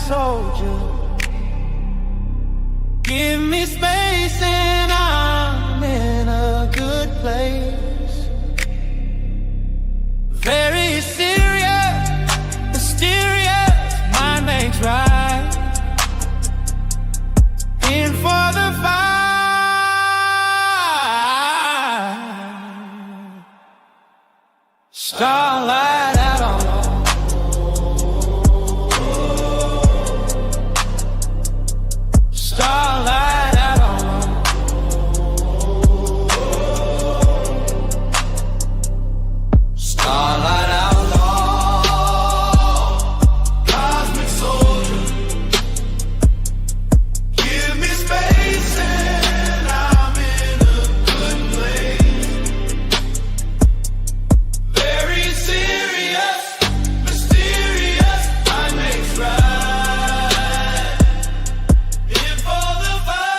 soldier. Give me space and I'm in a good place. Very serious, mysterious, mind makes right. In for the fight. Starlight out on low. Starlight out on low. Starlight out low. Cosmic soldier. Give me space and I'm in a good place. Very serious, mysterious, I makes right. In for the fight.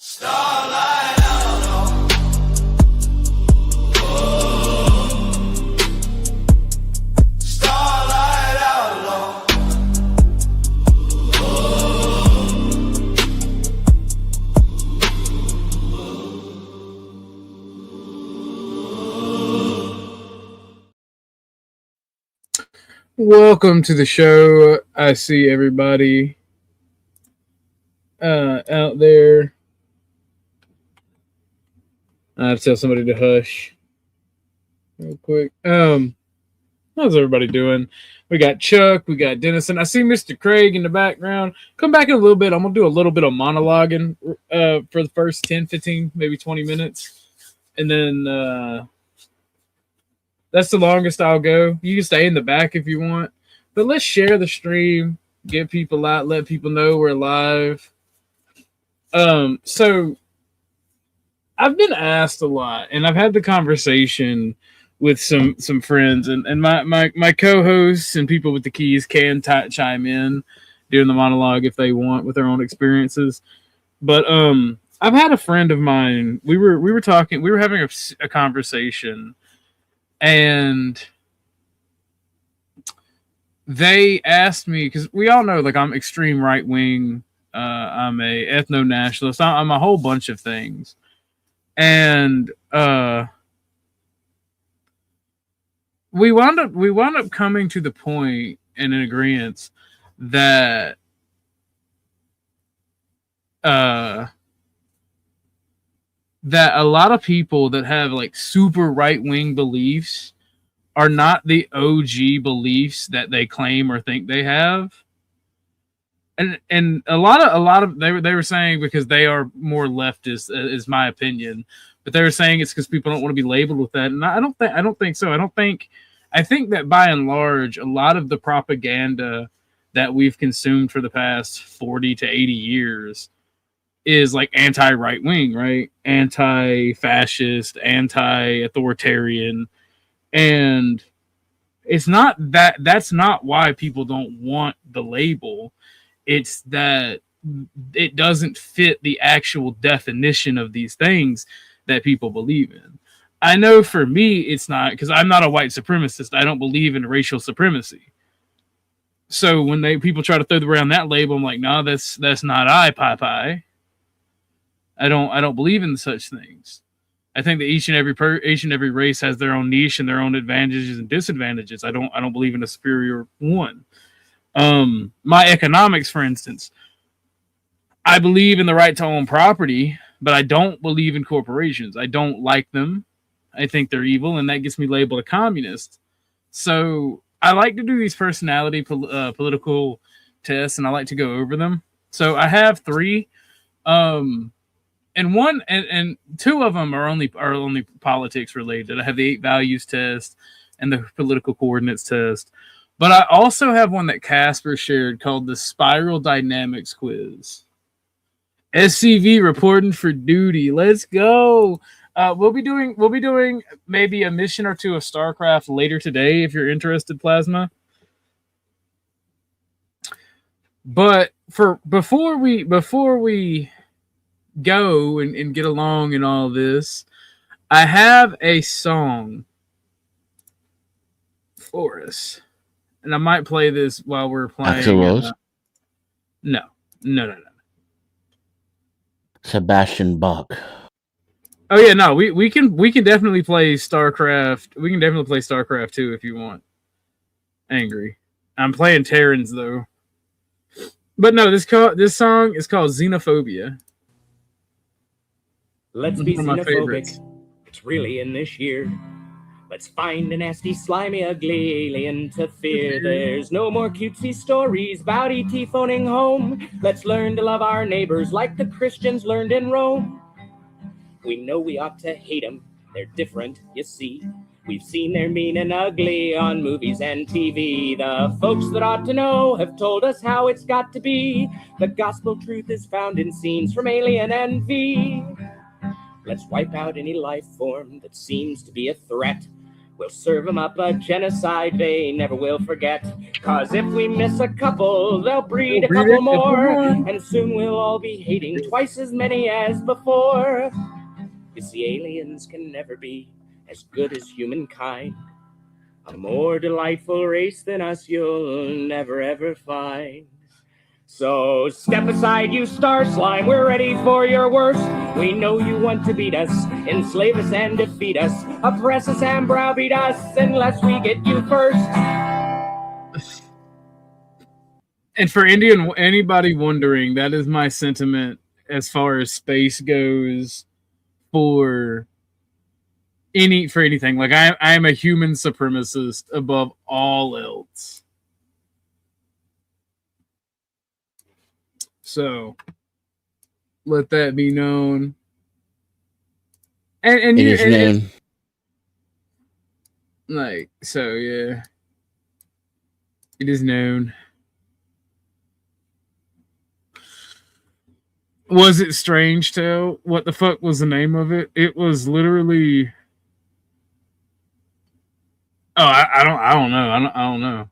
Starlight out low. Starlight out low. Welcome to the show. I see everybody out there. I have to tell somebody to hush real quick. How's everybody doing? We got Chuck, we got Dennison. I see Mr. Craig in the background. Come back in a little bit. I'm going to do a little bit of monologuing for the first 10, 15, maybe 20 minutes. And then that's the longest I'll go. You can stay in the back if you want. But let's share the stream, get people out, let people know we're live. So I've been asked a lot, and I've had the conversation with some friends, and my co-hosts and people with the keys can chime in during the monologue if they want with their own experiences. But I've had a friend of mine. We were talking. We were having a conversation. And they asked me, because we all know, like, I'm extreme right wing. I'm a ethno nationalist. I'm a whole bunch of things. And we wound up coming to the point and in agreement that that a lot of people that have like super right-wing beliefs are not the OG beliefs that they claim or think they have. And a lot of they were saying, because they are more leftist, is my opinion, but they were saying it's because people don't want to be labeled with that. And I don't think so. I think that by and large, a lot of the propaganda that we've consumed for the past 40 to 80 years is like anti-right wing, right? Anti-fascist, anti-authoritarian. And it's not that's not why people don't want the label. It's that it doesn't fit the actual definition of these things that people believe in. I know for me, it's not, because I'm not a white supremacist. I don't believe in racial supremacy. So when people try to throw around that label, I'm like, no, that's not pie. I don't believe in such things. I think that each and every race has their own niche and their own advantages and disadvantages. I don't believe in a superior one. My economics, for instance, I believe in the right to own property, but I don't believe in corporations. I don't like them. I think they're evil, and that gets me labeled a communist. So I like to do these personality political tests, and I like to go over them. So I have 3. And one and 2 of them are only politics related. I have the 8 values test and the political coordinates test. But I also have one that Casper shared called the Spiral Dynamics Quiz. SCV reporting for duty. Let's go. We'll be doing maybe a mission or 2 of StarCraft later today if you're interested, Plasma. But before we go and get along in all this, I have a song Forest. And I might play this while we're playing. Axl Rose? No. Sebastian Bach. Oh yeah, no, we can definitely play StarCraft. We can definitely play StarCraft 2 if you want. Angry. I'm playing Terrans though. But no, this song is called Xenophobia. Let's be xenophobic. It's really in this year. Let's find a nasty, slimy, ugly alien to fear. There's no more cutesy stories about E.T. phoning home. Let's learn to love our neighbors like the Christians learned in Rome. We know we ought to hate them. They're different, you see. We've seen they're mean and ugly on movies and TV. The folks that ought to know have told us how it's got to be. The gospel truth is found in scenes from Alien and V. Let's wipe out any life form that seems to be a threat. We'll serve them up a genocide they never will forget. 'Cause if we miss a couple, they'll breed a couple more. And soon we'll all be hating twice as many as before. You see, aliens can never be as good as humankind. A more delightful race than us you'll never ever find. So step aside, you star slime, we're ready for your worst. We know you want to beat us, enslave us and defeat us, oppress us and browbeat us unless we get you first. And for anybody wondering, that is my sentiment as far as space goes for anything. Like I am a human supremacist above all else. So let that be known. And it is known. Like, so yeah. It is known. Was it Strange Tale? What the fuck was the name of it? It was literally. Oh, I don't know. I don't know.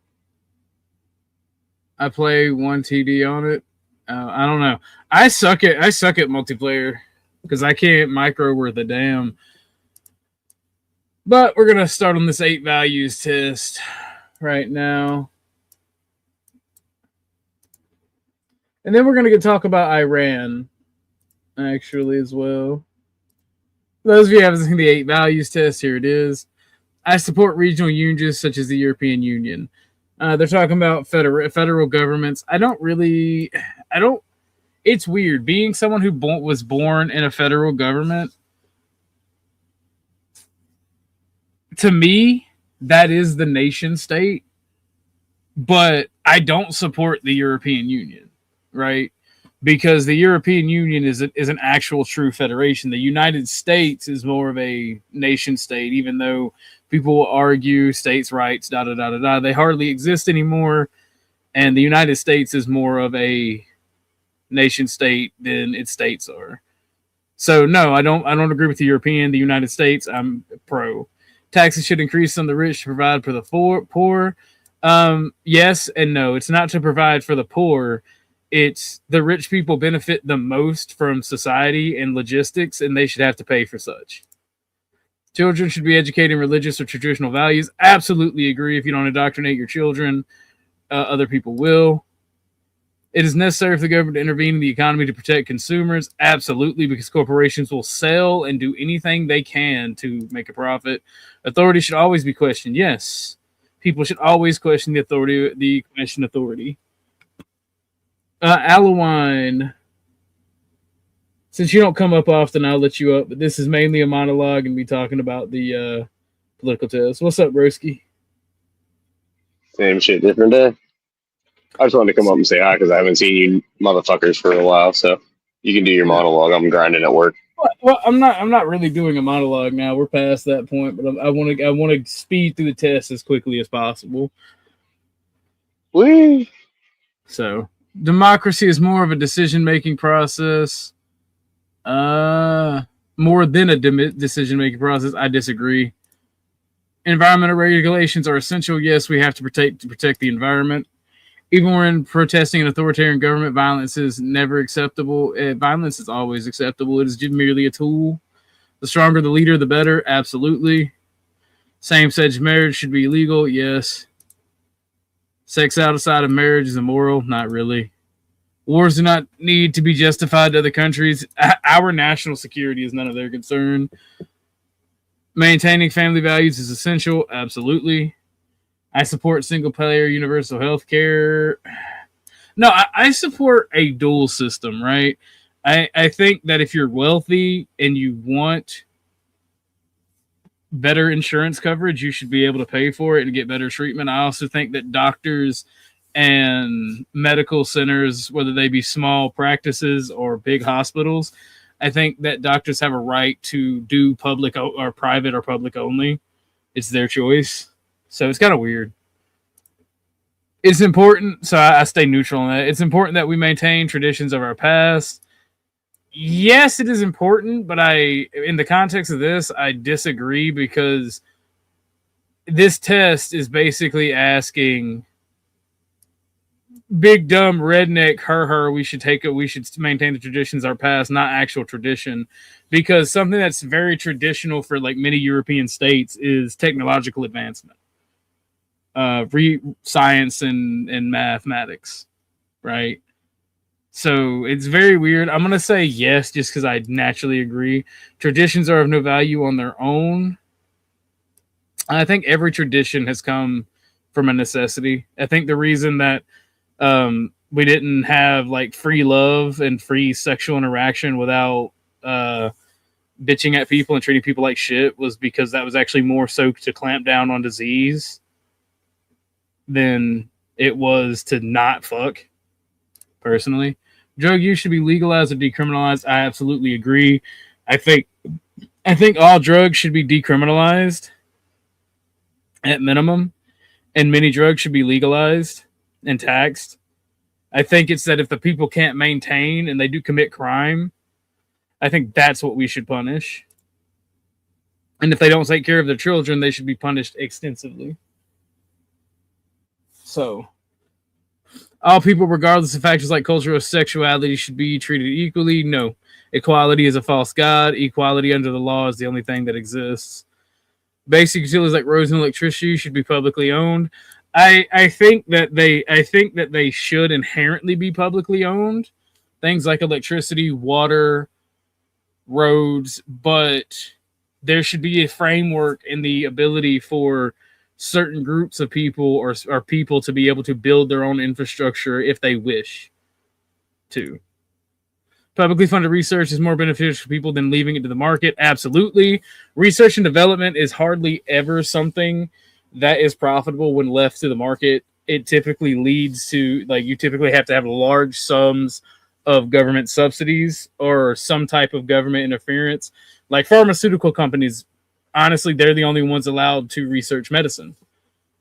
I play 1 TD on it. I don't know. I suck at multiplayer because I can't micro worth a damn. But we're gonna start on this 8 values test right now. And then we're going to talk about Iran, actually, as well. For those of you who haven't seen the 8 values test, here it is. I support regional unions such as the European Union. They're talking about federal governments. It's weird. Being someone who was born in a federal government, to me, that is the nation state. But I don't support the European Union, right? Because the European Union is an actual true federation. The United States is more of a nation state, even though people will argue states' rights, They hardly exist anymore. And the United States is more of a nation state than its states are. So no, I don't agree with the United States. I'm pro. Taxes should increase on the rich to provide for the poor. Yes and no. It's not to provide for the poor. It's the rich people benefit the most from society and logistics, and they should have to pay for such. Children should be educated in religious or traditional values. Absolutely agree. If you don't indoctrinate your children, other people will. It is necessary for the government to intervene in the economy to protect consumers. Absolutely, because corporations will sell and do anything they can to make a profit. Authority should always be questioned. Yes, people should always question the authority. Alawine, since you don't come up often, I'll let you up, but this is mainly a monologue and be talking about the political test. What's up, broski? Same shit, different day. I just wanted to come up and say hi because I haven't seen you motherfuckers for a while, so you can do your monologue. I'm grinding at work. Well, I'm not really doing a monologue now. We're past that point, but I want to speed through the test as quickly as possible. Whee! So, democracy is more of a decision-making process. More than a decision-making process. I disagree. Environmental regulations are essential. Yes, we have to protect the environment. Even when protesting an authoritarian government, violence is never acceptable. Violence is always acceptable. It is just merely a tool. The stronger the leader, the better. Absolutely. Same-sex marriage should be illegal. Yes. Sex outside of marriage is immoral. Not really. Wars do not need to be justified to other countries. Our national security is none of their concern. Maintaining family values is essential. Absolutely. I support single-payer universal health care. No, I support a dual system, right? I think that if you're wealthy and you want better insurance coverage, you should be able to pay for it and get better treatment. I also think that doctors and medical centers, whether they be small practices or big hospitals, I think that doctors have a right to do public or private or public only. It's their choice. So it's kind of weird. It's important, so I stay neutral on that. It's important that we maintain traditions of our past. Yes, it is important, but in the context of this, I disagree because this test is basically asking big dumb redneck her we should maintain the traditions of our past, not actual tradition, because something that's very traditional for like many European states is technological advancement, science and mathematics, right? So it's very weird. I'm gonna say yes just because I naturally agree. Traditions are of no value on their own. I think every tradition has come from a necessity. I think the reason that we didn't have like free love and free sexual interaction without bitching at people and treating people like shit was because that was actually more so to clamp down on disease than it was to not fuck, personally. Drug use should be legalized or decriminalized. I absolutely agree. I think all drugs should be decriminalized at minimum, and many drugs should be legalized and taxed. I think it's that if the people can't maintain and they do commit crime, I think that's what we should punish. And if they don't take care of their children, they should be punished extensively. So, all people, regardless of factors like culture or sexuality, should be treated equally. No. Equality is a false god. Equality under the law is the only thing that exists. Basic utilities like roads and electricity should be publicly owned. I think that they should inherently be publicly owned. Things like electricity, water, roads, but there should be a framework and the ability for certain groups of people or people to be able to build their own infrastructure if they wish to. Publicly funded research is more beneficial for people than leaving it to the market. Absolutely. Research and development is hardly ever something that is profitable when left to the market. It typically leads to, like, you typically have to have large sums of government subsidies or some type of government interference. Like pharmaceutical companies, honestly, they're the only ones allowed to research medicine,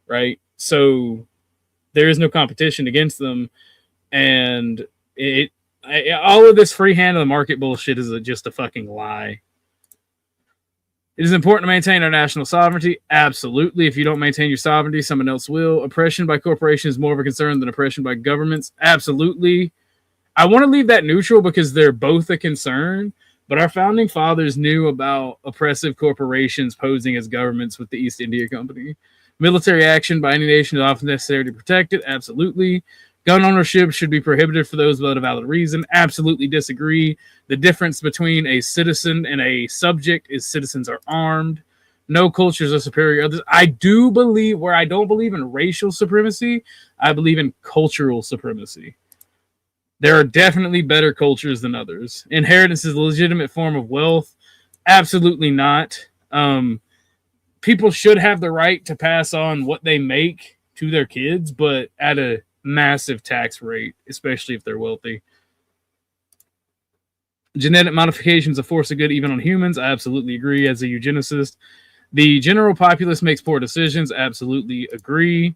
right? So there is no competition against them. And all of this free hand of the market bullshit is just a fucking lie. It is important to maintain our national sovereignty. Absolutely. If you don't maintain your sovereignty, someone else will. Oppression by corporations is more of a concern than oppression by governments. Absolutely. I want to leave that neutral because they're both a concern, but our founding fathers knew about oppressive corporations posing as governments with the East India Company. Military action by any nation is often necessary to protect it. Absolutely. Gun ownership should be prohibited for those without a valid reason. Absolutely disagree. The difference between a citizen and a subject is citizens are armed. No cultures are superior to others. I do believe, where I don't believe in racial supremacy, I believe in cultural supremacy. There are definitely better cultures than others. Inheritance is a legitimate form of wealth. Absolutely not. People should have the right to pass on what they make to their kids, but at a massive tax rate, especially if they're wealthy. Genetic modification is a force of good even on humans. I absolutely agree as a eugenicist. The general populace makes poor decisions. Absolutely agree.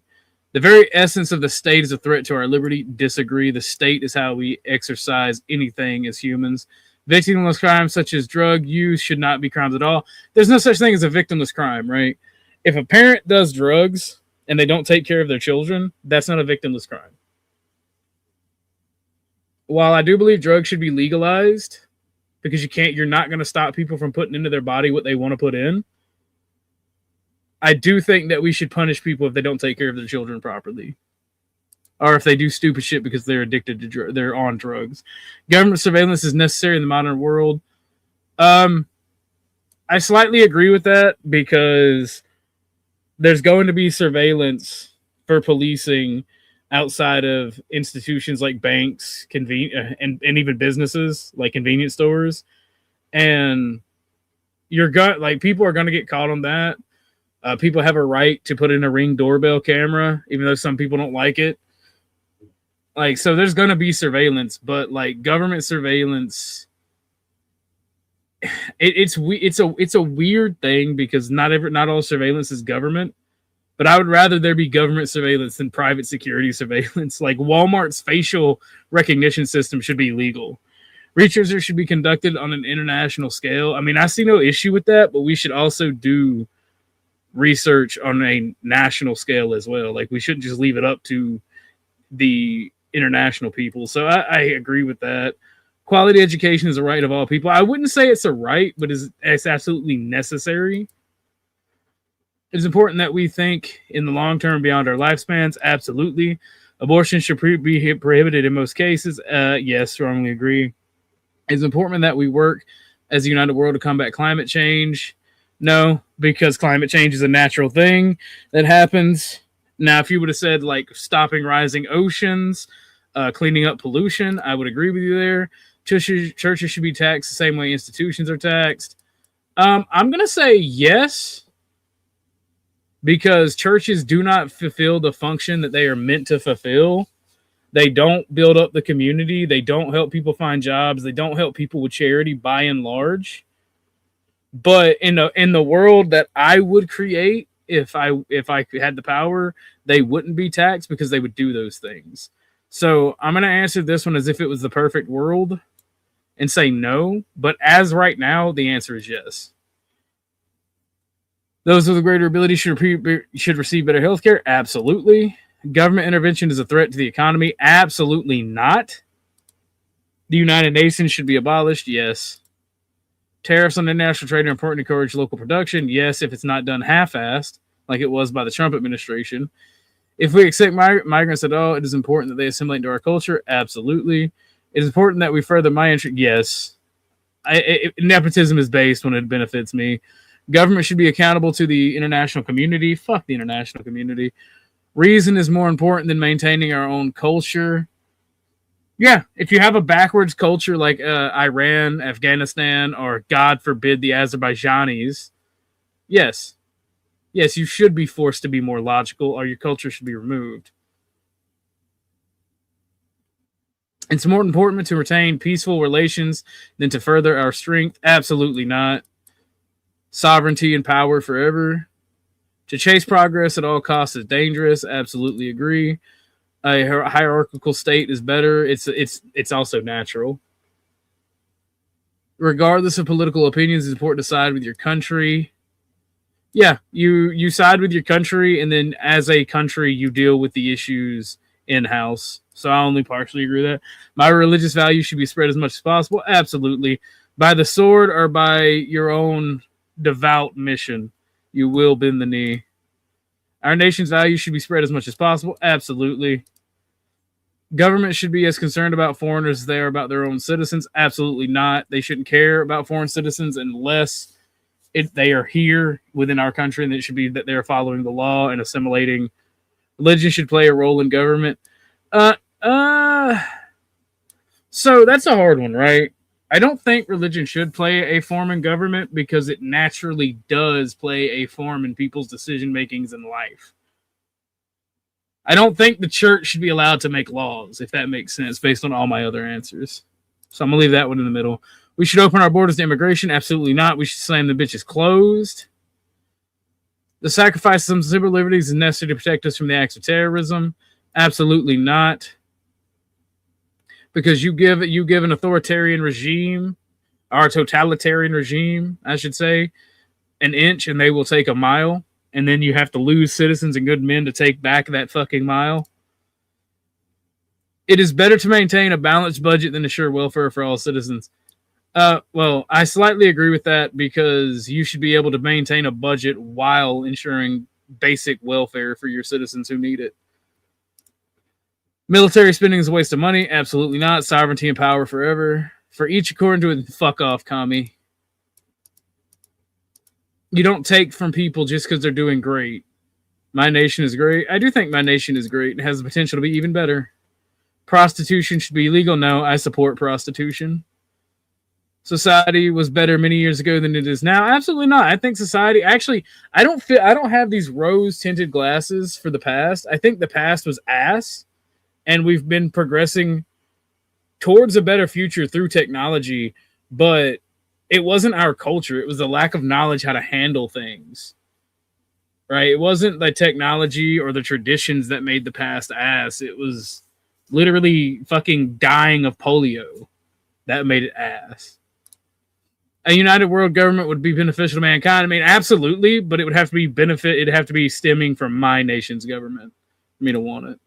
The very essence of the state is a threat to our liberty. Disagree. The state is how we exercise anything as humans. Victimless crimes such as drug use should not be crimes at all. There's no such thing as a victimless crime, right? If a parent does drugs and they don't take care of their children, that's not a victimless crime. While I do believe drugs should be legalized, because you're not going to stop people from putting into their body what they want to put in, I do think that we should punish people if they don't take care of their children properly, or if they do stupid shit because they're addicted to they're on drugs. Government surveillance is necessary in the modern world. I slightly agree with that because there's going to be surveillance for policing outside of institutions like banks, and even businesses like convenience stores, and people are going to get caught on that. People have a right to put in a Ring doorbell camera, even though some people don't like it. Like, so there's going to be surveillance, but like government surveillance, it's a weird thing because not all surveillance is government. But I would rather there be government surveillance than private security surveillance. Like Walmart's facial recognition system should be legal. Research should be conducted on an international scale. I mean, I see no issue with that, but we should also do research on a national scale as well. Like we shouldn't just leave it up to the international people. So I agree with that. Quality education is a right of all people. I wouldn't say it's a right, but it's absolutely necessary. It's important that we think in the long term beyond our lifespans. Absolutely. Abortion should be prohibited in most cases. Yes, strongly agree. It's important that we work as a united world to combat climate change. No, because climate change is a natural thing that happens. Now, if you would have said like stopping rising oceans, cleaning up pollution, I would agree with you there. Churches should be taxed the same way institutions are taxed. I'm going to say yes, because churches do not fulfill the function that they are meant to fulfill. They don't build up the community. They don't help people find jobs. They don't help people with charity by and large. But in the world that I would create, if I had the power, they wouldn't be taxed because they would do those things. So I'm going to answer this one as if it was the perfect world and say no. But as right now, the answer is yes. Those with a greater ability should receive better health care. Absolutely. Government intervention is a threat to the economy. Absolutely not. The United Nations should be abolished. Yes. Tariffs on international trade are important to encourage local production. Yes, if it's not done half-assed, like it was by the Trump administration. If we accept migrants at all, it is important that they assimilate into our culture. Absolutely. It is important that we further my interest. Yes. Nepotism is based when it benefits me. Government should be accountable to the international community. Fuck the international community. Reason is more important than maintaining our own culture. Yeah, if you have a backwards culture like Iran, Afghanistan, or God forbid the Azerbaijanis, yes, you should be forced to be more logical or your culture should be removed. It's more important to retain peaceful relations than to further our strength. Absolutely not. Sovereignty and power forever. To chase progress at all costs is dangerous. Absolutely agree. A hierarchical state is better. It's also natural. Regardless of political opinions, it's important to side with your country. Yeah, you side with your country, and then as a country, you deal with the issues in-house. So I only partially agree with that. My religious values should be spread as much as possible. Absolutely. By the sword or by your own devout mission, you will bend the knee. Our nation's values should be spread as much as possible. Absolutely. Government should be as concerned about foreigners as they are about their own citizens. Absolutely not. They shouldn't care about foreign citizens unless they are here within our country, and it should be that they're following the law and assimilating. Religion should play a role in government. So that's a hard one, right? I don't think religion should play a form in government because it naturally does play a form in people's decision makings in life. I don't think the church should be allowed to make laws, if that makes sense, based on all my other answers. So I'm going to leave that one in the middle. We should open our borders to immigration. Absolutely not. We should slam the bitches closed. The sacrifice of some civil liberties is necessary to protect us from the acts of terrorism. Absolutely not. Because you give an authoritarian regime, or a totalitarian regime, I should say, an inch and they will take a mile, and then you have to lose citizens and good men to take back that fucking mile. It is better to maintain a balanced budget than assure welfare for all citizens. Well, I slightly agree with that because you should be able to maintain a budget while ensuring basic welfare for your citizens who need it. Military spending is a waste of money. Absolutely not. Sovereignty and power forever. For each according to it, fuck off, commie. You don't take from people just because they're doing great. My nation is great. I do think my nation is great. It has the potential to be even better. Prostitution should be illegal. No, I support prostitution. Society was better many years ago than it is now. Absolutely not. I think society actually. I don't have these rose tinted glasses for the past. I think the past was ass, and we've been progressing towards a better future through technology. But it wasn't our culture. It was the lack of knowledge how to handle things. Right? It wasn't the technology or the traditions that made the past ass. It was literally fucking dying of polio that made it ass. A united world government would be beneficial to mankind. I mean, absolutely, but it would have to be it'd have to be stemming from my nation's government for me to want it.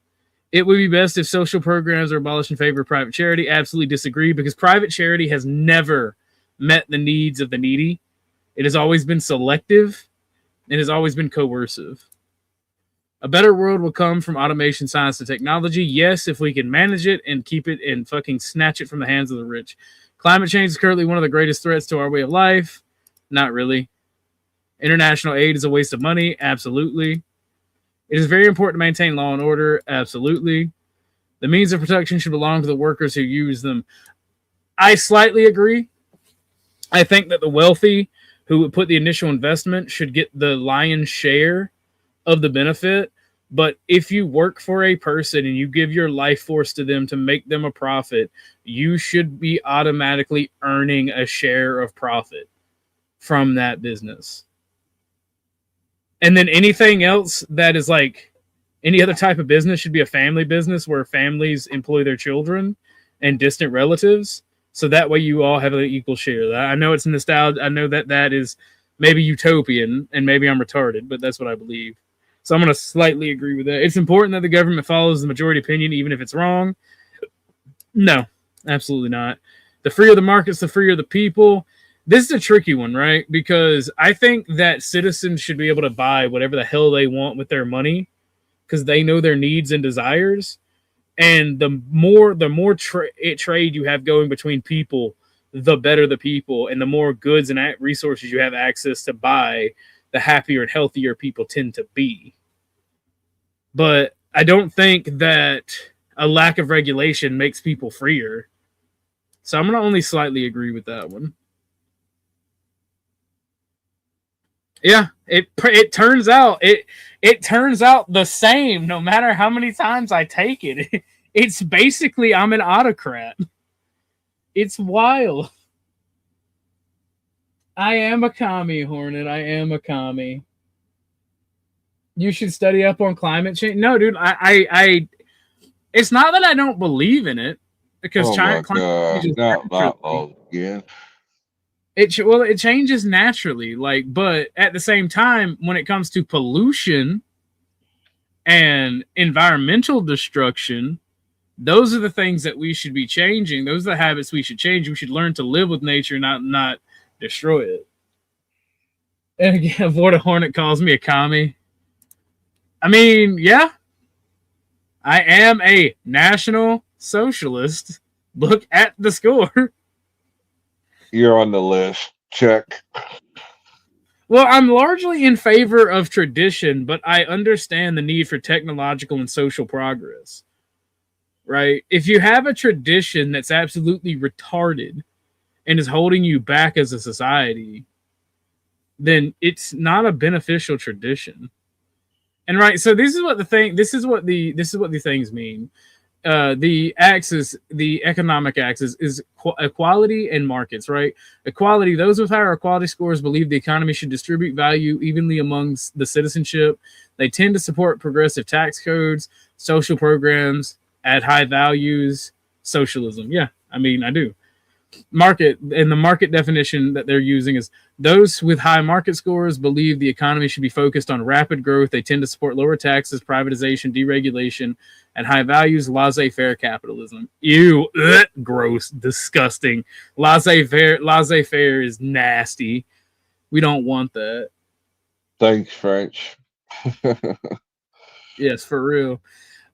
It would be best if social programs are abolished in favor of private charity. Absolutely disagree, because private charity has never met the needs of the needy. It has always been selective and has always been coercive. A better world will come from automation, science, and technology. Yes, if we can manage it and keep it and fucking snatch it from the hands of the rich. Climate change is currently one of the greatest threats to our way of life. Not really. International aid is a waste of money. Absolutely. It is very important to maintain law and order. Absolutely. The means of protection should belong to the workers who use them. I slightly agree. I think that the wealthy who would put the initial investment should get the lion's share of the benefit. But if you work for a person and you give your life force to them to make them a profit, you should be automatically earning a share of profit from that business. And then anything else that is like any other type of business should be a family business where families employ their children and distant relatives. So that way you all have an equal share. I know it's nostalgia. I know that is maybe utopian and maybe I'm retarded, but that's what I believe. So I'm going to slightly agree with that. It's important that the government follows the majority opinion, even if it's wrong. No, absolutely not. The freer the markets, the freer the people. This is a tricky one, right? Because I think that citizens should be able to buy whatever the hell they want with their money because they know their needs and desires. And the more trade you have going between people, the better the people. And the more goods and resources you have access to buy, the happier and healthier people tend to be. But I don't think that a lack of regulation makes people freer. So I'm going to only slightly agree with that one. Yeah, it turns out it turns out the same no matter how many times I take it. It's basically I'm an autocrat. It's wild. I am a commie, Hornet. I am a commie. You should study up on climate change. No, dude, I it's not that I don't believe in it because climate change is naturally. Again. It changes naturally, but at the same time, when it comes to pollution and environmental destruction, those are the things that we should be changing. Those are the habits we should change. We should learn to live with nature, not destroy it. And again, Vorta Hornet calls me a commie. I mean, yeah. I am a national socialist. Look at the score. You're on the list. Check. Well, I'm largely in favor of tradition, but I understand the need for technological and social progress. Right? If you have a tradition that's absolutely retarded and is holding you back as a society, then it's not a beneficial tradition. And right, so this is what the things mean. The economic axis is equality and markets, right? Equality, those with higher equality scores believe the economy should distribute value evenly amongst the citizenship. They tend to support progressive tax codes, social programs, add high values, socialism. Yeah, I mean, I do. Market, and the market definition that they're using is those with high market scores believe the economy should be focused on rapid growth. They tend to support lower taxes, privatization, deregulation, and high values, laissez-faire capitalism. Ew, gross, disgusting. Laissez-faire is nasty. We don't want that. Thanks, French. Yes, for real.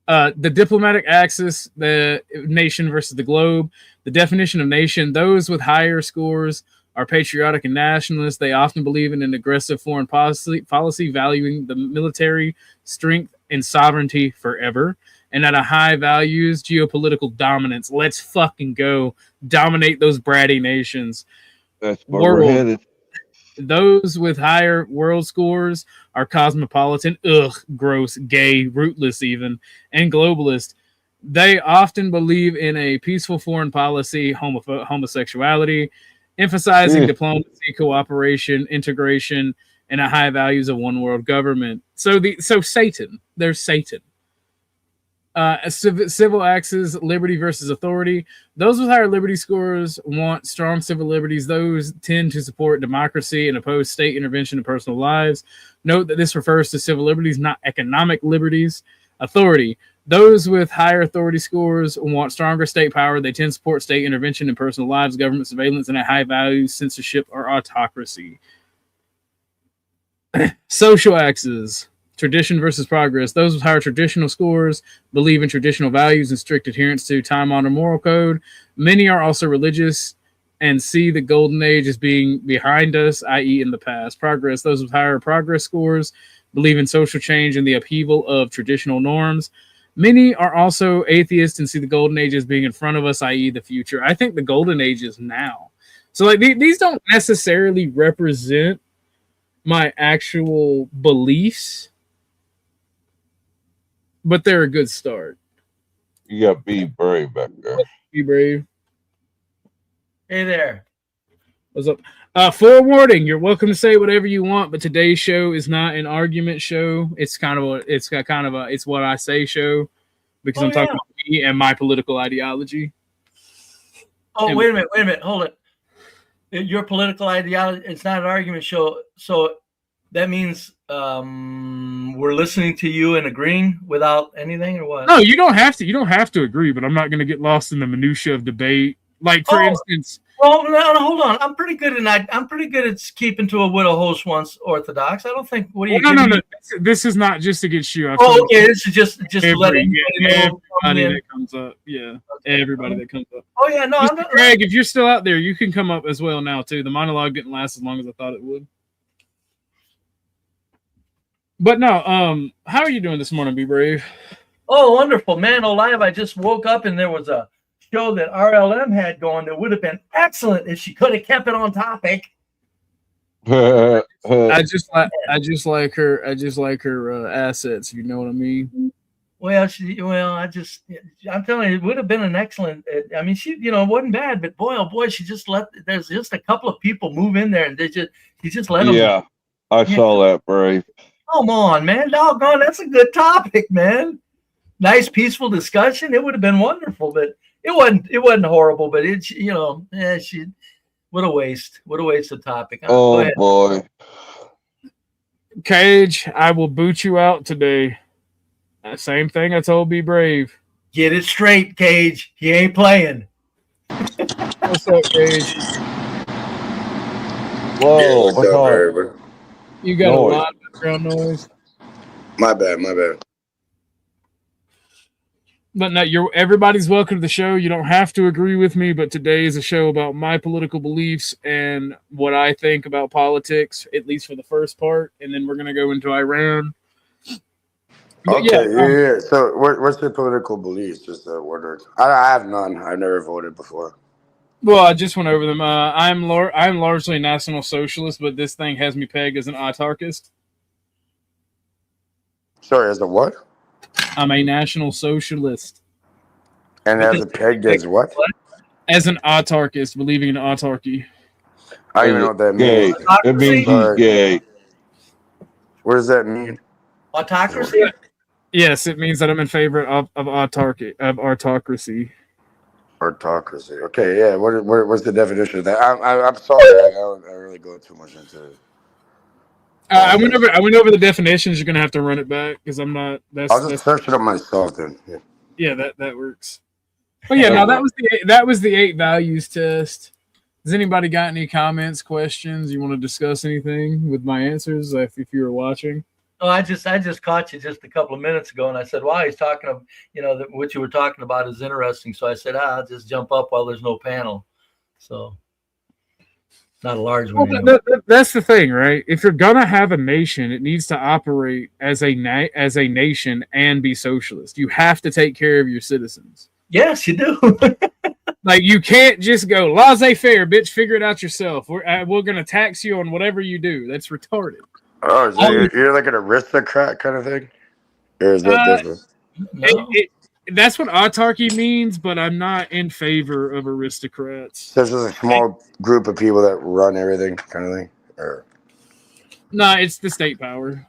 The diplomatic axis, the nation versus the globe. The definition of nation, those with higher scores are patriotic and nationalist. They often believe in an aggressive foreign policy valuing the military strength and sovereignty forever. And at a high values, geopolitical dominance. Let's fucking go. Dominate those bratty nations. That's where we're headed. Those with higher world scores are cosmopolitan, gross, gay, rootless even, and globalist. They often believe in a peaceful foreign policy, homosexuality, emphasizing diplomacy, cooperation, integration, and a high values of one world government. So Satan, there's Satan. Civil axis, liberty versus authority. Those with higher liberty scores want strong civil liberties. Those tend to support democracy and oppose state intervention in personal lives. Note that this refers to civil liberties, not economic liberties. Authority. Those with higher authority scores want stronger state power. They tend to support state intervention in personal lives, government surveillance, and a high value censorship or autocracy. Social axis. Tradition versus progress. Those with higher traditional scores believe in traditional values and strict adherence to time-honored moral code. Many are also religious and see the golden age as being behind us, i.e. in the past. Progress. Those with higher progress scores believe in social change and the upheaval of traditional norms. Many are also atheists and see the golden age as being in front of us, i.e. the future. I think the golden age is now. So like these don't necessarily represent my actual beliefs, but they're a good start. You got Be Brave back there. Be Brave. Hey there. What's up? Forewarning, you're welcome to say whatever you want, but today's show is not an argument show. It's it's what I say show, because I'm talking about me and my political ideology. Oh, wait a minute, hold it. Your political ideology, it's not an argument show, so that means we're listening to you and agreeing without anything, or what? No, you don't have to. You don't have to agree, but I'm not going to get lost in the minutia of debate. Like, for instance. Well, no, hold on. I'm pretty good at keeping to a widow host once orthodox. I don't think. What do you? No. This is not just against you. Okay. This is just everybody that comes up. Yeah, everybody that comes up. Oh yeah, no. Mr. Greg, if you're still out there, you can come up as well now too. The monologue didn't last as long as I thought it would. But no, how are you doing this morning, Be Brave? Oh, wonderful, man. Alive. I just woke up and there was a show that RLM had going that would have been excellent if she could have kept it on topic. I just like her assets, you know what I mean? Well, I'm telling you, it would have been an excellent. I mean, she, it wasn't bad, but boy, oh boy, she just let. There's just a couple of people move in there, and she just let them. Yeah, I saw that, Brave. Come on, man, doggone, that's a good topic, man. Nice, peaceful discussion. It would have been wonderful, but it wasn't horrible. But what a waste. What a waste of topic. Oh boy, Cage, I will boot you out today. Same thing I told Be Brave. Get it straight, Cage. He ain't playing. What's up, Cage? Whoa, what's up, everybody? You got a lot of background noise. My bad. But no, everybody's welcome to the show. You don't have to agree with me, but today is a show about my political beliefs and what I think about politics, at least for the first part, and then we're gonna go into Iran. But yeah. So, what's your political beliefs? Just wondering. I have none. I've never voted before. Well, I just went over them. I'm largely a national socialist, but this thing has me pegged as an autarkist. Sorry, as a what? I'm a national socialist. And as a pegged as what? As an autarkist, believing in autarky. I don't even know what that means. It means he's gay. What does that mean? Autocracy? Yes, it means that I'm in favor of autocracy. Autocracy. Okay, yeah. What's the definition of that? I'm sorry. I don't really go too much into it. I went over the definitions. You're gonna have to run it back because I'm not. I'll just search it up myself then. Yeah, that works. But yeah, no, that was the 8 values test. Has anybody got any comments, questions? You want to discuss anything with my answers? If you were watching. Oh, I just caught you just a couple of minutes ago, and I said, "Wow, he's talking of what you were talking about is interesting." So I said, "I'll just jump up while there's no panel." So not a large one. Well, that's the thing, right? If you're gonna have a nation, it needs to operate as a nation and be socialist. You have to take care of your citizens. Yes, you do. Like, you can't just go laissez-faire, bitch. Figure it out yourself. We're gonna tax you on whatever you do. That's retarded. Oh, so you're like an aristocrat kind of thing, or is that different? No. That's what autarky means, but I'm not in favor of aristocrats. So it's just a small group of people that run everything, kind of thing, or no, it's the state power.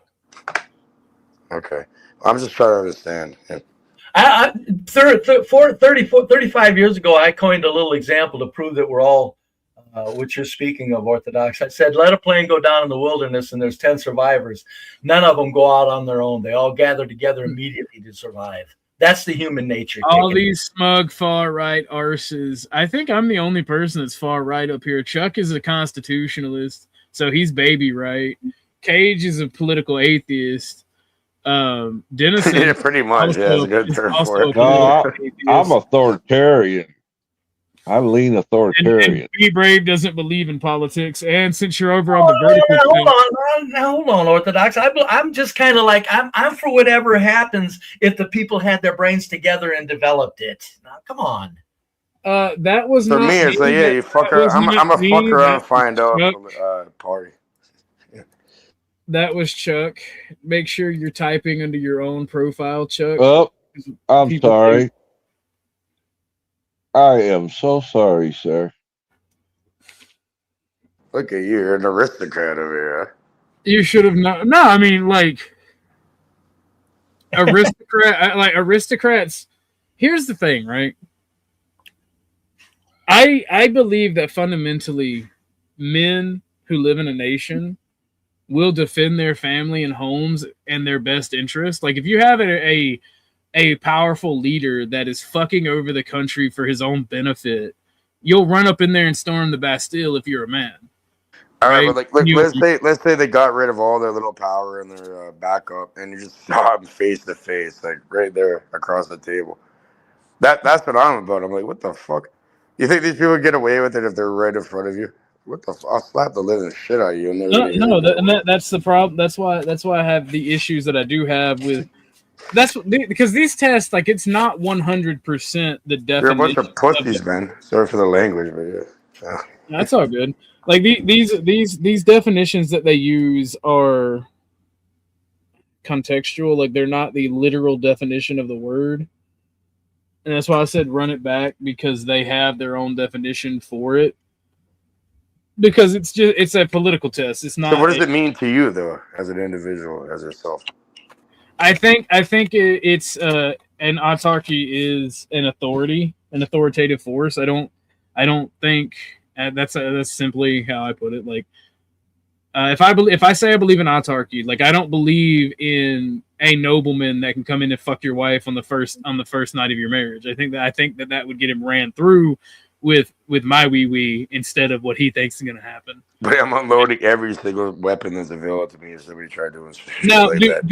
Okay, I'm just trying to understand. Yeah. 35 years ago, I coined a little example to prove that we're all, which you're speaking of, Orthodox. I said, let a plane go down in the wilderness and there's 10 survivors. None of them go out on their own. They all gather together immediately to survive. That's the human nature. All these smug far-right arses. I think I'm the only person that's far-right up here. Chuck is a constitutionalist, so he's baby right. Cage is a political atheist. Dennison, Yeah, pretty much. Yeah, that's a good term for it. No, I'm authoritarian. I lean authoritarian. And Be Brave doesn't believe in politics. And since you're over on the vertical hold on, Orthodox. I'm just kind of like I'm for whatever happens if the people had their brains together and developed it. Now, come on. That was for me. It's like, yeah, you fucker. I'm a fuck around and find out party. That was Chuck. Make sure you're typing under your own profile, Chuck. Oh, I'm sorry. I am so sorry, sir. Look at you. You're an aristocrat over here. You should have known. No, I mean, like, aristocrats. Here's the thing, right? I believe that fundamentally men who live in a nation will defend their family and homes and their best interest. Like, if you have a powerful leader that is fucking over the country for his own benefit, you'll run up in there and storm the Bastille if you're a man. All right, but like, let's say they got rid of all their little power and their backup, and you just saw them face to face, like right there across the table. That's what I'm about. I'm like, what the fuck? You think these people get away with it if they're right in front of you? What the? I'll slap the living shit out of you. That's the problem. That's why I have the issues that I do have with. Because these tests, like, it's not 100% the definition. You're a bunch of pussies, man. Sorry for the language, but yeah. That's all good. Like, these definitions that they use are contextual. Like, they're not the literal definition of the word. And that's why I said run it back, because they have their own definition for it. Because it's a political test. It's not. So what does it mean to you, though, as an individual, as yourself? I think it's an autarky is an authoritative force. I don't think that's simply how I put it. Like, if I say I believe in autarky, like, I don't believe in a nobleman that can come in and fuck your wife on the first night of your marriage. I think that would get him ran through with my wee instead of what he thinks is going to happen. But I'm unloading every single weapon that's available to me if somebody tried doing shit now, like that.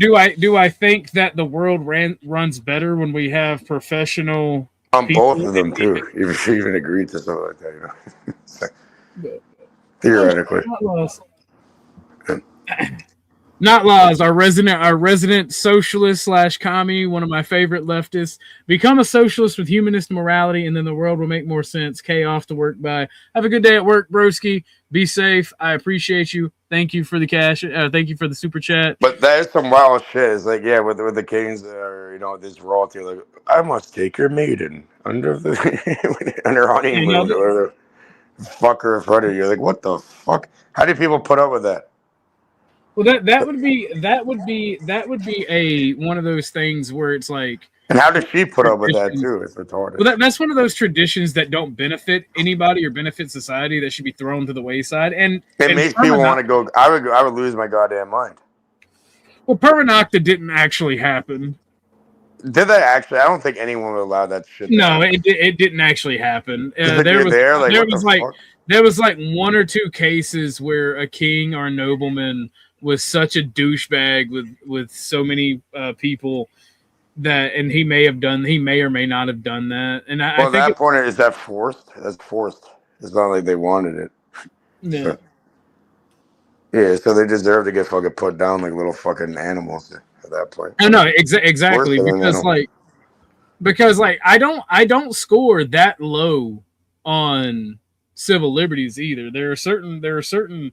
Do I think that the world runs better when we have professional? On both of them too. If you even agreed to something like that, you know. Theoretically. Not laws. Our resident socialist / commie, one of my favorite leftists. Become a socialist with humanist morality, and then the world will make more sense. K off to work by. Have a good day at work, broski. Be safe. I appreciate you. Thank you for the cash. Thank you for the super chat. But that is some wild shit. It's like, yeah, with the kings, this royalty, like, I must take your maiden under honeymoon, or the fucker in front of you. Like, what the fuck? How do people put up with that? Well, that would be a one of those things where it's like, And how does she put up with that too? It's retarded. Well, that's one of those traditions that don't benefit anybody or benefit society that should be thrown to the wayside. And it makes people want to go. I would lose my goddamn mind. Well, Permanocta didn't actually happen. Did that actually? I don't think anyone would allow that shit. No, it didn't actually happen. There was like one or two cases where a king or a nobleman was such a douchebag with so many people that, and he may or may not have done that. And I think at that point, is that forced? That's forced. It's not like they wanted it. Yeah. Yeah, so they deserve to get fucking put down like little fucking animals at that point. I know exactly because I don't score that low on civil liberties either. There are certain.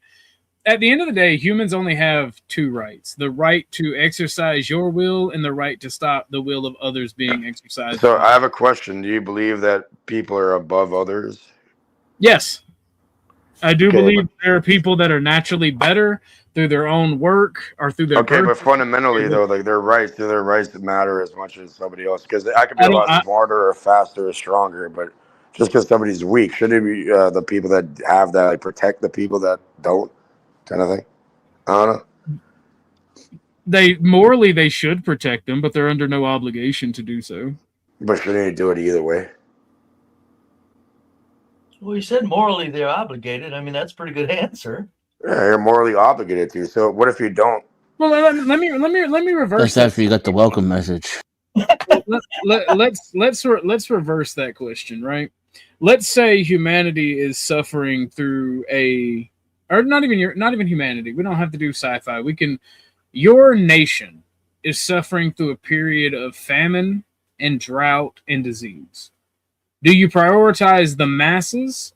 At the end of the day, humans only have two rights: the right to exercise your will and the right to stop the will of others being exercised. So I have a question: do you believe that people are above others? Yes. I do believe there are people that are naturally better through their own work or through their but fundamentally though, like their rights matter as much as somebody else. Because I could be a lot smarter or faster or stronger, but just because somebody's weak, shouldn't it be the people that have that like protect the people that don't, kind of thing? I don't know. Morally they should protect them, but they're under no obligation to do so. But shouldn't they do it either way? Well, you said morally they're obligated. I mean, that's a pretty good answer. Yeah, you're morally obligated to. So what if you don't? Well, let me reverse. That's after you got the welcome message. Let's reverse that question, right? Let's say humanity is suffering through not even humanity. We don't have to do sci-fi. Your nation is suffering through a period of famine and drought and disease. Do you prioritize the masses,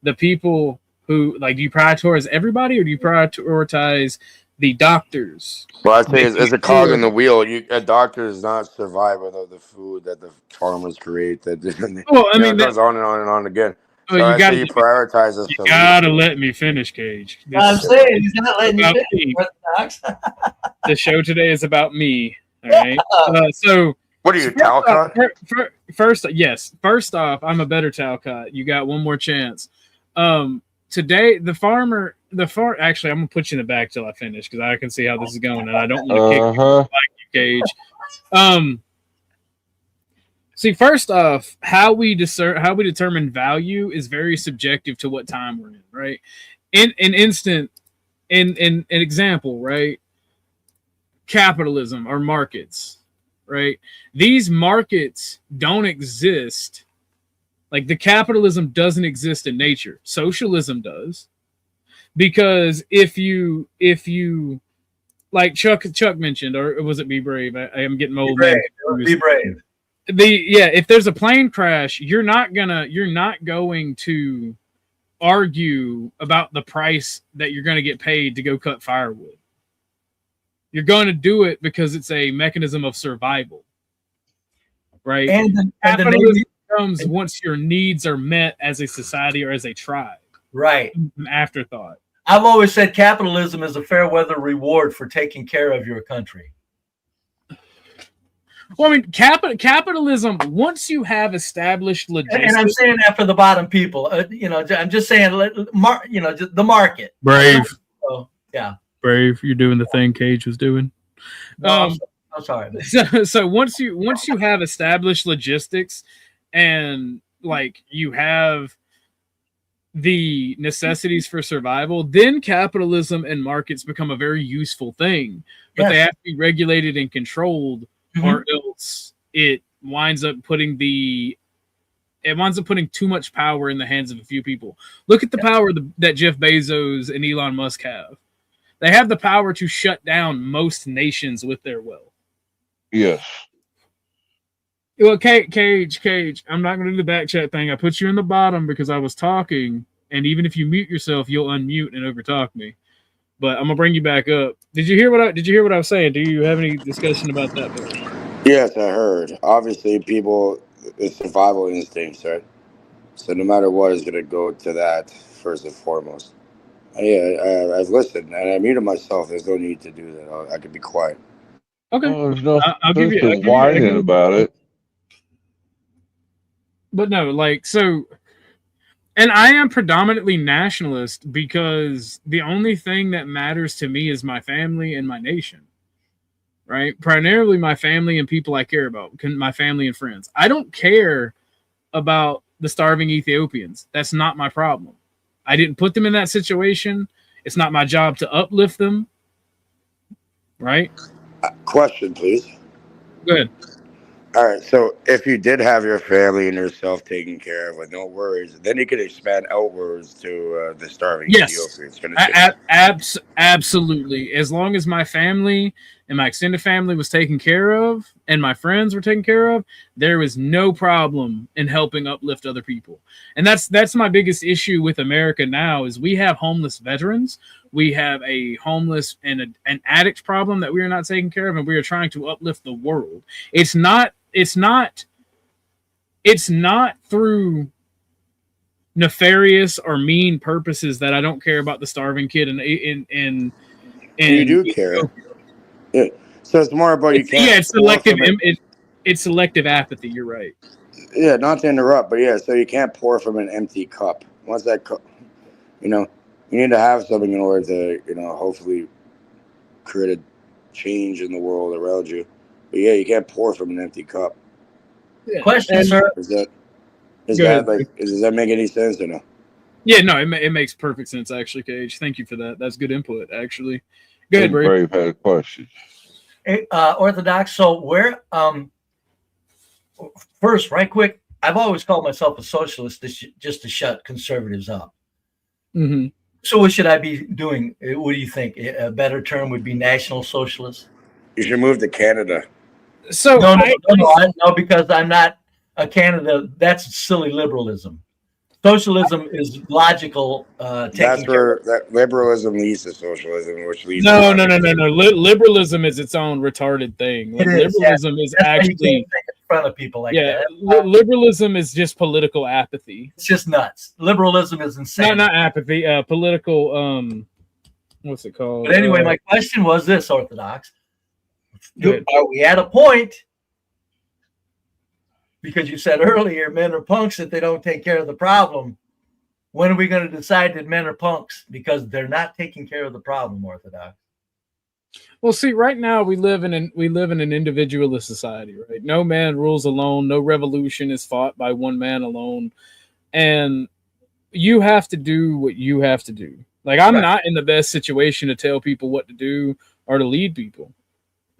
the people who, like, do you prioritize everybody, or do you prioritize the doctors? Well, I'd say as a cog in the wheel, a doctor does not survive without the food that the farmers create. That it goes on and on and on again. So you prioritize this. You gotta let me finish, Cage. I'm saying he's not letting you finish. The show today is about me. All right. So. What are you, Talcott? First off, I'm a better Talcott. You got one more chance. Today, actually, I'm gonna put you in the back till I finish because I can see how this is going, and I don't want to kick you like you, Cage. See, first off, how we determine value is very subjective to what time we're in, right? In an example, right? Capitalism or markets. Right? These markets don't exist. Like, the capitalism doesn't exist in nature. Socialism does. Because if you like Chuck mentioned, or was it Be Brave? I am getting old. Be Brave. If there's a plane crash, you're not going to argue about the price that you're going to get paid to go cut firewood. You're going to do it because it's a mechanism of survival, right? And capitalism comes once your needs are met as a society or as a tribe. Right. An afterthought. I've always said capitalism is a fair weather reward for taking care of your country. Well, I mean, capitalism, once you have established logistics. And I'm saying that for the bottom people. I'm just saying, the market. Brave. So, yeah. Brave, you're doing the thing Cage was doing. No, I'm sorry. So once you have established logistics and like you have the necessities for survival, then capitalism and markets become a very useful thing. But they have to be regulated and controlled, or else it winds up putting too much power in the hands of a few people. Look at the power that Jeff Bezos and Elon Musk have. They have the power to shut down most nations with their will. Yes. Well, Cage, I'm not going to do the back chat thing. I put you in the bottom because I was talking, and even if you mute yourself, you'll unmute and overtalk me. But I'm gonna bring you back up. Did you hear what I was saying? Do you have any discussion about that? Yes, I heard. Obviously, it's survival instincts, right? So no matter what, is gonna go to that first and foremost. Yeah, I've listened and I muted myself. There's no need to do that. I could be quiet. Okay, there's no I'll give you. sense in whining about it. But no, like so. And I am predominantly nationalist because the only thing that matters to me is my family and my nation, right? Primarily my family and people I care about, my family and friends. I don't care about the starving Ethiopians. That's not my problem. I didn't put them in that situation. It's not my job to uplift them, right? Question, please. Go ahead. All right, so if you did have your family and yourself taken care of with no worries, then you could expand outwards to the starving Ethiopians. Absolutely. As long as my family and my extended family was taken care of and my friends were taken care of, there was no problem in helping uplift other people. And that's my biggest issue with America now is we have homeless veterans. We have a homeless and an addict problem that we are not taking care of, and we are trying to uplift the world. It's not through nefarious or mean purposes that I don't care about the starving kid and you do care. Yeah. So it's more about you can't. Yeah, it's selective. It's selective apathy. You're right. Yeah, not to interrupt, but yeah, so you can't pour from an empty cup. Once that cup, you need to have something in order to, hopefully create a change in the world around you. But yeah, you can't pour from an empty cup. Yeah. Question, sir. Does that make any sense or no? Yeah, no, it makes perfect sense actually, Cage. Thank you for that. That's good input, actually. Go ahead, Brave had a question. Hey, Orthodox. So where first, right quick, I've always called myself a socialist just to shut conservatives up. Mm-hmm. So what should I be doing? What do you think? A better term would be national socialist? You should move to Canada. So no, because I'm not a Canada. That's silly liberalism. Socialism is logical. That's where that liberalism leads to socialism, which leads. No. Liberalism is its own retarded thing. Liberalism is actually in front of people like that. Liberalism is just political apathy. It's just nuts. Liberalism is insane. Not apathy. Political. What's it called? But anyway, my question was this, Orthodox. Are we at a point? Because you said earlier, men are punks if they don't take care of the problem. When are we going to decide that men are punks? Because they're not taking care of the problem, Orthodox. Well, see, right now we live in an individualist society, right? No man rules alone. No revolution is fought by one man alone. And you have to do what you have to do. Like, I'm not in the best situation to tell people what to do or to lead people.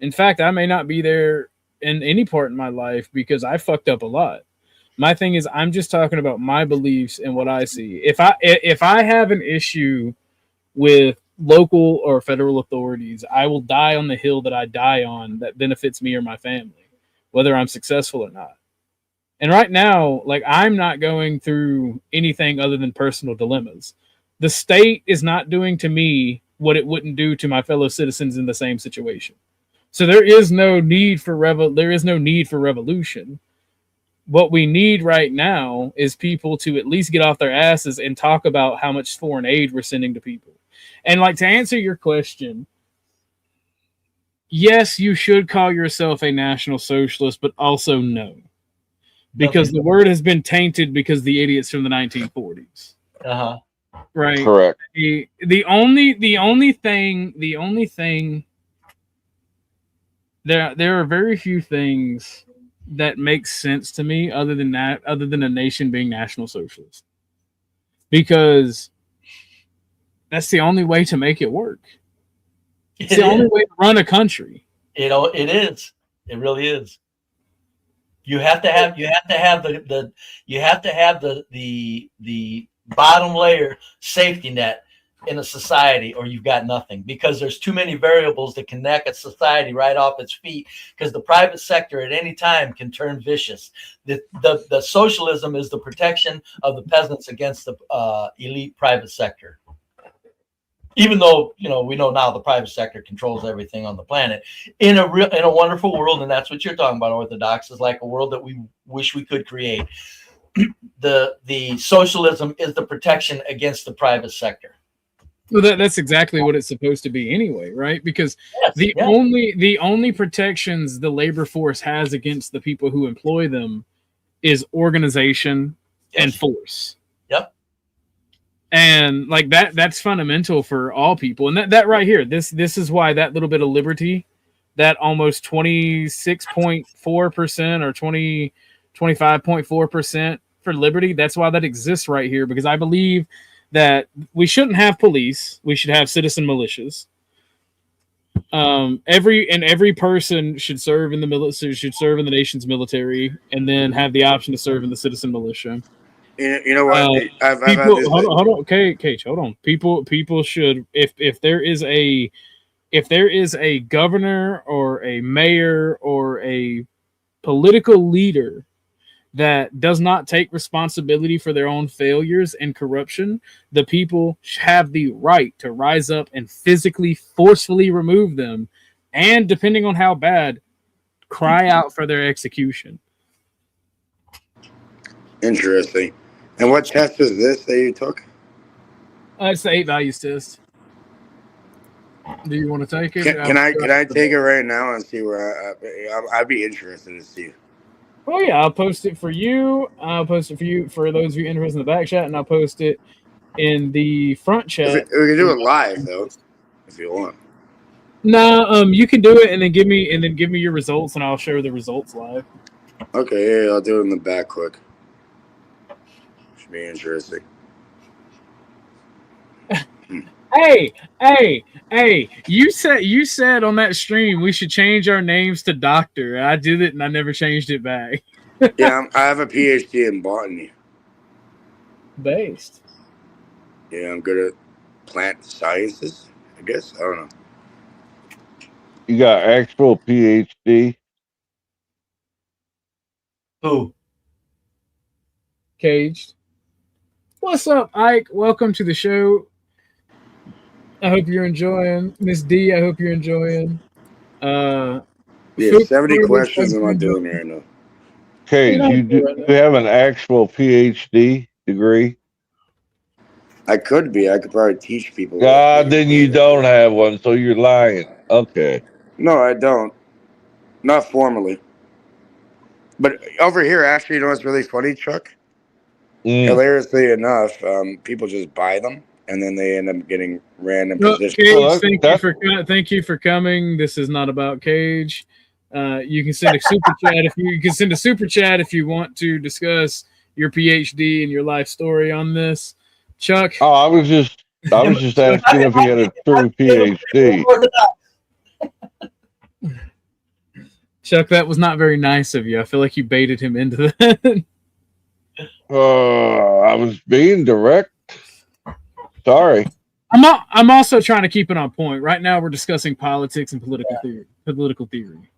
In fact, I may not be there in any part in my life because I fucked up a lot. My thing is, I'm just talking about my beliefs and what I see. If I have an issue with local or federal authorities, I will die on the hill that I die on that benefits me or my family, whether I'm successful or not. And right now, like, I'm not going through anything other than personal dilemmas. The state is not doing to me what it wouldn't do to my fellow citizens in the same situation. So there is no need for revolution. What we need right now is people to at least get off their asses and talk about how much foreign aid we're sending to people. And like, to answer your question, yes, you should call yourself a national socialist, but also no. Because the word has been tainted because the idiots from the 1940s. Uh-huh. Right. Correct. The only thing there are very few things that make sense to me other than a nation being national socialist. Because that's the only way to make it work. It's the only way to run a country. It is. It really is. You have to have the bottom layer safety net in a society, or you've got nothing, because there's too many variables that can knock a society right off its feet, because the private sector at any time can turn vicious. The socialism is the protection of the peasants against the elite private sector. Even though, we know now the private sector controls everything on the planet in a wonderful world. And that's what you're talking about, Orthodox, is like a world that we wish we could create. The socialism is the protection against the private sector. Well, that's exactly what it's supposed to be anyway, right? Because the only protections the labor force has against the people who employ them is organization and force. Yep. And like that's fundamental for all people. And that right here, this is why that little bit of liberty, that almost 26.4% or 25.4% for liberty, that's why that exists right here, because I believe that we shouldn't have police. We should have citizen militias. Every person should serve in the military, should serve in the nation's military, and then have the option to serve in the citizen militia. You know what? I've people, had this hold on, okay, Cage, hold on. People should, if there is a governor or a mayor or a political leader that does not take responsibility for their own failures and corruption, the people have the right to rise up and physically, forcefully remove them, and depending on how bad, cry out for their execution. Interesting. And what test is this that you took? It's the 8 values test. Do you want to take it? Can I take it right now and see where I'd be interested to see? Oh yeah, I'll post it for you. I'll post it for you, for those of you interested in the back chat, and I'll post it in the front chat. We can do it live though, if you want. No, you can do it and then give me your results, and I'll share the results live. Okay, yeah, I'll do it in the back quick. Should be interesting. Hey! You said on that stream we should change our names to Doctor. I did it and I never changed it back. Yeah, I have a PhD in botany. Based. Yeah, I'm good at plant sciences, I guess. I don't know. You got actual PhD? Who? Caged. What's up, Ike? Welcome to the show. I hope you're enjoying. Miss D, I hope you're enjoying. Yeah, 70 questions am I doing right now? Okay, you have an actual PhD degree? I could be. I could probably teach people. Then you don't have one, so you're lying. Okay. No, I don't. Not formally. But over here, actually, you know what's really funny, Chuck? Hilariously enough, people just buy them, and then they end up getting random positions. Cage, thank you for coming. This is not about Cage. You can send a super chat if you want to discuss your PhD and your life story on this. Chuck. Oh, I was just asking if he had a true PhD. Chuck, that was not very nice of you. I feel like you baited him into that. I was being direct. Sorry. I'm also trying to keep it on point. Right now, we're discussing politics and political theory.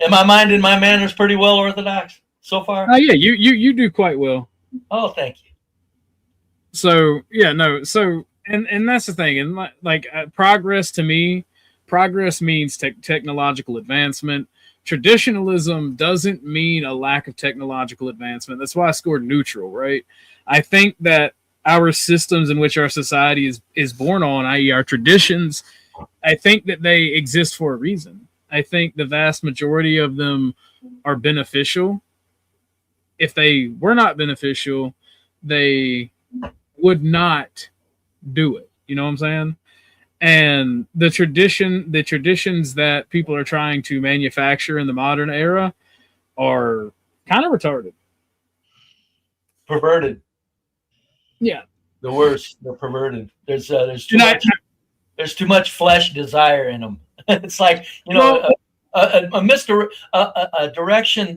And my mind and my manners pretty well orthodox so far. Yeah, you do quite well. Oh, thank you. So yeah, no. So and that's the thing. And like progress to me, progress means technological advancement. Traditionalism doesn't mean a lack of technological advancement. That's why I scored neutral, right? I think that our systems in which our society is born on, i.e. our traditions, I think that they exist for a reason. I think the vast majority of them are beneficial. If they were not beneficial, they would not do it. You know what I'm saying? And the traditions that people are trying to manufacture in the modern era are kind of retarded. Perverted. Yeah. The worst. They're perverted. There's too much flesh desire in them. It's like, you know, a direction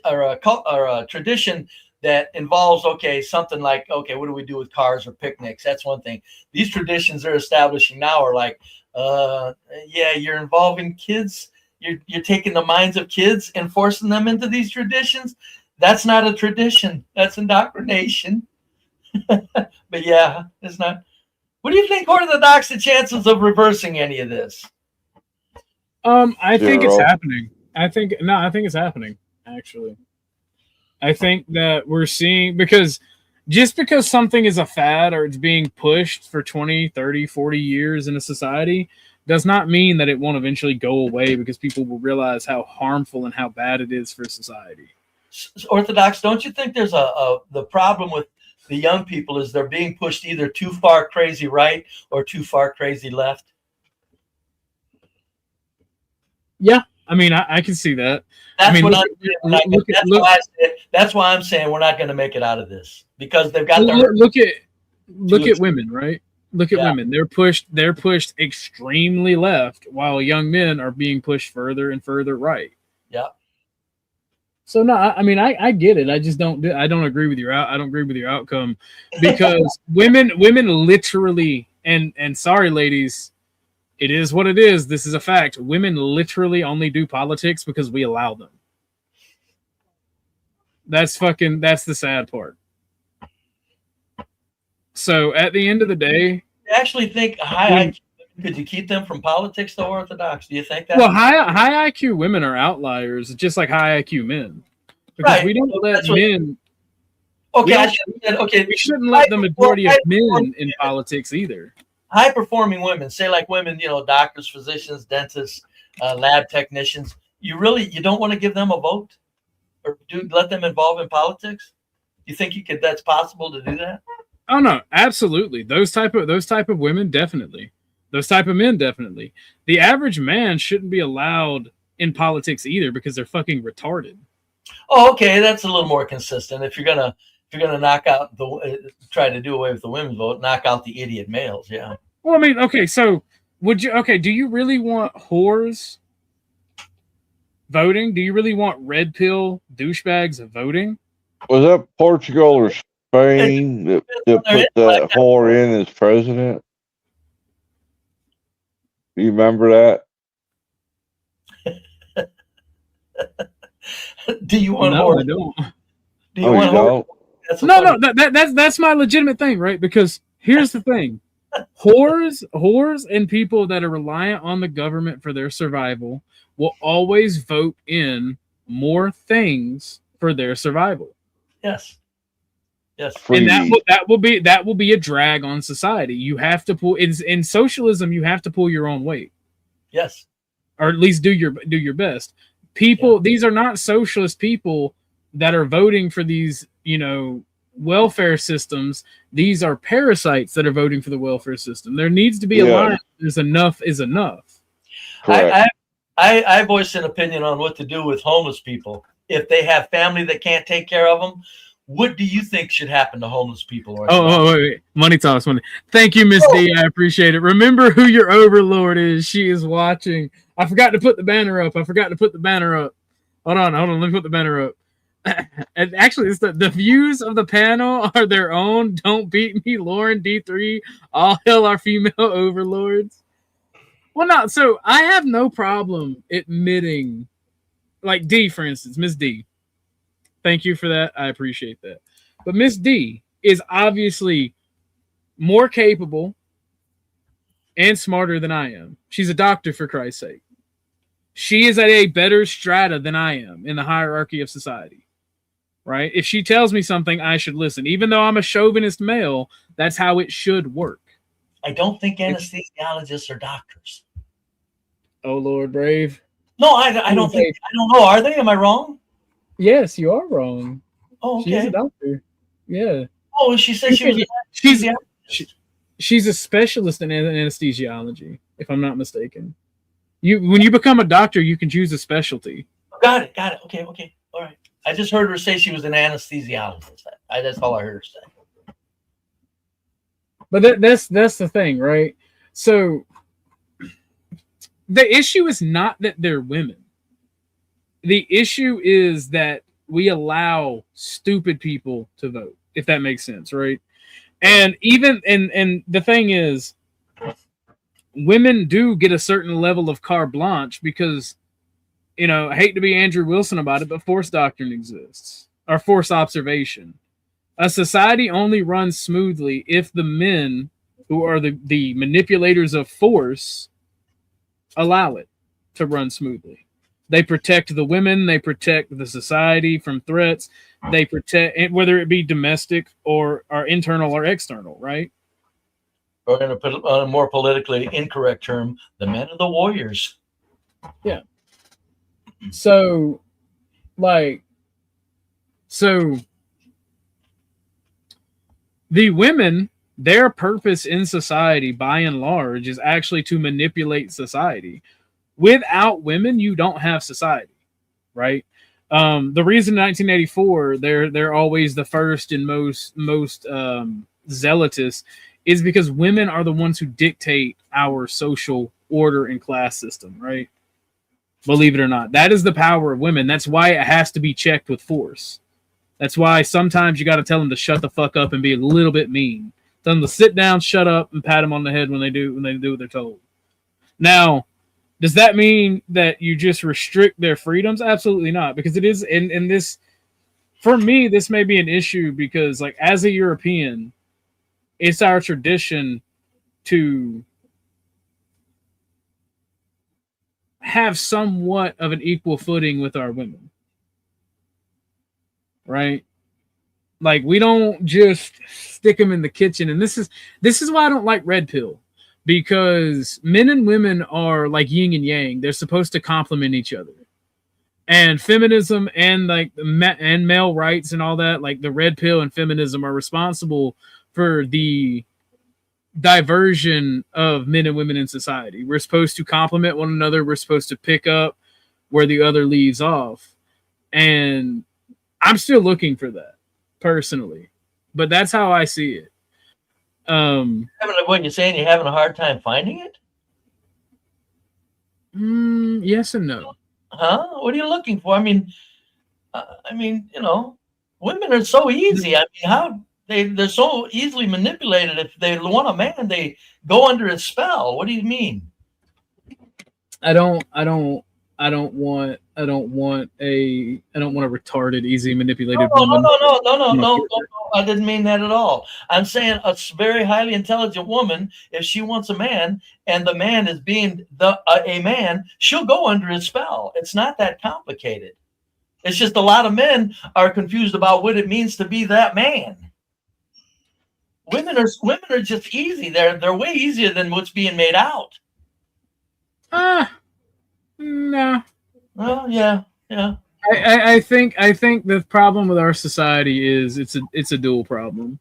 or a tradition that involves, something like, what do we do with cars or picnics? That's one thing. These traditions they're establishing now are like, you're involving kids. You're taking the minds of kids and forcing them into these traditions. That's not a tradition. That's indoctrination. But yeah, it's not. What do you think, Orthodox, the chances of reversing any of this? I think it's happening. I think it's happening, actually. I think that we're seeing, because just because something is a fad or it's being pushed for 20, 30, 40 years in a society does not mean that it won't eventually go away because people will realize how harmful and how bad it is for society. Orthodox, don't you think there's the problem with the young people is they're being pushed either too far crazy right or too far crazy left? Yeah, I mean, I can see that. That's why I'm saying we're not going to make it out of this because they've got their look at women, right? Look at women. They're pushed extremely left, while young men are being pushed further and further right. Yeah. So no, I mean, I get it. I just don't agree with I don't agree with your outcome because women literally and sorry, ladies. It is what it is. This is a fact. Women literally only do politics because we allow them. That's the sad part. So at the end of the day, I actually think high IQ, could you keep them from politics though, Orthodox? Do you think that? Well, high IQ women are outliers, just like high IQ men. Because we don't let men. We shouldn't let the majority of men in politics either. High performing women, say like women, doctors, physicians, dentists, lab technicians. You don't want to give them a vote or let them involve in politics? You think that's possible to do that? Oh no, absolutely. Those type of women, definitely. Those type of men, definitely. The average man shouldn't be allowed in politics either because they're fucking retarded. Oh, okay, that's a little more consistent. If you're gonna knock out try to do away with the women's vote, knock out the idiot males, yeah. Well, I mean, okay, so do you really want whores voting? Do you really want red pill douchebags voting? Was that Portugal or Spain that put that whore in as president? Do you remember that? Do you want No, whore? I don't. Do you want whore? That's my legitimate thing, right? Because here's the thing. Whores and people that are reliant on the government for their survival will always vote in more things for their survival. Yes. And that will be a drag on society. You have to pull in socialism, you have to pull your own weight. Yes. Or at least do your best. People, these are not socialist people that are voting for these, welfare systems. These are parasites that are voting for the welfare system. There needs to be a line. There's enough is enough. I voiced an opinion on what to do with homeless people. If they have family that can't take care of them, what do you think should happen to homeless people? Wait. Money talks. Money. Thank you, Miss D. I appreciate it. Remember who your overlord is. She is watching. I forgot to put the banner up. Hold on. Let me put the banner up. And actually, it's the views of the panel are their own. Don't beat me, Lauren D3. All hell our female overlords. Well, no. So I have no problem admitting, like D, for instance, Miss D. Thank you for that. I appreciate that. But Miss D is obviously more capable and smarter than I am. She's a doctor, for Christ's sake. She is at a better strata than I am in the hierarchy of society. Right? If she tells me something, I should listen. Even though I'm a chauvinist male, that's how it should work. I don't think anesthesiologists are doctors. Oh, Lord, brave. No, I don't think. I don't know. Are they? Am I wrong? Yes, you are wrong. Oh, okay. She's a doctor. Yeah. Oh, she said she's a specialist in anesthesiology, if I'm not mistaken. When you become a doctor, you can choose a specialty. Got it. Okay. All right. I just heard her say she was an anesthesiologist. That's all I heard her say. But that's the thing, right? So the issue is not that they're women. The issue is that we allow stupid people to vote, if that makes sense, right? And even and the thing is, women do get a certain level of carte blanche because, I hate to be Andrew Wilson about it, but force doctrine exists, or force observation. A society only runs smoothly if the men who are the manipulators of force allow it to run smoothly. They protect the women. They protect the society from threats. They protect, whether it be domestic or internal or external, right? We're going to put it on a more politically incorrect term, the men are the warriors. Yeah. So, the women, their purpose in society, by and large, is actually to manipulate society. Without women, you don't have society, right? The reason in 1984 they're always the first and most zealotous is because women are the ones who dictate our social order and class system, right? Believe it or not, that is the power of women. That's why it has to be checked with force. That's why sometimes you got to tell them to shut the fuck up and be a little bit mean. Tell them to sit down, shut up, and pat them on the head when they do what they're told. Now, does that mean that you just restrict their freedoms? Absolutely not, because it is in this. For me, this may be an issue because, like, as a European, it's our tradition to have somewhat of an equal footing with our women, right? Like, we don't just stick them in the kitchen, and this is why I don't like red pill. Because men and women are like yin and yang. They're supposed to complement each other. And feminism and and male rights and all that, like the red pill and feminism, are responsible for the diversion of men and women in society. We're supposed to complement one another. We're supposed to pick up where the other leaves off. And I'm still looking for that, personally. But that's how I see it. What you're saying, you're having a hard time finding it? Yes and no. Huh? What are you looking for? I mean, you know, women are so easy. I mean, how they're so easily manipulated. If they want a man, they go under his spell. What do you mean? I don't want a retarded, easy manipulated woman. No. I didn't mean that at all. I'm saying a very highly intelligent woman, if she wants a man and the man is being a man, she'll go under his spell. It's not that complicated. It's just a lot of men are confused about what it means to be that man. Women are just easy. They're way easier than what's being made out. No. Well, yeah. I think the problem with our society is it's a dual problem.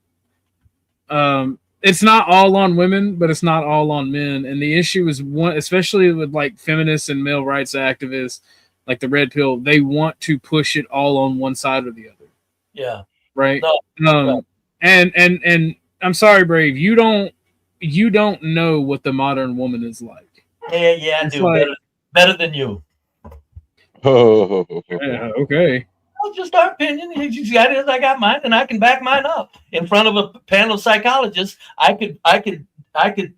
It's not all on women, but it's not all on men. And the issue is, one, especially with like feminists and male rights activists, like the red pill, they want to push it all on one side or the other. Yeah. Right. No. And I'm sorry, Brave. You don't know what the modern woman is like. Yeah, I do. Like, better than you. Oh, yeah, okay. Well, just our opinion. You got it. I got mine, and I can back mine up in front of a panel of psychologists. I could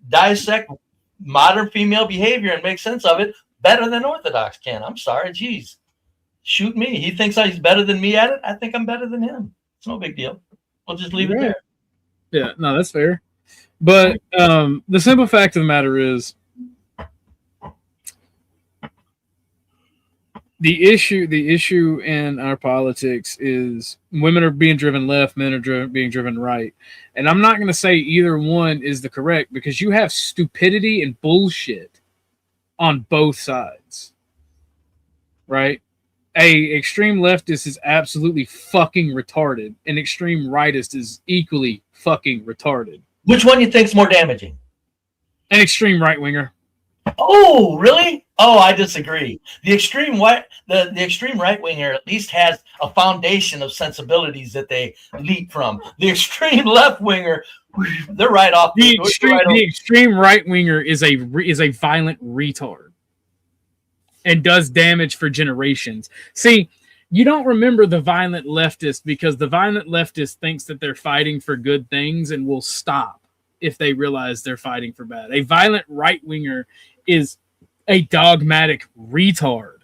dissect modern female behavior and make sense of it better than Orthodox can. I'm sorry, geez, shoot me. He thinks he's better than me at it. I think I'm better than him. It's no big deal. We'll just leave it there. Yeah, no, that's fair. But the simple fact of the matter is, the issue in our politics is women are being driven left, men are being driven right. And I'm not going to say either one is the correct, because you have stupidity and bullshit on both sides. Right? A extreme leftist is absolutely fucking retarded. An extreme rightist is equally fucking retarded. Which one you think's more damaging? An extreme right winger. Oh, really? Oh, I disagree. The extreme right winger at least has a foundation of sensibilities that they leap from. The extreme left winger, they're right off. The extreme right winger is a violent retard and does damage for generations. See, you don't remember the violent leftist because the violent leftist thinks that they're fighting for good things and will stop if they realize they're fighting for bad. A violent right winger is a dogmatic retard.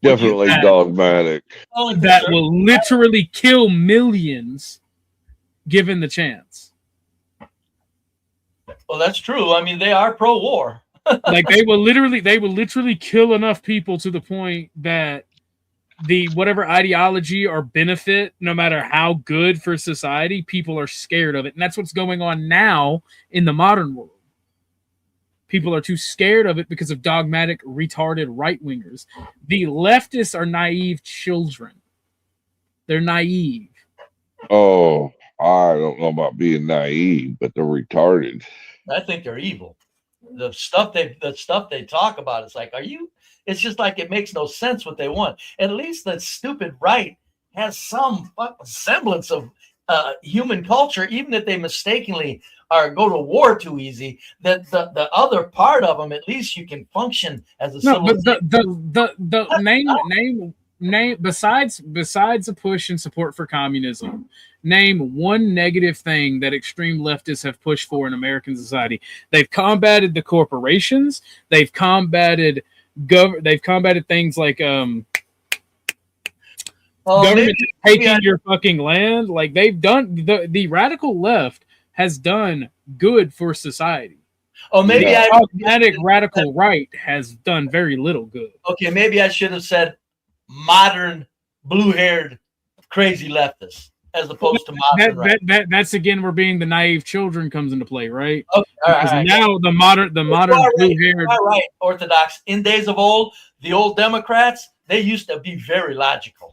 Definitely dogmatic. That will literally kill millions given the chance. Well, that's true. I mean, they are pro-war. Like they will literally kill enough people to the point that the whatever ideology or benefit, no matter how good for society, people are scared of it. And that's what's going on now in the modern world. People are too scared of it because of dogmatic, retarded right-wingers. The leftists are naive children. They're naive. Oh, I don't know about being naive, but they're retarded. I think they're evil. The stuff they talk about, it's like, it's just like it makes no sense what they want. At least the stupid right has some semblance of human culture, even if they mistakenly go to war too easy. That the other part of them, at least you can function as a civilization. But the name besides a push and support for communism, name one negative thing that extreme leftists have pushed for in American society. They've combated the corporations. They've combated things like government taking your fucking land. Like they've done the radical left has done good for society. Oh, maybe the dogmatic radical right has done very little good. Okay, maybe I should have said modern blue-haired crazy leftists as opposed to modern right. That's again where being the naive children comes into play, right? Okay, because now the modern blue-haired right, Orthodox. In days of old, the old Democrats, they used to be very logical.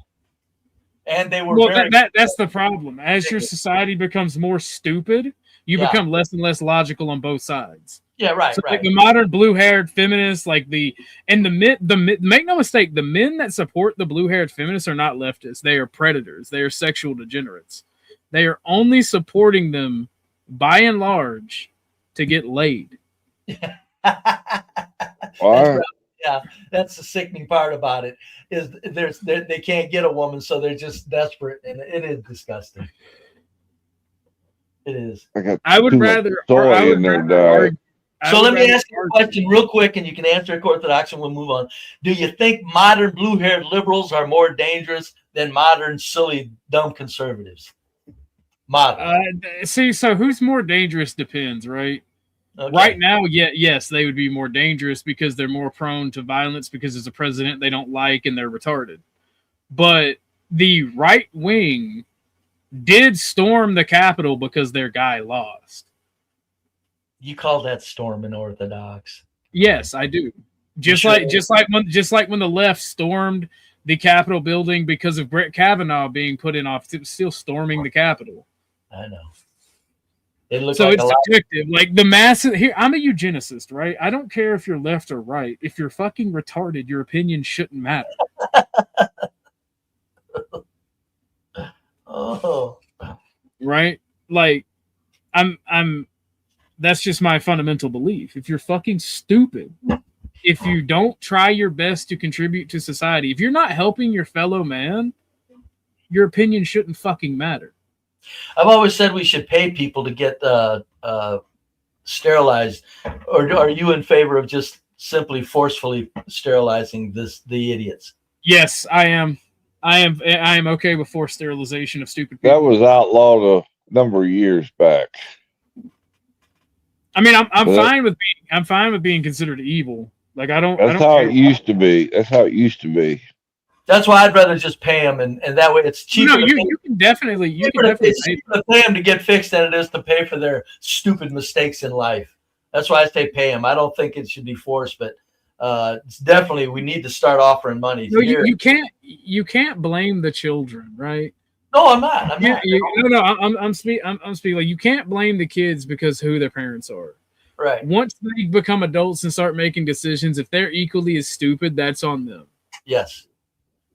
And they were that's the problem. As your society becomes more stupid, you become less and less logical on both sides. Yeah, right, so right. Like the modern blue-haired feminists, make no mistake, the men that support the blue-haired feminists are not leftists. They are predators. They are sexual degenerates. They are only supporting them, by and large, to get laid. Yeah, that's the sickening part about it. Is they can't get a woman, so they're just desperate, and it is disgusting. It is. I would rather. So let me ask you a question real quick, and you can answer it, Orthodox, and we'll move on. Do you think modern blue-haired liberals are more dangerous than modern silly, dumb conservatives? Modern. So who's more dangerous depends, right? Okay. Right now, yes, they would be more dangerous because they're more prone to violence because there's a president they don't like and they're retarded. But the right wing did storm the Capitol because their guy lost. You call that storming, Orthodox? Yes, I do. Just like when the left stormed the Capitol building because of Brett Kavanaugh being put in office, it was still storming the Capitol. I know. It's subjective. Like the masses here, I'm a eugenicist, right? I don't care if you're left or right. If you're fucking retarded, your opinion shouldn't matter. Oh. Right? Like I'm that's just my fundamental belief. If you're fucking stupid, if you don't try your best to contribute to society, if you're not helping your fellow man, your opinion shouldn't fucking matter. I've always said we should pay people to get sterilized. Or are you in favor of just simply forcefully sterilizing the idiots? Yes, I am. I am okay with forced sterilization of stupid people. That was outlawed a number of years back. I mean, I'm fine with being considered evil. Like That's how it used to be. That's how it used to be. That's why I'd rather just pay them, and that way it's cheaper. No, you can definitely pay them to get fixed than it is to pay for their stupid mistakes in life. That's why I say pay them. I don't think it should be forced, but it's definitely we need to start offering money. No, you can't blame the children, right? No, I'm not. I'm speaking. Like, you can't blame the kids because who their parents are. Right. Once they become adults and start making decisions, if they're equally as stupid, that's on them. Yes.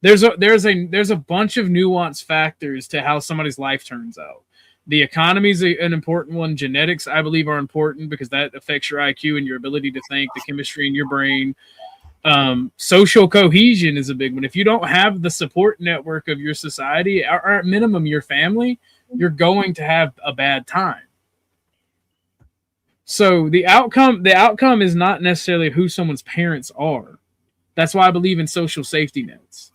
There's a bunch of nuanced factors to how somebody's life turns out. The economy is an important one. Genetics, I believe, are important because that affects your IQ and your ability to think, the chemistry in your brain. Social cohesion is a big one. If you don't have the support network of your society, or at minimum your family, you're going to have a bad time. So the outcome is not necessarily who someone's parents are. That's why I believe in social safety nets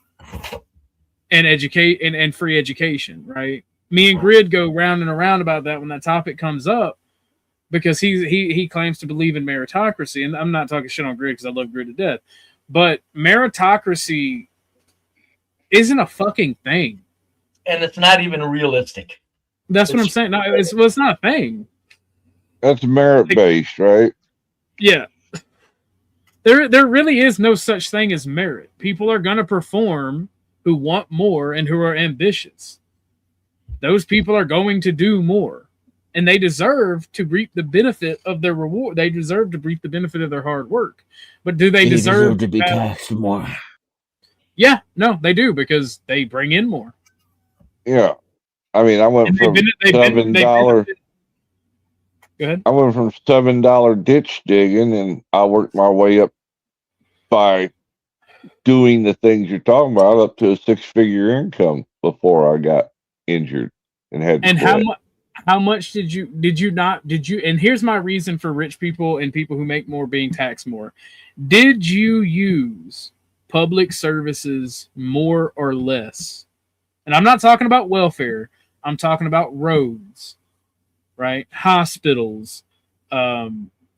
and and free education, right? Me and Grid go round and around about that when that topic comes up, because he claims to believe in meritocracy, and I'm not talking shit on Grid because I love Grid to death, but meritocracy isn't a fucking thing, and it's not even realistic. That's what I'm saying. No, it's not a thing. That's merit based, right? Yeah. There really is no such thing as merit. People are going to perform who want more and who are ambitious. Those people are going to do more, and they deserve to reap the benefit of their reward. They deserve to reap the benefit of their hard work. But do they deserve to be taxed more? Yeah, no, they do, because they bring in more. Yeah. I mean, I went from $7. Go ahead. I went from $7 ditch digging, and I worked my way up by doing the things you're talking about up to a 6-figure income before I got injured and had to quit. How much did you and here's my reason for rich people and people who make more being taxed more. Did you use public services more or less? And I'm not talking about welfare. I'm talking about roads, right? Hospitals,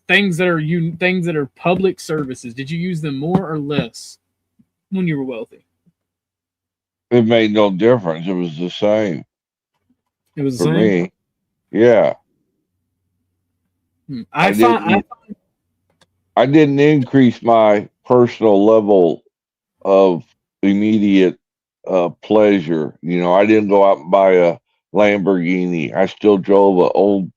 things that are public services. Did you use them more or less when you were wealthy? It made no difference. It was the same. It was the for same? me. Yeah. I didn't increase my personal level of immediate pleasure. You know, I didn't go out and buy a Lamborghini. I still drove an old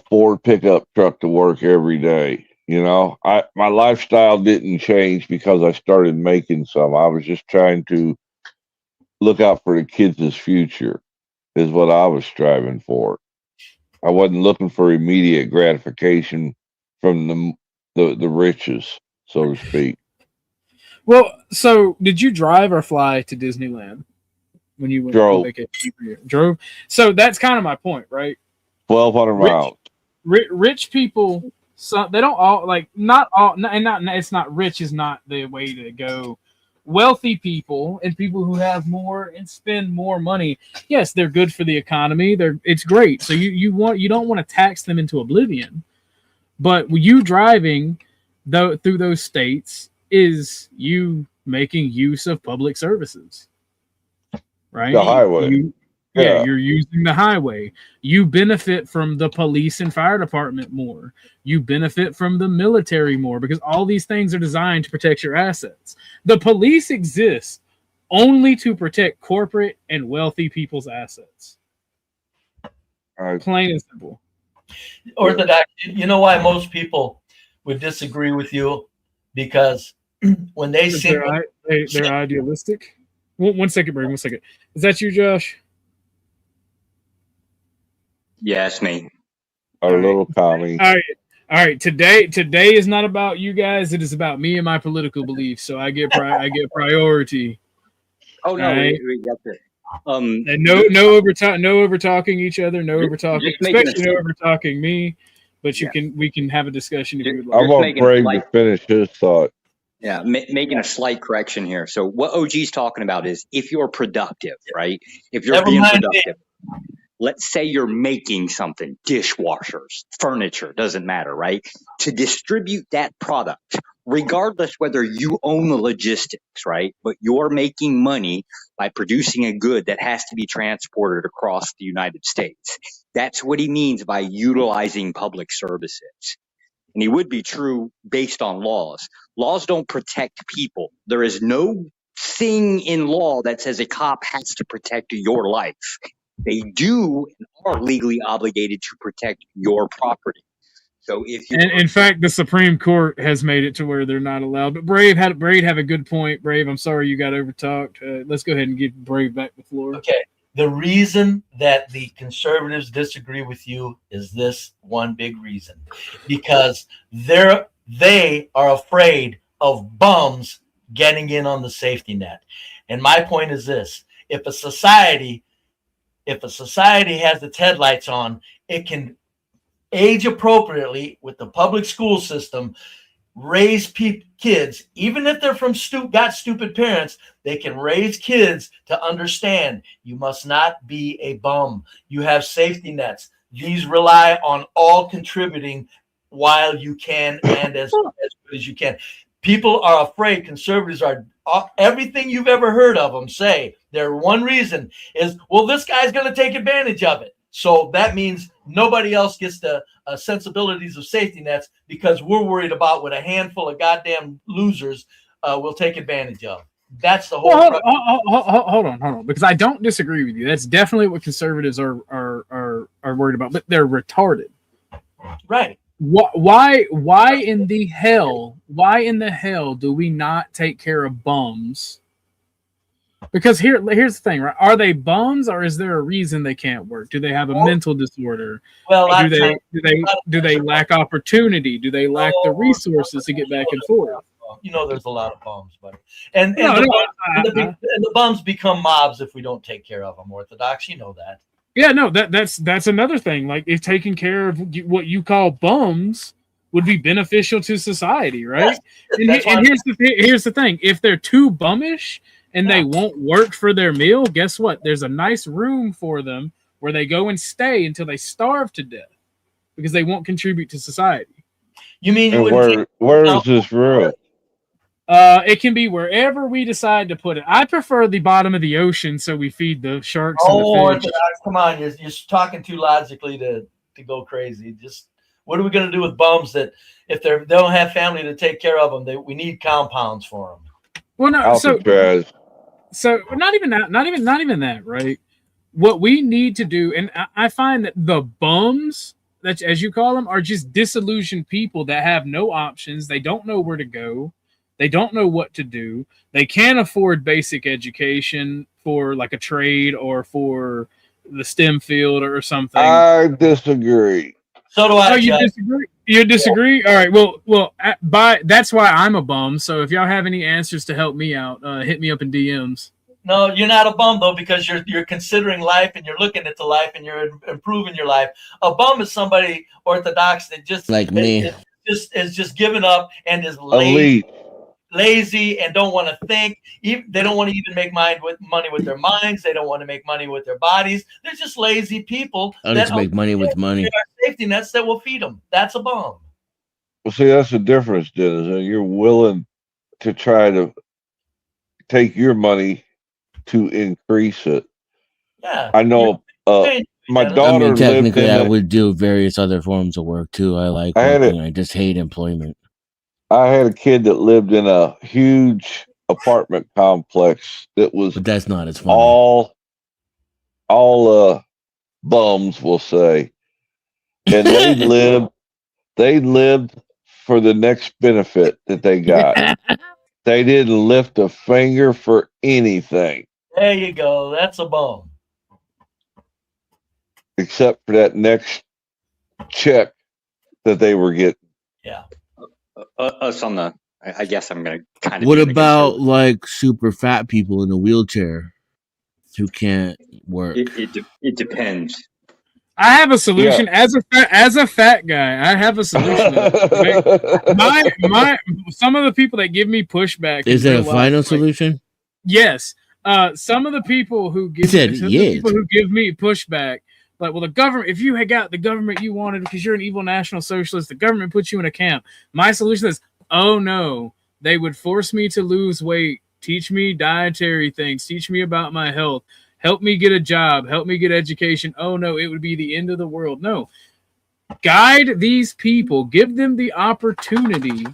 Ford pickup truck to work every day. You know, my lifestyle didn't change because I started making some. I was just trying to look out for the kids' future is what I was striving for. I wasn't looking for immediate gratification from the riches, so to speak. Well, so did you drive or fly to Disneyland when you went on vacation? Drove. So that's kind of my point, right? 1,200 miles. Rich people, they don't all not all, and not it's not rich is not the way to go. Wealthy people and people who have more and spend more money, yes, they're good for the economy. It's great. So you don't want to tax them into oblivion, but you driving through those states is you making use of public services, right? The highway. You're using the highway. You benefit from the police and fire department more. You benefit from the military more because all these things are designed to protect your assets. The police exist only to protect corporate and wealthy people's assets. Plain and simple. Orthodox, you know why most people would disagree with you? Because when they see they're idealistic. One second, Brady. 1 second. Is that you, Josh? Yeah, it's me. Our little commie. All right. Today is not about you guys. It is about me and my political beliefs. So I get priority. Oh no, right? we got this. And no over talking each other. No over talking, especially no over talking me. But we can have a discussion if you would like. I want Brave to finish his thought. Yeah, making a slight correction here. So what OG's talking about is if you're productive, right? If you're being productive. Let's say you're making something, dishwashers, furniture, doesn't matter, right? To distribute that product, regardless whether you own the logistics, right? But you're making money by producing a good that has to be transported across the United States. That's what he means by utilizing public services. And he would be true based on laws. Laws don't protect people. There is no thing in law that says a cop has to protect your life. They do and are legally obligated to protect your property. So if you, in fact, the Supreme Court has made it to where they're not allowed. But Brave have a good point. Brave, I'm sorry you got overtalked. Let's go ahead and give Brave back the floor. Okay. The reason that the conservatives disagree with you is this one big reason, because they are afraid of bums getting in on the safety net. And my point is this: if a society has its headlights on, it can age appropriately with the public school system, raise kids, even if they're from stupid parents, they can raise kids to understand you must not be a bum. You have safety nets. these rely on all contributing while you can and as good as you can. People are afraid. Conservatives are everything you've ever heard of them say. Their one reason is, well, this guy's going to take advantage of it. So that means nobody else gets the sensibilities of safety nets because we're worried about what a handful of goddamn losers will take advantage of. That's the whole. Well, hold on, because I don't disagree with you. That's definitely what conservatives are worried about, but they're retarded. Right. Why in the hell do we not take care of bums? Because here's the thing, right? Are they bums, or is there a reason they can't work? Do they have a mental disorder? Well, do they lack opportunity? Do they lack the resources to get back and forth? You know, there's a lot of bums, but and the bums become mobs if we don't take care of them. Orthodox, you know that. Yeah, no, that's another thing. Like, if taking care of what you call bums would be beneficial to society, right? Yes, and here's the thing: if they're too bummish and they won't work for their meal, guess what? There's a nice room for them where they go and stay until they starve to death because they won't contribute to society. You mean where is this room? It can be wherever we decide to put it. I prefer the bottom of the ocean, so we feed the sharks and the fish. Come on, you're talking too logically to go crazy. Just what are we going to do with bums that if they don't have family to take care of them? We need compounds for them. Well, no, so not even that, right? What we need to do, and I find that the bums, that as you call them, are just disillusioned people that have no options. They don't know where to go. They don't know what to do. They can't afford basic education for like a trade or for the STEM field or something. I disagree. So do I. Oh, you disagree? You disagree? Yeah. All right. Well. That's why I'm a bum. So if y'all have any answers to help me out, hit me up in DMs. No, you're not a bum though, because you're considering life and you're looking at the life and you're improving your life. A bum is somebody, Orthodox, that just like me is just giving up and is lazy and don't want to think. They don't want to even make money with their minds. They don't want to make money with their bodies. They're just lazy people. I just make money with money. Safety nets that will feed them. That's a bum. Well, see, that's the difference, Dennis. You're willing to try to take your money to increase it. Yeah, I know. My daughter. I mean, technically, I would do various other forms of work too. I just hate employment. I had a kid that lived in a huge apartment complex that was, but that's not as funny. All bums, will say, and they lived for the next benefit that they got. They didn't lift a finger for anything. There you go. That's a bum. Except for that next check that they were getting. Yeah. Us on the, I guess I'm going to kind of. What about like super fat people in a wheelchair who can't work? It depends. I have a solution. Yeah. As a fat guy, I have a solution. Right? Some of the people that give me pushback. Is there a final solution? Yes. Some of the people who give me pushback. Like, well, the government, if you had got the government you wanted because you're an evil national socialist, the government puts you in a camp. My solution is, oh no, they would force me to lose weight, teach me dietary things, teach me about my health, help me get a job, help me get education. Oh no, it would be the end of the world. No. Guide these people, give them the opportunity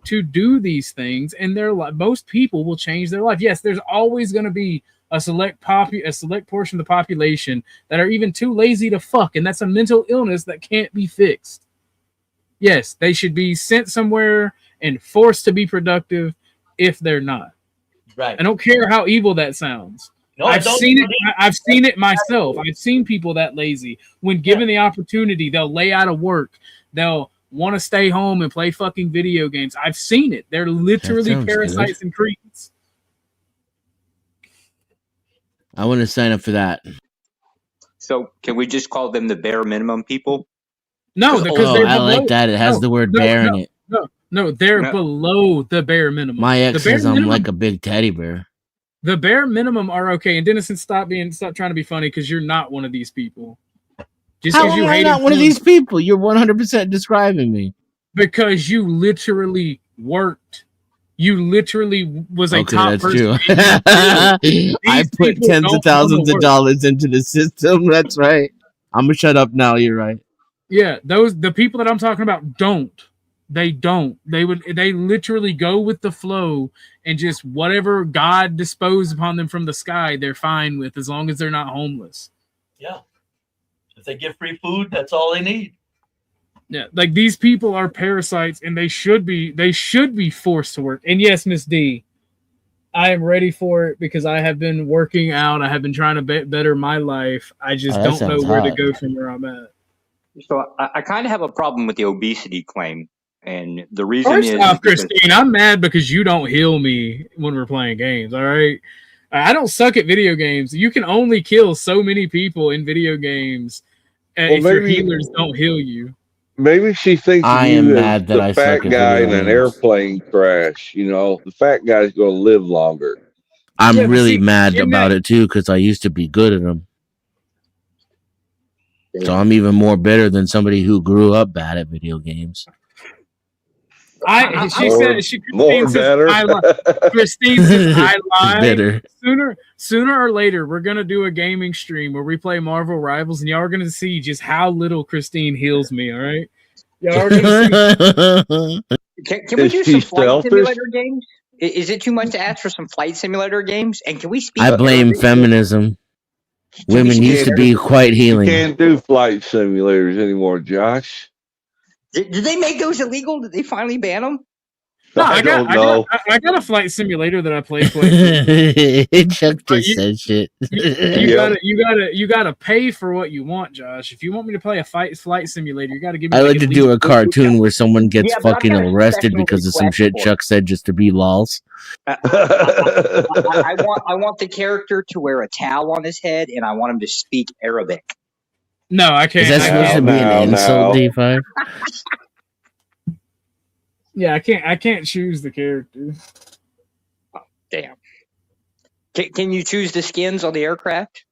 to do these things, and most people will change their life. Yes, there's always going to be a select portion of the population that are even too lazy to fuck, and that's a mental illness that can't be fixed. Yes, they should be sent somewhere and forced to be productive if they're not. Right. I don't care how evil that sounds. No, I've seen it myself. I've seen people that lazy. When given the opportunity, they'll lay out of work. They'll want to stay home and play fucking video games. I've seen it. They're literally parasites and creeps. I want to sign up for that. So can we just call them the bare minimum people? No, because I like that. It has the word bare in it. No, they're below the bare minimum. My ex says I'm like a big teddy bear. The bare minimum are okay. And Dennison, stop trying to be funny because you're not one of these people. Just How because am you I hated not one of food. these people? You're 100% describing me. Because you literally worked. You literally was a Okay, top that's person. true. in your field. I These put people tens of don't thousands wanna of work. dollars into the system. That's right. I'm gonna shut up now. You're right. Yeah, the people that I'm talking about don't. They don't. They literally go with the flow and just whatever God disposed upon them from the sky, they're fine with as long as they're not homeless. Yeah. If they get free food, that's all they need. Yeah, like these people are parasites and they should be forced to work. And yes, Miss D, I am ready for it because I have been working out. I have been trying to better my life. I just don't know where to go from where I'm at. So I kind of have a problem with the obesity claim. And the reason First is off, Christine, I'm mad because you don't heal me when we're playing games, all right? I don't suck at video games. You can only kill so many people in video games if your healers don't heal you. Maybe she thinks I of am you mad as that the I fat suck at guy video in an games. airplane crash. You know, the fat guy's going to live longer. I'm really mad about it too because I used to be good at them. So I'm even more bitter than somebody who grew up bad at video games. Christine says I lied. Bitter. Sooner or later, we're gonna do a gaming stream where we play Marvel Rivals, and y'all are gonna see just how little Christine heals me. All right, y'all are gonna see. Can we do some flight simulator games? Is it too much to ask for some flight simulator games? And can we speak? I blame feminism. Women used to be quite healing. You can't do flight simulators anymore, Josh. Did they make those illegal? Did they finally ban them? No, I got a flight simulator that I play. Chuck just said shit. You gotta pay for what you want, Josh. If you want me to play a flight simulator, you gotta give me. I like to do a cartoon where someone gets fucking arrested because of some shit Chuck said just to be lols. I want the character to wear a towel on his head, and I want him to speak Arabic. No, I can't. Is that supposed to be an insult, D5? Yeah, I can't choose the character. Oh, damn. Can you choose the skins on the aircraft?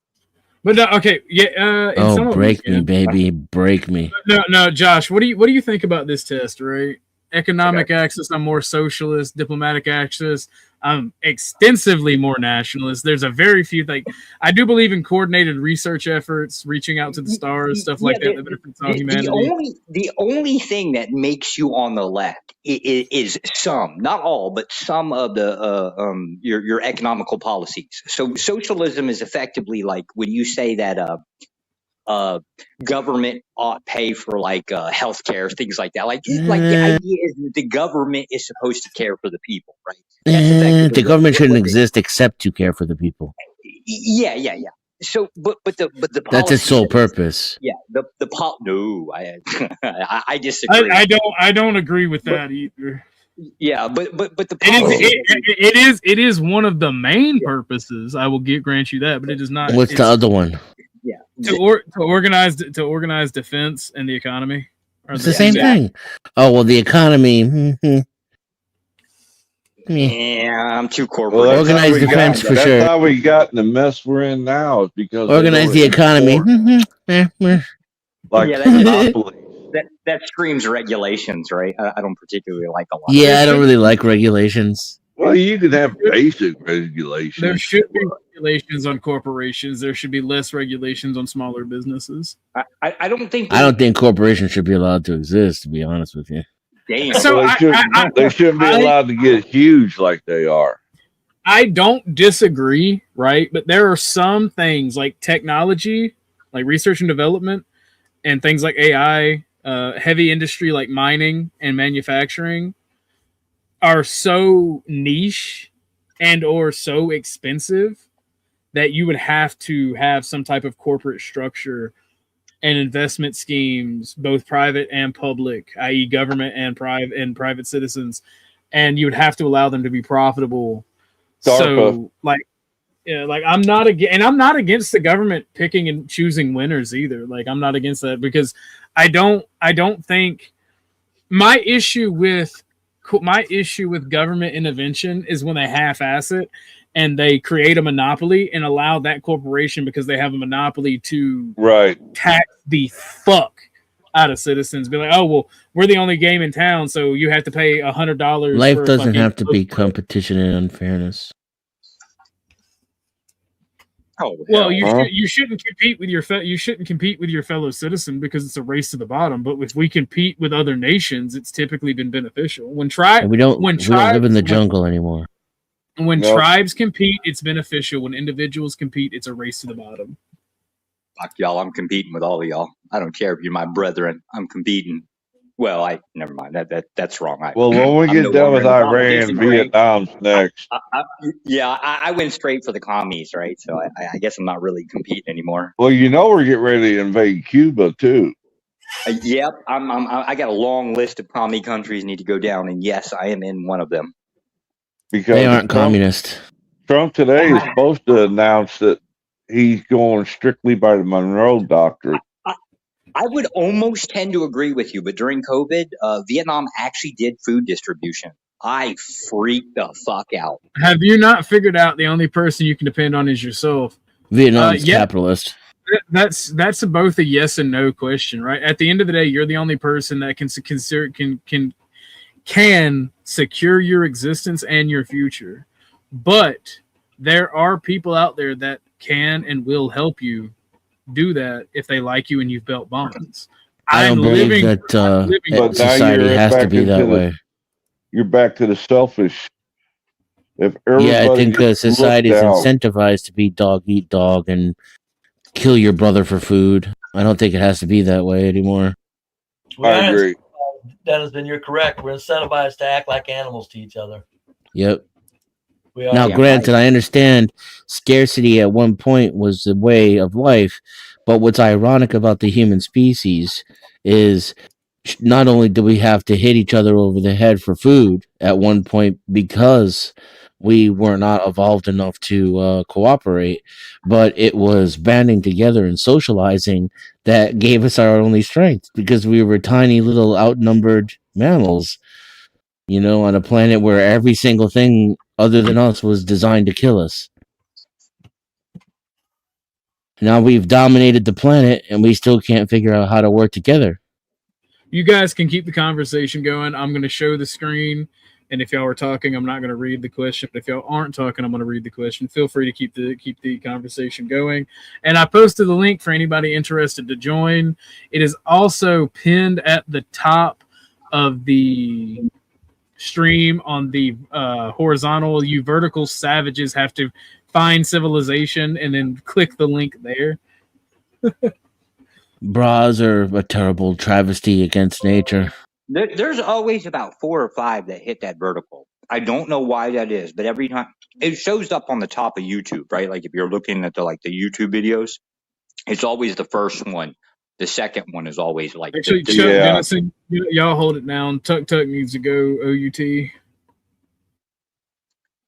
But no, okay, yeah. Break me, baby, break me. No, Josh. What do you think about this test? Right, economic access. I'm more socialist. Diplomatic access. I'm extensively more nationalist. There's a very few I do believe in coordinated research efforts, reaching out to the stars, stuff like that benefits all humanity. The only thing that makes you on the left is some, not all, but some of the your economical policies. So socialism is effectively like when you say that government ought pay for healthcare, things like that. Like the idea is that the government is supposed to care for the people, right? The government shouldn't exist except to care for the people. Yeah. So, but the that's its sole purpose. Yeah, no, I disagree. I don't agree with that either. Yeah, but the it is one of the main purposes. I will grant you that, but it is not. What's the other one? Yeah, to organize defense and the economy. It's the same thing. Oh well, the economy. Yeah, I'm too corporate. Well, organize defense for sure. That's how we got in the mess we're in now. Is because organize the economy. That screams regulations, right? I don't particularly like a lot. Yeah, I don't really like regulations. Well, you can have basic regulations. There should be regulations on corporations. There should be less regulations on smaller businesses. I don't think. I don't think corporations should be allowed to exist. To be honest with you. Damn. So they shouldn't be allowed to get huge like they are. I don't disagree, right? But there are some things like technology, like research and development, and things like AI, heavy industry like mining and manufacturing are so niche and or so expensive that you would have to have some type of corporate structure and investment schemes, both private and public, i.e. government and private citizens, and you would have to allow them to be profitable. So I'm not against the government picking and choosing winners either. Like I'm not against that because I don't think my issue with government intervention is when they half-ass it and they create a monopoly and allow that corporation, because they have a monopoly, to tax the fuck out of citizens. Be like, oh well, we're the only game in town, so you have to pay $100. Life doesn't have to be competition and unfairness. Oh well, you shouldn't compete with your fellow citizen, because it's a race to the bottom. But if we compete with other nations, it's typically been beneficial. We don't live in the jungle anymore. When tribes compete, it's beneficial. When individuals compete, it's a race to the bottom. Fuck y'all, I'm competing with all of y'all. I don't care if you're my brethren. I'm competing. Well, never mind. That's wrong. When we get done with Iran, Vietnam's next. I went straight for the commies, right? So I guess I'm not really competing anymore. Well, we're getting ready to invade Cuba too. Yep, I got a long list of commie countries need to go down, and yes, I am in one of them. Because they aren't communist. Trump today is supposed to announce that he's going strictly by the Monroe Doctrine. I would almost tend to agree with you, but during COVID, Vietnam actually did food distribution. I freaked the fuck out. Have you not figured out the only person you can depend on is yourself? Vietnam's capitalist. That's both a yes and no question, right? At the end of the day, you're the only person that can secure your existence and your future. But there are people out there that can and will help you do that if they like you and you've built bonds. I don't believe that society has to be that way. You're back to the selfish. I think society is incentivized to be dog eat dog and kill your brother for food. I don't think it has to be that way anymore. I agree. Dennis, then you're correct. We're incentivized to act like animals to each other. Yep. Now, granted, I understand scarcity at one point was the way of life, but what's ironic about the human species is not only do we have to hit each other over the head for food at one point because we were not evolved enough to cooperate, but it was banding together and socializing that gave us our only strength, because we were tiny little outnumbered mammals, on a planet where every single thing other than us was designed to kill us. Now we've dominated the planet and we still can't figure out how to work together. You guys can keep the conversation going. I'm going to show the screen, and if y'all are talking, I'm not going to read the question. But if y'all aren't talking, I'm going to read the question. Feel free to keep the conversation going. And I posted the link for anybody interested to join. It is also pinned at the top of the stream on the horizontal. You vertical savages have to find civilization and then click the link there. Bras are a terrible travesty against nature. There's always about 4 or 5 that hit that vertical. I don't know why that is, but every time it shows up on the top of YouTube, right? Like if you're looking at the YouTube videos, it's always the first one. The second one is always like. Actually, Denison, y'all hold it down. Tuck needs to go OUT.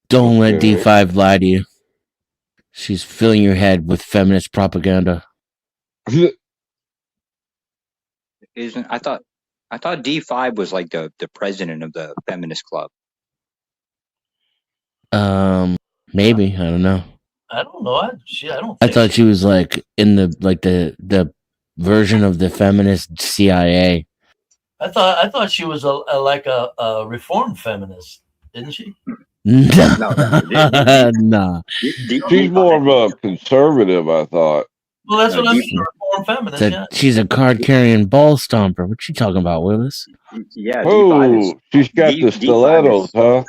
Don't let D5 lie to you. She's filling your head with feminist propaganda. I thought D5 was like the president of the feminist club. Maybe, I don't know. I don't know. I thought she was like in the version of the feminist CIA. I thought she was a reformed feminist, didn't she? Nah. She's more of a conservative, I thought. Well, that's what I mean. Reformed feminist. She's a card-carrying ball stomper. What you talking about, Willis? Yeah. Oh, she's got the stilettos, huh?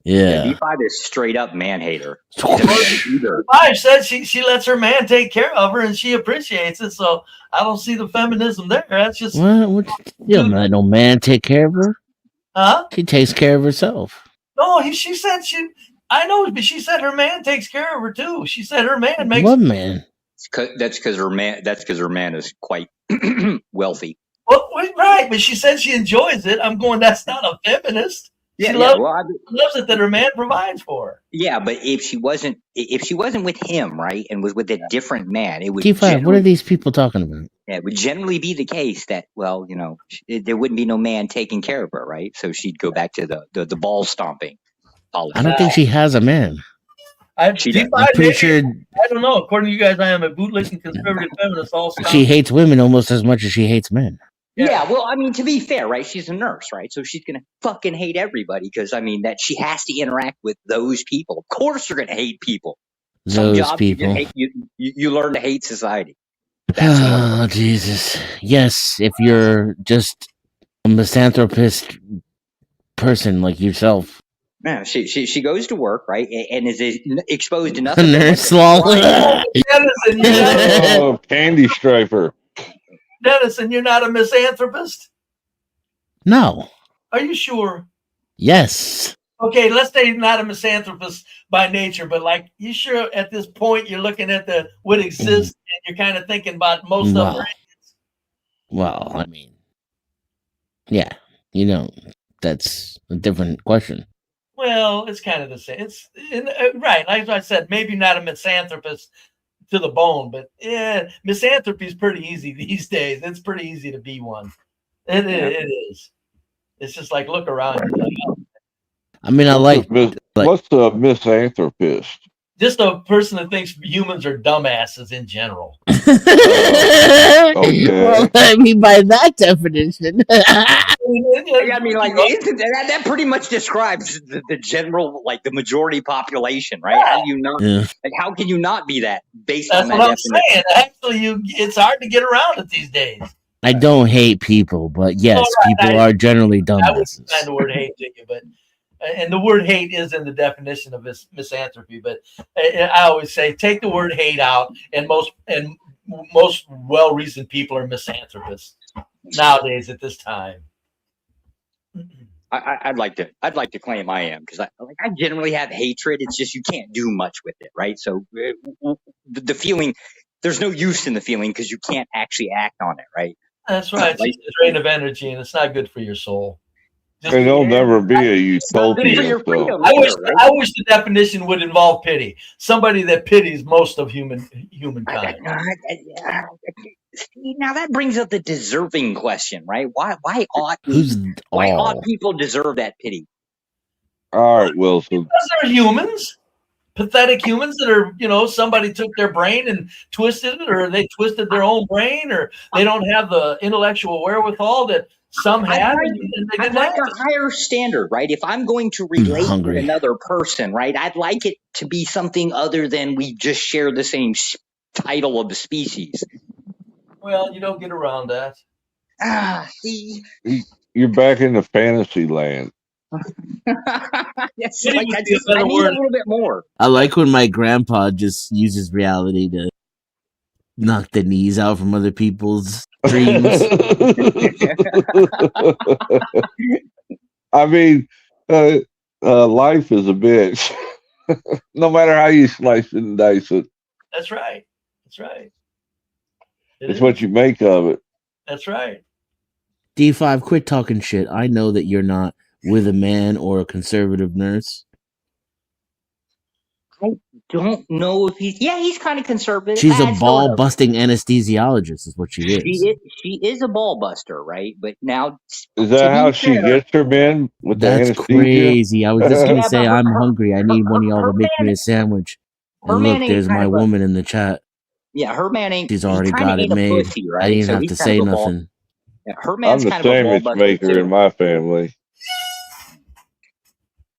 Yeah. D5 is straight up man hater. D5 said she lets her man take care of her and she appreciates it. So I don't see the feminism there. That's just what? You don't let no man take care of her. Huh? She takes care of herself. No, she said she. I know, but she said her man takes care of her too. She said her man makes. What man? That's because her man is quite wealthy. Well, right, but she said she enjoys it. I'm going. That's not a feminist. She loves it that her man provides for her. Yeah, but if she wasn't with him, right, and was with a different man, it would. D5, what are these people talking about? Yeah, it would generally be the case that, well, there wouldn't be no man taking care of her, right? So she'd go back to the ball stomping policy. I don't think she has a man. I'm pretty sure I don't know. According to you guys, I am a bootlicking conservative feminist. she hates women almost as much as she hates men. Yeah, well, I mean, to be fair, right? She's a nurse, right? So she's gonna fucking hate everybody because I mean that she has to interact with those people. Of course, you're gonna hate people. Some Those jobs people. you learn to hate society. Oh Jesus! Yes, if you're just a misanthropist person like yourself. No, she goes to work, right, and is exposed to nothing. Nurse law. Oh, candy striper. Dennison, you're not a misanthropist? No. Are you sure? Yes. Okay, let's say not a misanthropist by nature, but like, you sure at this point you're looking at what exists and you're kind of thinking about most of them? Well, I mean, yeah, you know, that's a different question. Well, it's kind of the same. It's right. Like I said, maybe not a misanthropist to the bone, but yeah, misanthropy is pretty easy these days. It's pretty easy to be one. It is. It's just like, look around you. I mean, what's a misanthropist? Just a person that thinks humans are dumbasses in general. Okay. Well, I mean, by that definition. I mean, like, that pretty much describes the general, like, the majority population, right? How do you not? Yeah. Like, how can you not be that based That's on that what I'm definition? saying. Actually, it's hard to get around it these days. I don't hate people, but yes, people are generally dumbasses. I wouldn't find the word hate to you, but and the word hate is in the definition of misanthropy. But I always say take the word hate out, and most well-reasoned people are misanthropists nowadays at this time. I'd like to claim I am, because I generally have hatred. It's just you can't do much with it, right? So the feeling, there's no use in the feeling because you can't actually act on it, right? That's right. It's a drain of energy, and it's not good for your soul. And there'll never be a utopia. I wish the definition would involve pity. Somebody that pities most of humankind. See, now that brings up the deserving question, right? Why ought people deserve that pity? All right, Wilson. Because they're humans. Pathetic humans that are, somebody took their brain and twisted it, or they twisted their own brain, or they don't have the intellectual wherewithal that some have. I'd like a higher standard, right? If I'm going to relate with another person, right, I'd like it to be something other than we just share the same title of the species. Well, you don't get around that. See? You're back in the fantasy land. Yes, like I need a little bit more. I like when my grandpa just uses reality to knock the knees out from other people's dreams. I mean, life is a bitch. No matter how you slice it and dice it. That's right. That's right. It's what you make of it. That's right. D5, quit talking shit. I know that you're not with a man or a conservative nurse. I don't know if he's kind of conservative. She's a ball-busting anesthesiologist is what she is. She is a ball buster, right? But now... Is that how she gets her men? With That's anesthesia? crazy. I was just going to say, I'm hungry. I need one of y'all to make me a sandwich. And look, there's my woman in the chat. Yeah, her man ain't... She's already got it made. Pussy, right? I didn't have to say nothing. Yeah, her man's I'm the sandwich maker in my family.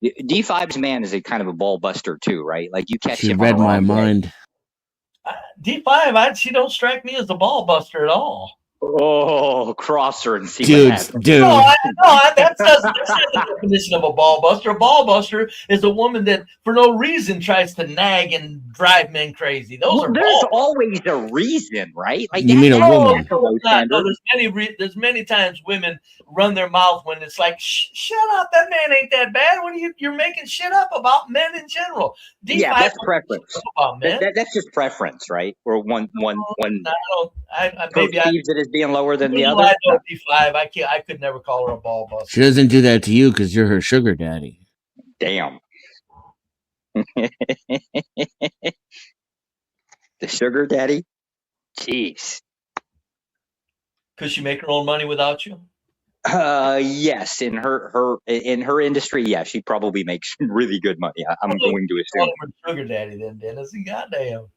D5's man is a kind of a ball buster too, right? Like you catch him. She read my mind. D5, she don't strike me as a ball buster at all. Oh, cross her and see dude, what happens. Dude. No, that's not the definition of a ball buster. A ball buster is a woman that, for no reason, tries to nag and drive men crazy. There's always a reason, right? Like you mean a woman? No, there's many times women run their mouth when it's like, shut up, that man ain't that bad. When you're making shit up about men in general. D5, yeah, that's preference. About men. That's just preference, right? Or one maybe perceives it as being lower than the other. I know D5. I could never call her a ball buster. She doesn't do that to you because you're her sugar daddy. Damn. The sugar daddy? Jeez. Could she make her own money without you? Yes, in her industry, yeah, she probably makes really good money. I'm going to assume. Sugar daddy, then, Dennis. Goddamn.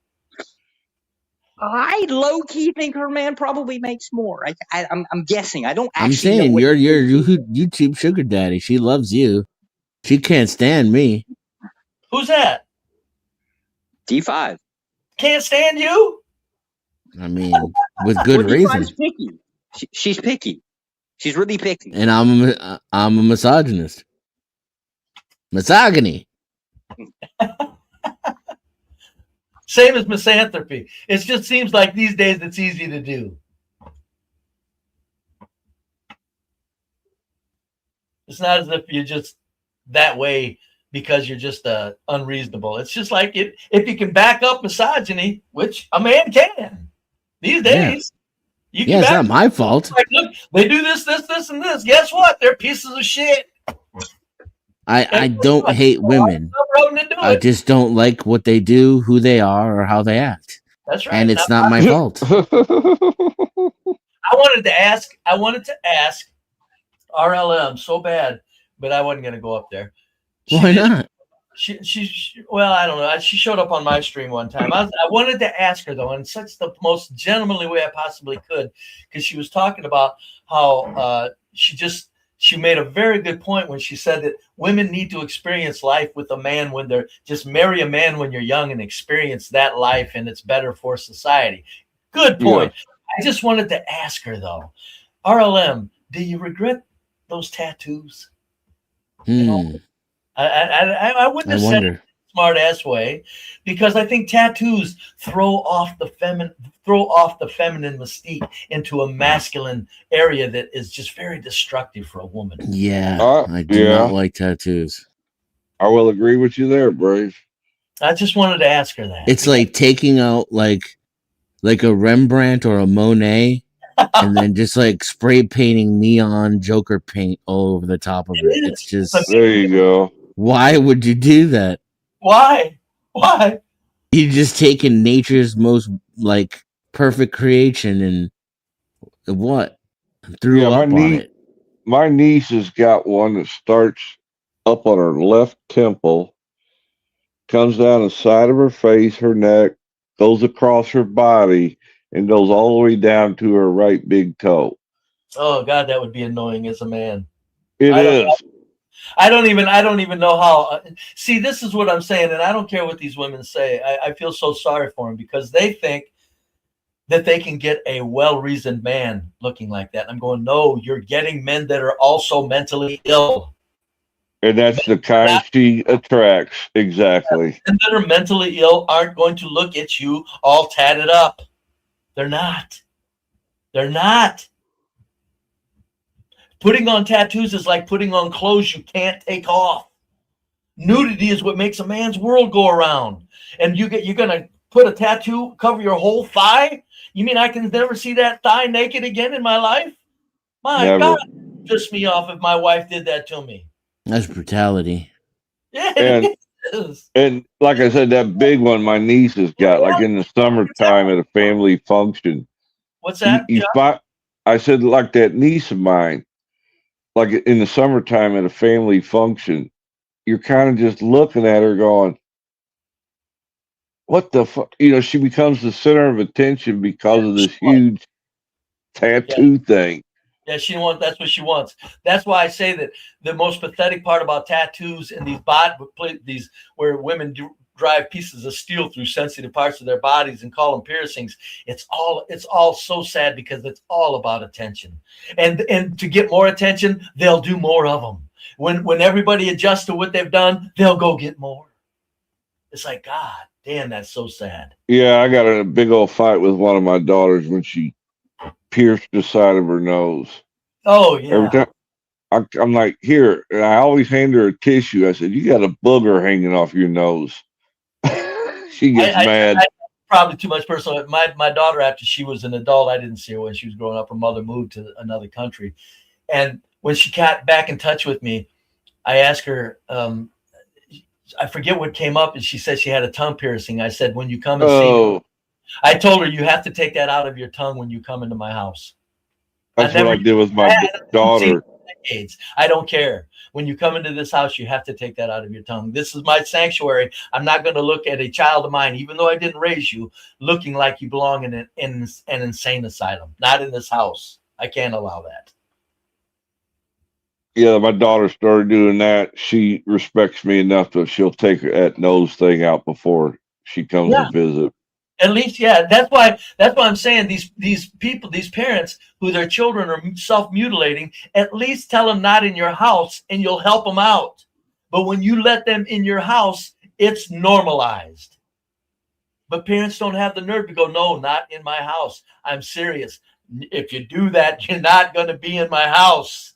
I low key think her man probably makes more. I'm guessing. I don't. I'm Actually saying know you're YouTube sugar daddy. She loves you. She can't stand me. Who's that? D5 can't stand you. I mean, with good reason. D5's picky. She's picky. She's really picky. And I'm a misogynist. Misogyny. Same as misanthropy. It just seems like these days it's easy to do. It's not as if you're just that way because you're just unreasonable. It's just like if you can back up misogyny, which a man can these days. Yeah, you can it's not my fault. Like, look, they do this, and this. Guess what? They're pieces of shit. I don't hate women. I just don't like what they do, who they are, or how they act. That's right. And it's not my fault. I wanted to ask RLM so bad, but I wasn't going to go up there. Why not? Well, I don't know. She showed up on my stream one time. I wanted to ask her though, in such the most gentlemanly way I possibly could, because she was talking about how she made a very good point when she said that women need to experience life with a man when they're just marry a man when you're young and experience that life, and it's better for society. Good point. Yeah. I just wanted to ask her though, RLM, do you regret those tattoos? You know, I wouldn't have said it in a smart ass way, because I think tattoos throw off the feminine mystique into a masculine area that is just very destructive for a woman. Yeah, I do not like tattoos. I will agree with you there, Brave. I just wanted to ask her that. It's like taking out like a Rembrandt or a Monet and then just like spray painting neon Joker paint all over the top of it. It's just, there you go. Why would you do that? Why? You just taking nature's most like perfect creation and what? Threw up on it. My niece has got one that starts up on her left temple, comes down the side of her face, her neck, goes across her body, and goes all the way down to her right big toe. Oh God, that would be annoying as a man. It is. I don't even know how. See, this is what I'm saying, and I don't care what these women say. I feel so sorry for them, because they think that they can get a well-reasoned man looking like that. I'm going, no, you're getting men that are also mentally ill. And that's the kind she attracts. Exactly. Men that are mentally ill aren't going to look at you all tatted up. They're not. Putting on tattoos is like putting on clothes you can't take off. Nudity is what makes a man's world go around. And you're gonna put a tattoo cover your whole thigh? You mean I can never see that thigh naked again in my life? My God, it would piss me off if my wife did that to me. That's brutality. Yeah, it is. And like I said, that big one my niece has got, like in the summertime at a family function. What's that? I said, like that niece of mine, like in the summertime at a family function, you're kind of just looking at her going, what the fuck? You know, she becomes the center of attention because of this huge tattoo thing. Yeah, that's what she wants. That's why I say that the most pathetic part about tattoos and these where women drive pieces of steel through sensitive parts of their bodies and call them piercings. It's all so sad, because it's all about attention. And to get more attention, they'll do more of them. When everybody adjusts to what they've done, they'll go get more. It's like, God damn, that's so sad. Yeah, I got in a big old fight with one of my daughters when she pierced the side of her nose. Oh yeah. Every time I'm like, here, and I always hand her a tissue. I said, you got a booger hanging off your nose. She gets mad. Probably too much personal. My daughter, after she was an adult, I didn't see her when she was growing up. Her mother moved to another country, and when she got back in touch with me, I asked her, I forget what came up, and she said she had a tongue piercing. I said, when you come and see me, I told her, you have to take that out of your tongue when you come into my house. That's what I did with my daughter. I don't care. When you come into this house, you have to take that out of your tongue. This is my sanctuary. I'm not going to look at a child of mine, even though I didn't raise you, looking like you belong in an insane asylum. Not in this house. I can't allow that. Yeah, my daughter started doing that. She respects me enough that she'll take that nose thing out before she comes to visit. At least, yeah. That's why I'm saying these people, these parents who their children are self-mutilating, at least tell them not in your house and you'll help them out. But when you let them in your house, it's normalized. But parents don't have the nerve to go, no, not in my house. I'm serious. If you do that, you're not going to be in my house.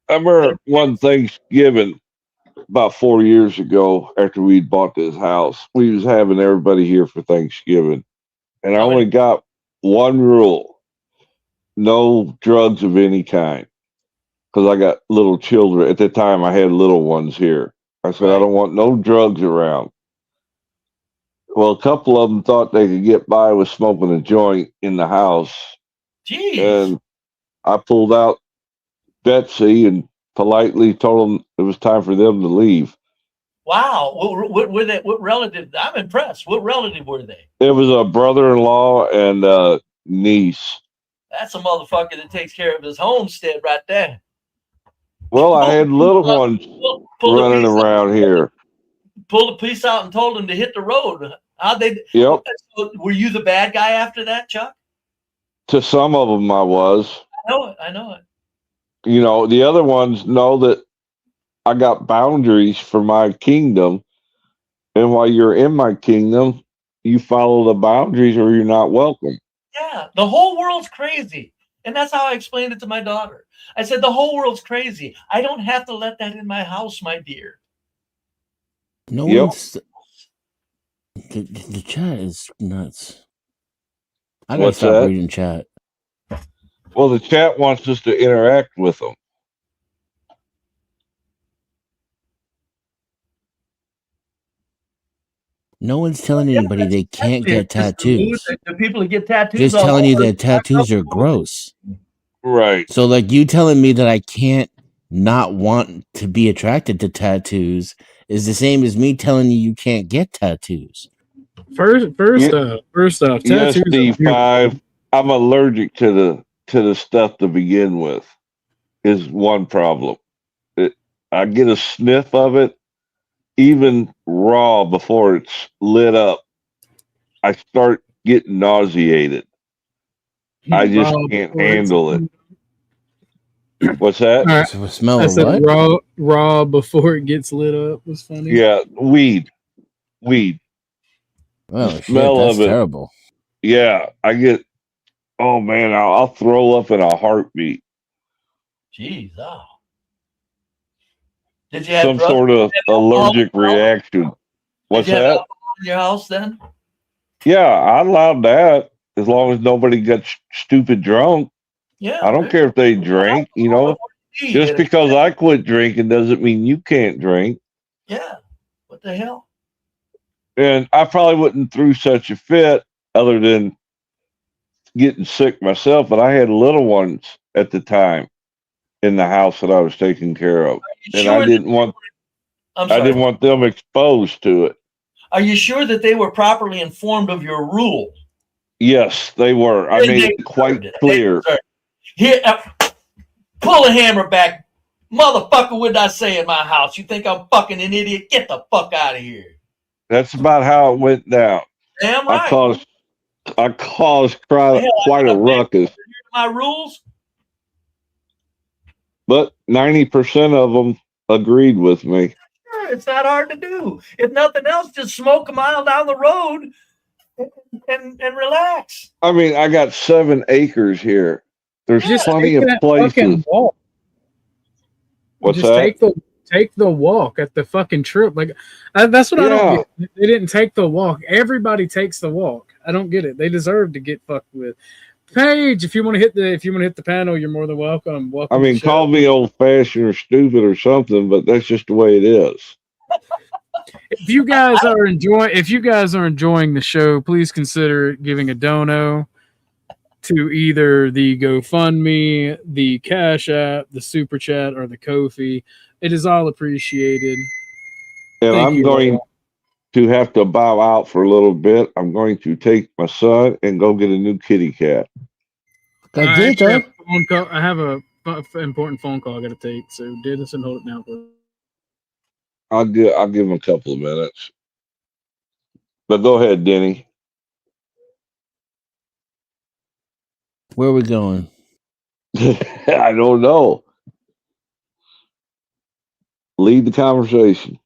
I remember one Thanksgiving about 4 years ago after we'd bought this house. We was having everybody here for Thanksgiving. And I only got one rule. No drugs of any kind. Because I got little children. At the time, I had little ones here. I said, I don't want no drugs around. Well, a couple of them thought they could get by with smoking a joint in the house. Jeez. And I pulled out Betsy and politely told them it was time for them to leave. Wow. What were they? What relative? I'm impressed. What relative were they? It was a brother-in-law and a niece. That's a motherfucker that takes care of his homestead right there. Well, I had little ones running around here. Pulled the piece out and told them to hit the road. How'd they? Yep. Were you the bad guy after that, Chuck? To some of them, I was. I know it. You know, the other ones know that I got boundaries for my kingdom. And while you're in my kingdom, you follow the boundaries or you're not welcome. Yeah, the whole world's crazy. And that's how I explained it to my daughter. I said, the whole world's crazy. I don't have to let that in my house, my dear. No one's... The chat is nuts. I gotta stop reading chat. Well, the chat wants us to interact with them. No one's telling anybody they can't get tattoos. The people that get tattoos, just telling you that tattoos are gross. Right. So, like, you telling me that I can't not want to be attracted to tattoos is the same as me telling you can't get tattoos. First off, tattoos. SD5. I'm allergic to the stuff to begin with. Is one problem. I get a sniff of it, even raw before it's lit up. I start getting nauseated. I just can't handle it. What's that? Right. So smell I said what? raw before it gets lit up was funny. Yeah, weed. Oh, shit, that's terrible. Yeah, I get. Oh man, I'll throw up in a heartbeart. Jeez, oh. Did you have some sort of allergic reaction? What's that? In your house then? Yeah, I allowed that as long as nobody gets stupid drunk. Yeah, I don't care if they drink. You know, just because I quit drinking doesn't mean you can't drink. Yeah, what the hell? And I probably wouldn't throw such a fit other than getting sick myself, but I had little ones at the time in the house that I was taking care of, and I didn't want them exposed to it. Are you sure that they were properly informed of your rule? Yes, they were. I made it quite clear. Here, pull the hammer back, motherfucker. What did I say in my house? You think I'm fucking an idiot? Get the fuck out of here. That's about how it went down. Damn right. I caused quite a ruckus. My rules. But 90% of them agreed with me. Sure, it's not hard to do. If nothing else, just smoke a mile down the road and relax. I mean, I got 7 acres here. There's plenty of places. What's that? Take the walk at the fucking trip. Like that's what I don't get. They didn't take the walk. Everybody takes the walk. I don't get it. They deserve to get fucked with. Paige, if you want to hit the panel, you're more than welcome. I mean, call me old fashioned or stupid or something, but that's just the way it is. If you guys are enjoying the show, please consider giving a dono to either the GoFundMe, the Cash App, the Super Chat, or the Ko-fi. It is all appreciated. And Thank I'm you going all. to have to bow out for a little bit. I'm going to take my son and go get a new kitty cat. I have a important phone call I got to take, so Dennis, and hold it down for. I'll give him a couple of minutes. But go ahead, Denny. Where are we going? I don't know. Lead the conversation.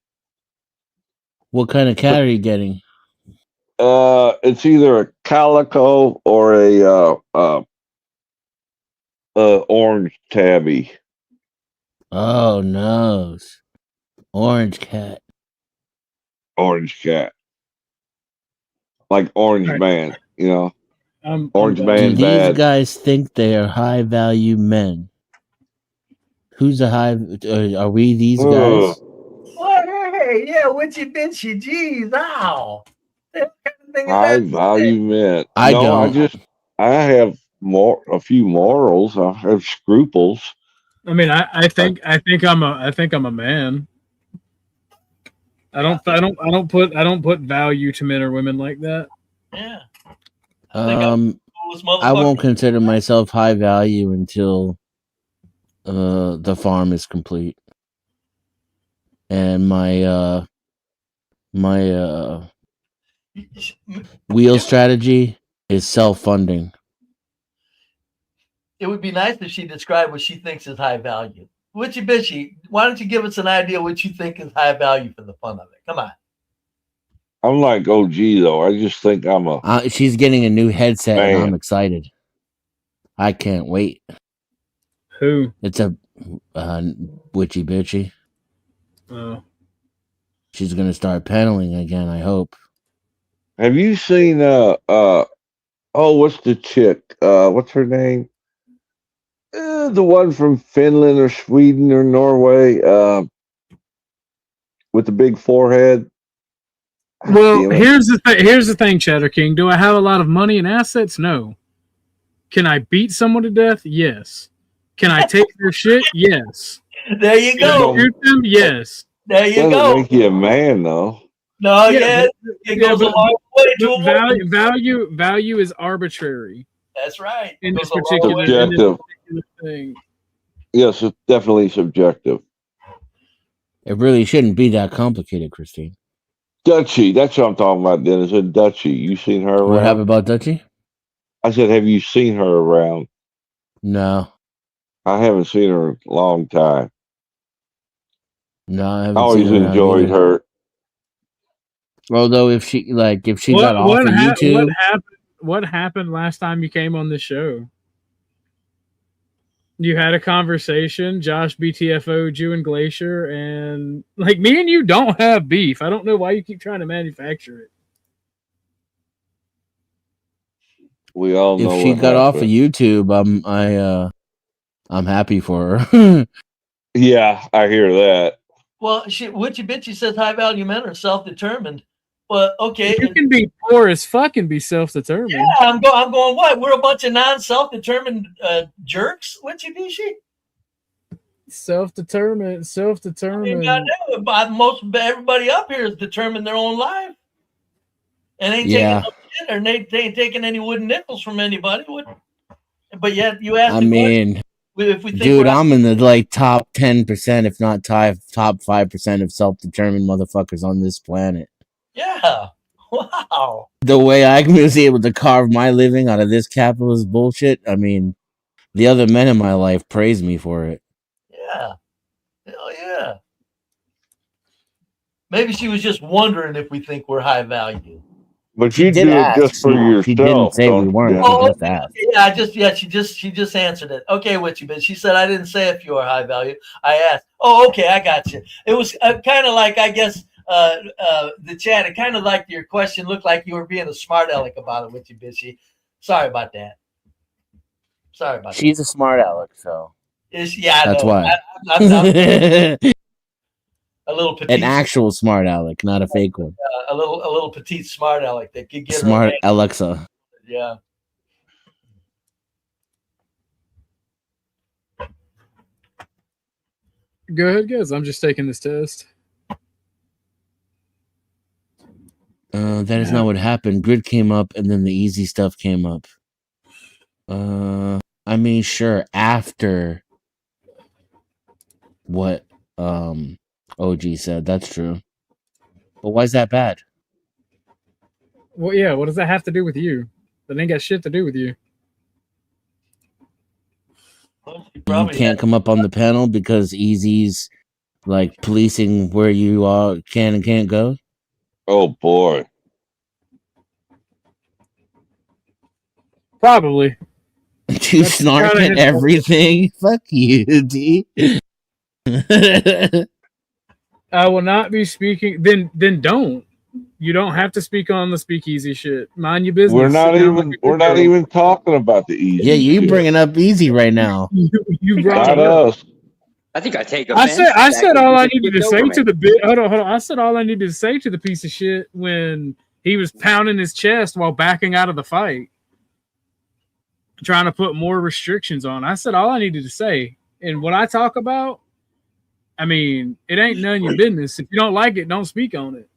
What kind of cat are you getting? It's either a calico or a orange tabby. Oh no, orange cat. Orange cat, like Orange Man, you know. Orange Man. Do these guys think they are high value men? Who's a high? Are we these guys? What? Hey, yeah, witchy bitchy. Jeez, ow. High value men. I don't. I have a few morals. I have scruples. I mean, I think I'm a man. I don't put value to men or women like that. Yeah. I won't consider myself high value until the farm is complete, and my wheel strategy is self-funding. It would be nice if she described what she thinks is high value. Witchy bitchy, why don't you give us an idea what you think is high value for the fun of it? Come on. I'm like OG though. I just think I'm a. She's getting a new headset, and I'm excited. I can't wait. Who? It's a witchy bitchy. Oh. She's gonna start paneling again, I hope. Have you seen what's the chick? What's her name? The one from Finland or Sweden or Norway, with the big forehead. Well, here's the thing, Chatter King. Do I have a lot of money and assets? No. Can I beat someone to death? Yes. Can I take their shit? Yes. There you go. Shoot them? Yes. There you Doesn't go. make you a man though. No, it goes a long way to value is arbitrary. That's right. In this particular thing. Yes, it's definitely subjective. It really shouldn't be that complicated, Christine. Dutchie, that's what I'm talking about, Dennis. Dutchie, you seen her around? What happened about Dutchie? I said, have you seen her around? No. I haven't seen her in a long time. No, I haven't always seen her enjoyed her. Although if she got off of YouTube. What happened last time you came on the show? You had a conversation, Josh BTFO'd you and Glacier, and like me and you don't have beef. I don't know why you keep trying to manufacture it. We all know if she got off of YouTube, I'm happy for her. Yeah, I hear that. Well, witchy bitchy says high value men are self-determined. Well, okay. You can be poor as fuck and be self-determined. Yeah, I'm going. What? We're a bunch of non-self-determined jerks, witchy bitchy. Self-determined. I mean, goddamn, most everybody up here is determined their own life, and ain't taking no shit, or they ain't taking any wooden nickels from anybody. But yet you ask. I mean, if we think dude, I'm in the top 10%, if not top 5% of self-determined motherfuckers on this planet. Yeah. Wow. The way I was able to carve my living out of this capitalist bullshit, I mean, the other men in my life praise me for it. Yeah. Hell yeah. Maybe she was just wondering if we think we're high value. But you do it just for yourself. She didn't say we weren't. She just answered it. Okay, Witchy, but she said I didn't say if you are high value. I asked. Oh, okay, I got you. It was kind of like, I guess, the chat. It kind of like your question looked like you were being a smart aleck about it, Witchy bitchy. Sorry about that. She's a smart aleck, so. Yeah, that's why. A little petite, an actual smart aleck, not a fake one. A little petite smart aleck that could get smart Alexa. Yeah. Go ahead, guys. I'm just taking this test. That is not what happened. Grid came up, and then the easy stuff came up. I mean, sure, after what OG said, that's true. But why is that bad? Well, yeah. What does that have to do with you? That ain't got shit to do with you. You can't come up on the panel because Easy's like policing where you can and can't go. Oh boy. Probably. You snark at everything. Fuck you, D. I will not be speaking. Then don't. You don't have to speak on the speakeasy shit. Mind your business. We're not even talking about the easy. Yeah, you bringing up easy right now. You brought not it up. us. I think I take offense. I said all I needed to say to the bit. Hold on. I said all I needed to say to the piece of shit when he was pounding his chest while backing out of the fight, trying to put more restrictions on. I said all I needed to say, and what I talk about, I mean, it ain't none of your business. If you don't like it, don't speak on it.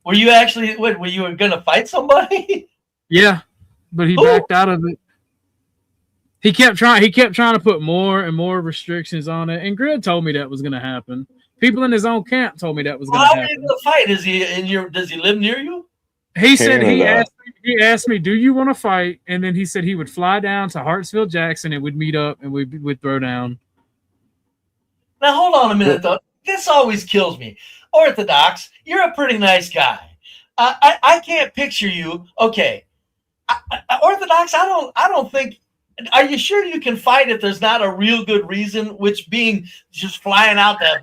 Were you actually? Were you gonna fight somebody? Yeah, but he backed out of it. He kept trying to put more and more restrictions on it. And Grid told me that was going to happen. People in his own camp told me that was going to happen. How are you going to fight? Is he in your? Does he live near you? He said he asked me, "Do you want to fight?" And then he said he would fly down to Hartsfield Jackson and we'd meet up and we'd throw down. Now hold on a minute though. This always kills me. Orthodox, you're a pretty nice guy. I can't picture you. Okay, Orthodox, I don't think. Are you sure you can fight if there's not a real good reason? Which being just flying out that.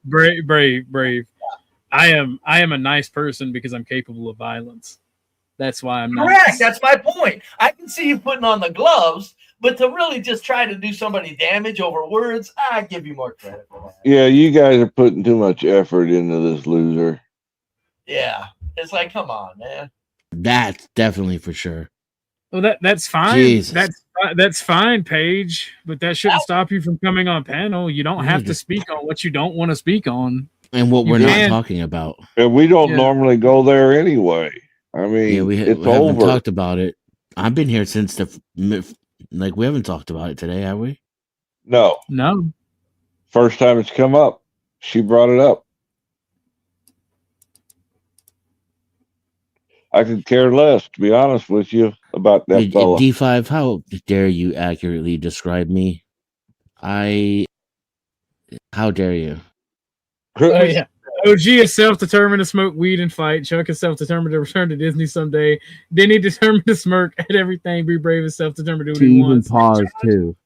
Brave. I am a nice person because I'm capable of violence. That's why I'm correct. Nice. That's my point. I can see you putting on the gloves, but to really just try to do somebody damage over words, I give you more credit for that. Yeah, you guys are putting too much effort into this loser. Yeah, it's like, come on, man. That's definitely for sure. Well, that's fine. Jesus. That's fine, Paige. But that shouldn't stop you from coming on panel. You don't have to speak on what you don't want to speak on, and what we're not talking about. And we don't normally go there anyway. I mean, we haven't talked about it. I've been here since we haven't talked about it today, have we? No. First time it's come up. She brought it up. I could care less, to be honest with you, about that fella. D5, how dare you accurately describe me? How dare you? Oh, yeah. OG is self-determined to smoke weed and fight. Chuck is self-determined to return to Disney someday. Denny determined to smirk at everything. Be brave is self-determined to do what he wants. Pause, too.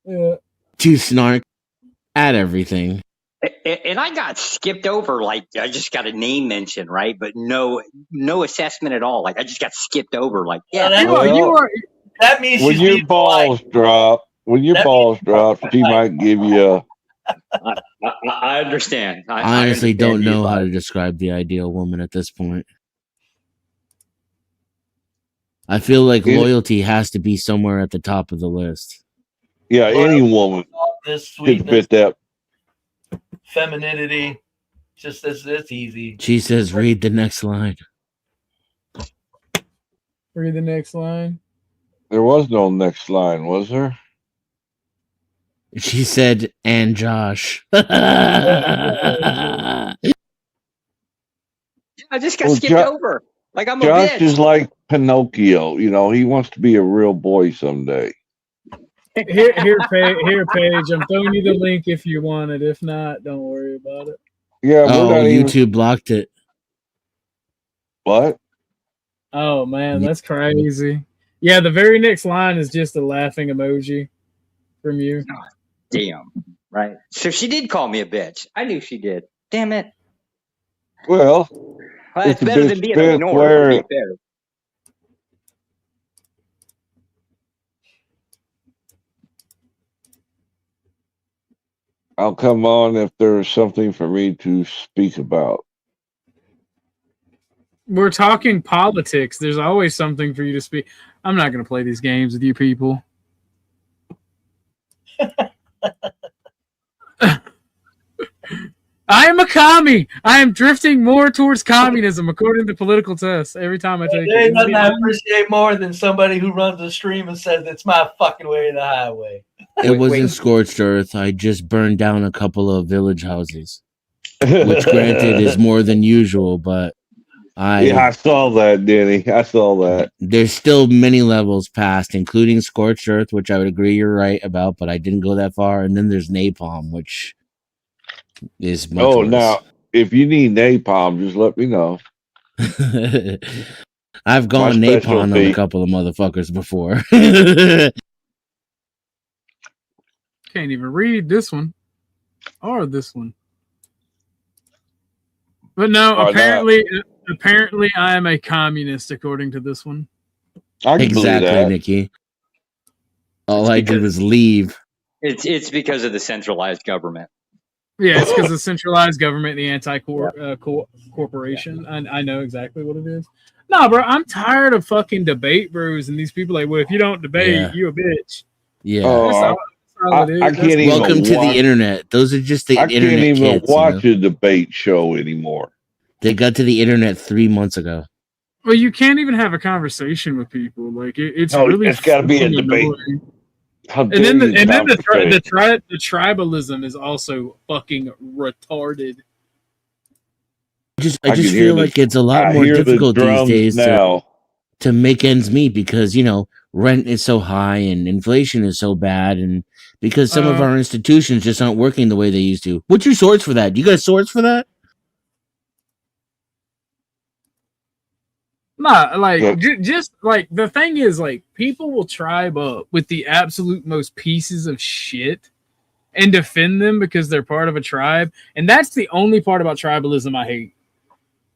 Yeah. To snark at everything. And I got skipped over, like I just got a name mention, right? But no assessment at all. Like I just got skipped over. Like, yeah, that means when your balls drop, she might give you. I understand. I honestly don't know how to describe the ideal woman at this point. I feel like loyalty has to be somewhere at the top of the list. Yeah, any woman could fit that. Femininity, just it's easy. She says, "Read the next line." Read the next line. There was no next line, was there? She said, "And Josh." I just got skipped over. Like I'm Josh a bitch. is like Pinocchio. You know, he wants to be a real boy someday. Here, Paige. I'm throwing you the link if you want it. If not, don't worry about it. Yeah, YouTube blocked it. What? Oh man, that's crazy. Yeah, the very next line is just a laughing emoji from you. Damn. Right. So she did call me a bitch. I knew she did. Damn it. Well, it's better than being ignored. To be fair. I'll come on if there's something for me to speak about. We're talking politics. There's always something for you to speak. I'm not going to play these games with you people. I am a commie. I am drifting more towards communism, according to political tests. Every time I take There ain't it, nothing I appreciate more than somebody who runs a stream and says it's my fucking way to the highway. It wasn't scorched earth. I just burned down a couple of village houses, which granted is more than usual, but I saw that, Denny. I saw that. There's still many levels past, including scorched earth, which I would agree you're right about, but I didn't go that far. And then there's napalm, which is much worse. Now if you need napalm, just let me know. I've gone napalm on a couple of motherfuckers before. Can't even read this one or this one. But no, apparently I am a communist according to this one. Exactly, Nikki. All I did was leave. It's because of the centralized government. Yeah, it's because of the centralized government, the anti-corporation. I know exactly what it is. Nah, bro, I'm tired of fucking debate bros and these people like, well, if you don't debate, you a bitch. Yeah. I can't even Welcome to the internet. Those are just the internet I can't even kids, watch a debate show anymore. They got to the internet 3 months ago. Well, you can't even have a conversation with people. Like it's really. It's got to be a debate. And then the tribalism is also fucking retarded. I just feel like it's a lot more difficult these days to make ends meet because, you know, rent is so high and inflation is so bad, and because some of our institutions just aren't working the way they used to. What's your source for that? You got a source for that? Nah, like just like the thing is, like, people will tribe up with the absolute most pieces of shit and defend them because they're part of a tribe, and that's the only part about tribalism I hate.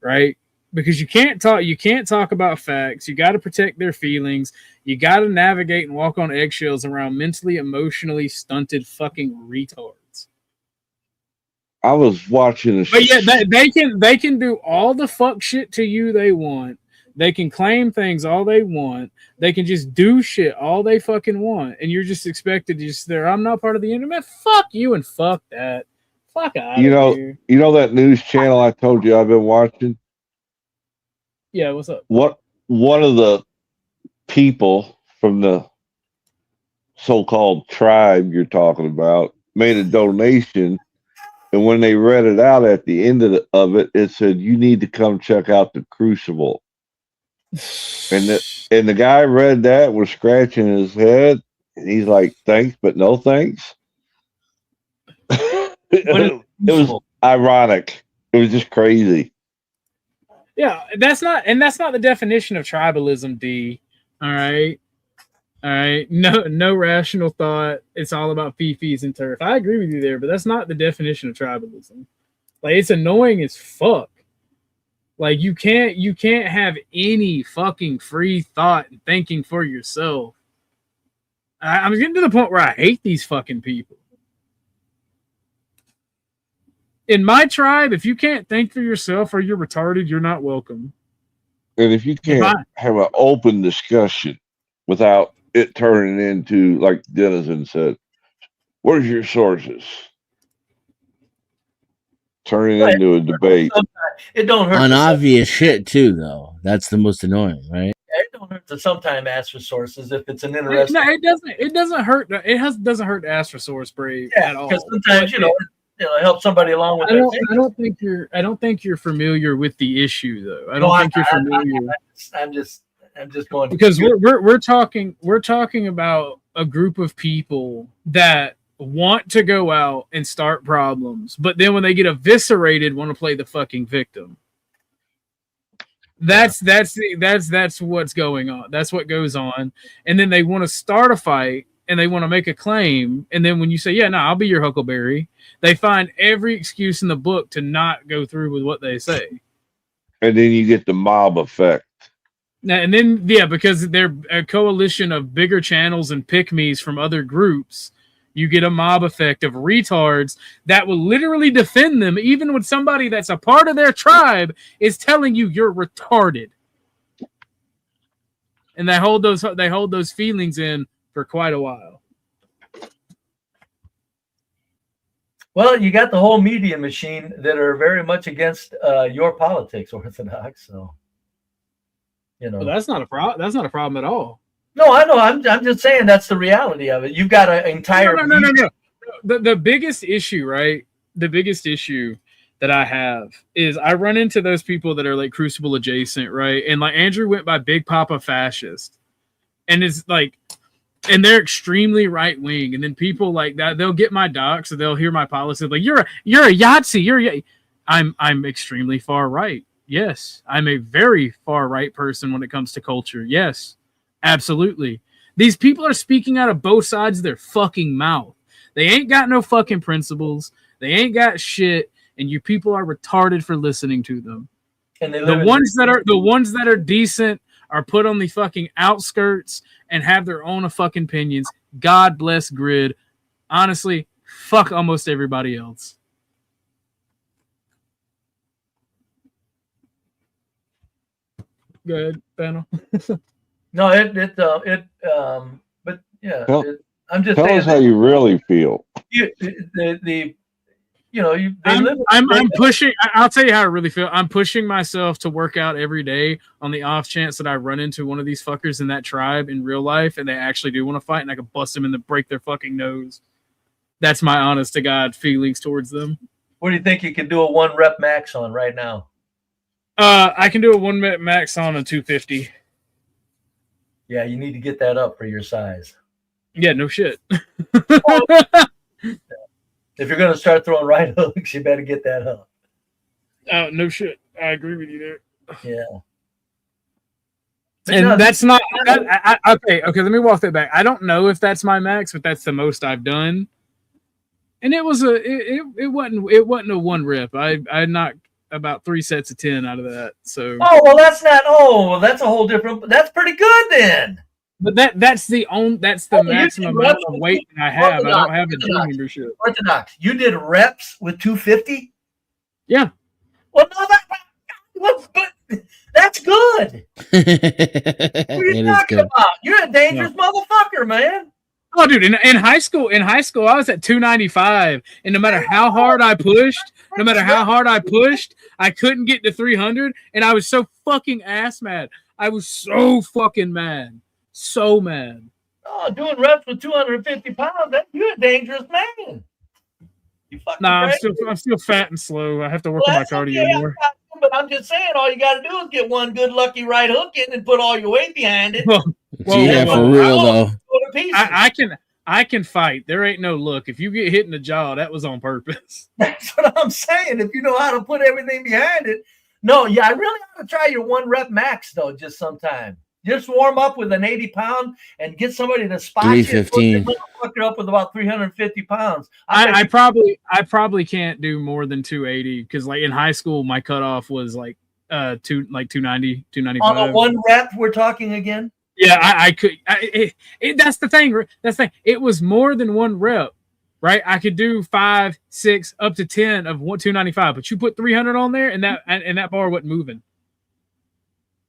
Right? Because you can't talk about facts. You got to protect their feelings. You got to navigate and walk on eggshells around mentally, emotionally stunted fucking retards. I was watching but yeah, they can do all the fuck shit to you they want. They can claim things all they want. They can just do shit all they fucking want, and you're just expected to just there. I'm not part of the internet. Fuck you and fuck that. Fuck out of here. You know that news channel I told you I've been watching? Yeah, what's up? One of the people from the so-called tribe you're talking about made a donation, and when they read it out at the end of it, it said, "You need to come check out the Crucible." And the guy read that, was scratching his head, and he's like, "Thanks, but no thanks." It was ironic. It was just crazy. Yeah, that's not the definition of tribalism, D. All right. No rational thought. It's all about fee-fees and turf. I agree with you there, but that's not the definition of tribalism. Like, it's annoying as fuck. Like, you can't have any fucking free thought and thinking for yourself. I'm getting to the point where I hate these fucking people. In my tribe, if you can't think for yourself or you're retarded, you're not welcome. And if you can't have an open discussion without it turning into, like Denizen said, where's your sources? Turning into a debate. It don't hurt. On obvious shit too, though. That's the most annoying, right? It don't hurt to sometimes ask for sources if it's an interesting. No, it doesn't. It doesn't hurt. Doesn't hurt to ask for source, Brave, at all. Because sometimes help somebody along with. I don't think you're familiar with the issue, though. I don't think you're familiar. I'm just going because we're talking about a group of people that want to go out and start problems, but then when they get eviscerated, want to play the fucking victim. That's what's going on. That's what goes on, and then they want to start a fight and they want to make a claim, and then when you say, I'll be your Huckleberry, they find every excuse in the book to not go through with what they say. And then you get the mob effect. And then, because they're a coalition of bigger channels and pick-me's from other groups, you get a mob effect of retards that will literally defend them, even when somebody that's a part of their tribe is telling you you're retarded. And they hold those feelings in for quite a while. Well, you got the whole media machine that are very much against your politics, Orthodox. So, well, that's not a problem. That's not a problem at all. No, I know. I'm just saying that's the reality of it. You've got an entire no. The biggest issue, right? The biggest issue that I have is I run into those people that are like Crucible adjacent, right? And like Andrew went by Big Papa Fascist, and it's like, and they're extremely right wing. And then people like that, they'll get my docs, so they'll hear my policy like you're a Yahtzee. I'm extremely far right. Yes, I'm a very far right person when it comes to culture. Yes, absolutely. These people are speaking out of both sides of their fucking mouth. They ain't got no fucking principles. They ain't got shit, and you people are retarded for listening to them. And the ones that are decent are put on the fucking outskirts and have their own fucking opinions. God bless Grid. Honestly, fuck almost everybody else. Go ahead, panel. No, but yeah, I'm just tell saying us how you really feel. I'm pushing. I'll tell you how I really feel. I'm pushing myself to work out every day on the off chance that I run into one of these fuckers in that tribe in real life and they actually do want to fight and I can bust them and break their fucking nose. That's my honest to God feelings towards them. What do you think you can do a 1 rep max on right now? I can do a 1 rep max on a 250. Yeah, you need to get that up for your size. Yeah, no shit. If you're going to start throwing right hooks, you better get that up. Oh, no shit. I agree with you there. Yeah. And no, that's not okay. Let me walk that back. I don't know if that's my max, but that's the most I've done. And it was it wasn't a 1 rep. I knocked about 3 sets of 10 out of that. So that's a whole different. That's pretty good then. But that's the maximum amount of weight that I have. I don't have a gym membership. Orthodox, you did reps with 250? Yeah. Well, no, that's good. What are you talking about? You're a dangerous motherfucker, man. Oh, dude, in high school, I was at 295, and no matter how hard I pushed, I couldn't get to 300, and I was so fucking ass mad. I was so fucking mad. So mad. Oh, doing reps with 250 pounds, you're a dangerous man. You fucking I'm still fat and slow. I have to work on my cardio more. But I'm just saying, all you got to do is get one good lucky right hook in and put all your weight behind it. For real though. I can fight. There ain't no look. If you get hit in the jaw, that was on purpose. That's what I'm saying. If you know how to put everything behind it. No, yeah, I really ought to try your 1 rep max though, just sometime. Just warm up with an 80-pound and get somebody to spot 315. you. Fuck her up with about 350 pounds. I probably can't do more than 280 because like in high school my cutoff was like 290, 295. On a 1 rep, we're talking again. Yeah, I could. That's the thing. That's the thing. It was more than 1 rep, right? I could do 5, 6, up to 10 of 295, but you put 300 on there, and that bar wasn't moving.